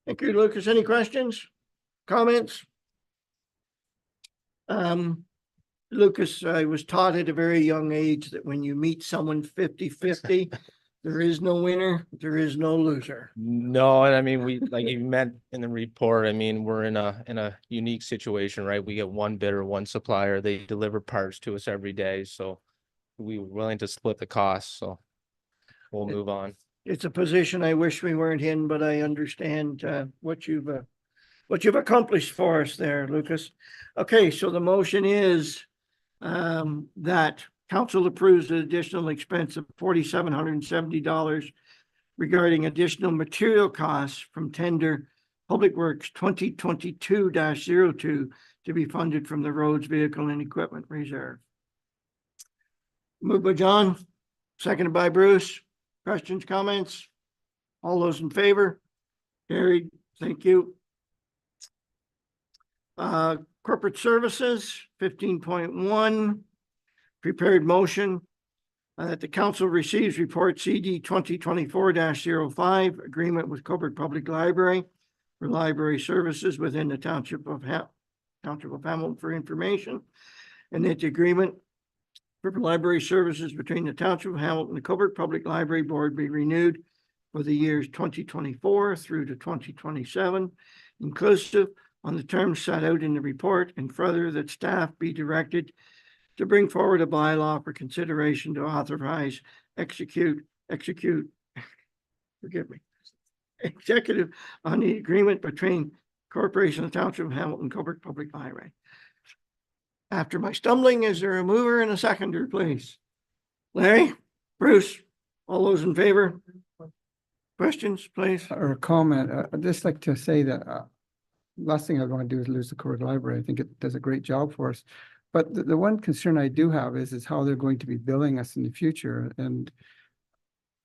Thank you, Lucas. Any questions, comments? Lucas, I was taught at a very young age that when you meet someone 50-50, there is no winner, there is no loser. No, and I mean, we, like you meant in the report, I mean, we're in a unique situation, right? We get one bidder, one supplier, they deliver parts to us every day, so we were willing to split the cost, so we'll move on. It's a position I wish we weren't in, but I understand what you've accomplished for us there, Lucas. Okay, so the motion is that council approves an additional expense of $4,770 regarding additional material costs from tender Public Works 2022-02 to be funded from the Roads, Vehicle, and Equipment Reserve. Moved by John, seconded by Bruce. Questions, comments? All those in favor? Carried. Thank you. Corporate Services, 15.1. Prepared motion that the council receives report CD 2024-05, agreement with Cobourg Public Library for library services within the Township of Hamilton for information, and that the agreement for library services between the Township of Hamilton and the Cobourg Public Library Board be renewed for the years 2024 through to 2027, inclusive on the terms set out in the report, and further that staff be directed to bring forward a bylaw for consideration to authorize, execute, executive on the agreement between Corporation of the Township of Hamilton and Cobourg Public Library. After my stumbling, is there a mover and a seconder, please? Larry, Bruce, all those in favor? Questions, please? Or a comment. I'd just like to say that last thing I want to do is lose the Cobourg Library. I think it does a great job for us. But the one concern I do have is how they're going to be billing us in the future, and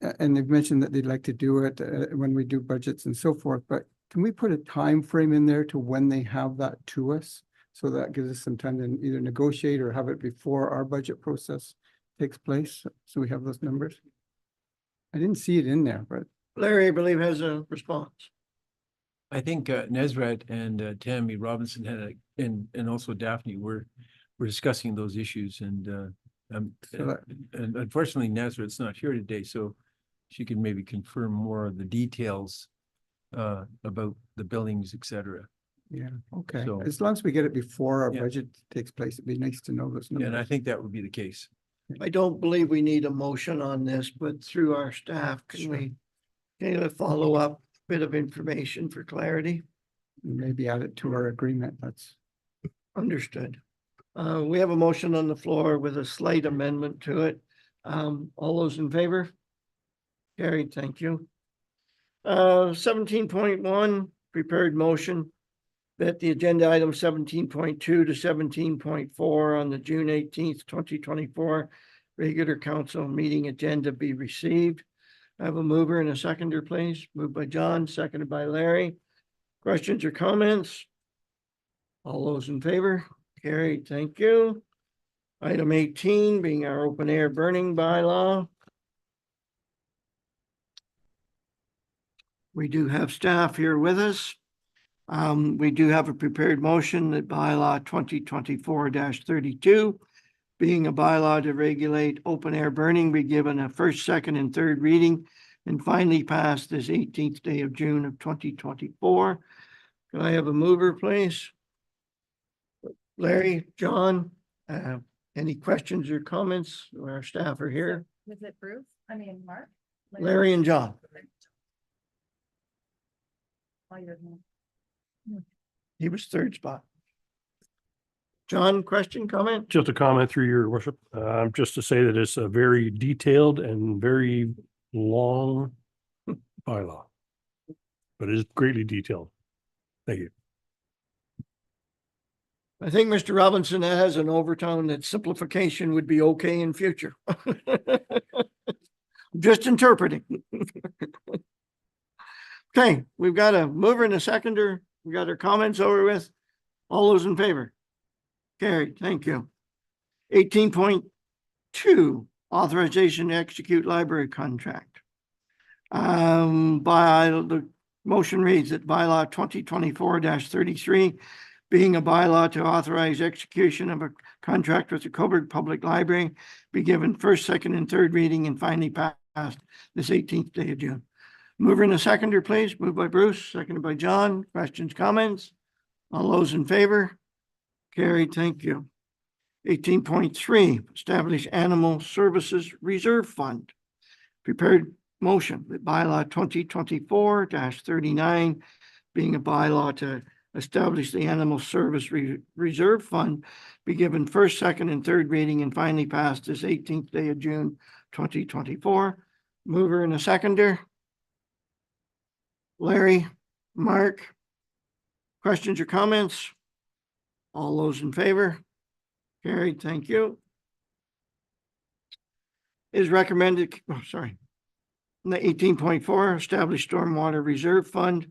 they've mentioned that they'd like to do it when we do budgets and so forth, but can we put a time frame in there to when they have that to us? So that gives us some time to either negotiate or have it before our budget process takes place, so we have those numbers. I didn't see it in there, but. Larry, I believe, has a response. I think Nezrat and Tammy Robinson had and also Daphne were discussing those issues, and and unfortunately Nezrat's not here today, so she can maybe confirm more of the details about the billings, etc. Yeah, okay. So- As long as we get it before our Yeah. budget takes place, it'd be nice to know those Yeah, and I numbers. think that would be the case. I don't believe we need a motion on this, but through our staff, can we get a follow-up bit of information for clarity? Maybe add it to our agreement. That's Understood. We have a motion on the floor with a slight amendment to it. All those in favor? Carried, thank you. 17.1, prepared motion that the agenda item 17.2 to 17.4 on the June 18th, 2024 regular council meeting agenda be received. I have a mover and a seconder, please. Moved by John, seconded by Larry. Questions or comments? All those in favor? Carried, thank you. Item 18 being our open air burning bylaw. We do have staff here with us. We do have a prepared motion that bylaw 2024-32, being a bylaw to regulate open air burning, be given a first, second, and third reading and finally passed this 18th day of June of 2024. Can I have a mover, please? Larry, John, any questions or comments? Our staff are here. Was it Bruce? Mark? Larry and John. Oh, you're- He was third spot. John, question, comment? Just a comment through your worship, just to say that it's a very detailed and very long bylaw. But it is greatly detailed. Thank you. I think Mr. Robinson has an overtone that simplification would be okay in future. Just interpreting. Okay, we've got a mover and a seconder. We got our comments over with. All those in favor? Carried, thank you. 18.2, authorization to execute library contract. By the motion reads that bylaw 2024-33, being a bylaw to authorize execution of a contract with the Cobourg Public Library, be given first, second, and third reading and finally passed this 18th day of June. Mover and a seconder, please. Moved by Bruce, seconded by John. Questions, comments? All those in favor? Carried, thank you. 18.3, establish Animal Services Reserve Fund. Prepared motion that bylaw 2024-39, being a bylaw to establish the Animal Service Reserve Fund, be given first, second, and third reading and finally passed this 18th day of June 2024. Mover and a seconder. Larry, Mark, questions or comments? All those in favor? Carried, thank you. Is recommended, The 18.4, establish Stormwater Reserve Fund.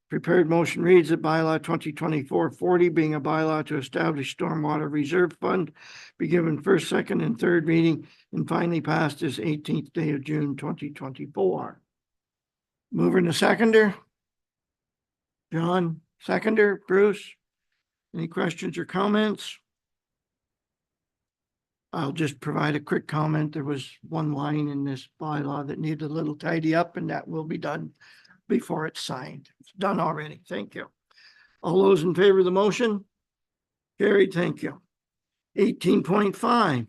Prepared motion reads that bylaw 2024-40, being a bylaw to establish Stormwater Reserve Fund, be given first, second, and third reading and finally passed this 18th day of June 2024. Mover and a seconder. John, seconder. Bruce, any questions or comments? I'll just provide a quick comment. There was one line in this bylaw that needed a little tidy up, and that will be done before it's signed. It's done already. Thank you. All those in favor of the motion? Carried, thank you. 18.5.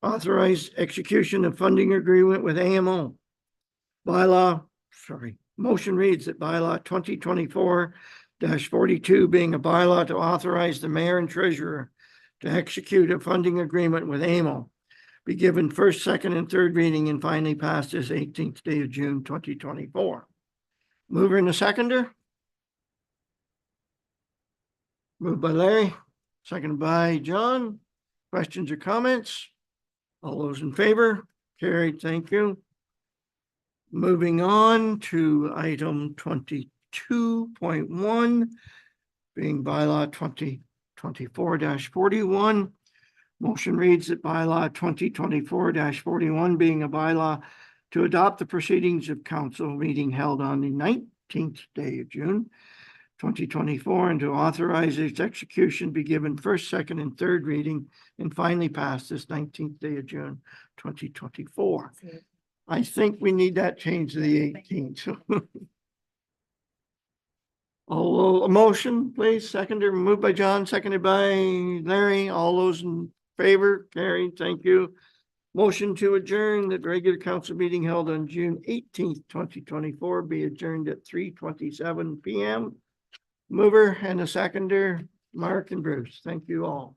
Authorize execution of funding agreement with AMO. Motion reads that bylaw 2024-42, being a bylaw to authorize the mayor and treasurer to execute a funding agreement with AMO, be given first, second, and third reading and finally passed this 18th day of June 2024. Mover and a seconder. Moved by Larry, seconded by John. Questions or comments? All those in favor? Carried, thank you. Moving on to item 22.1, being bylaw 2024-41. Motion reads that bylaw 2024-41 being a bylaw to adopt the proceedings of council meeting held on the 19th day of June 2024 and to authorize its execution be given first, second, and third reading and finally passed this 19th day of June 2024. I think we need that change to the 18th. A motion, please. Seconder, moved by John, seconded by Larry. All those in favor? Carried. Thank you. Motion to adjourn the regular council meeting held on June 18th, 2024 be adjourned at 3:27 p.m. Mover and a seconder, Mark and Bruce. Thank you all.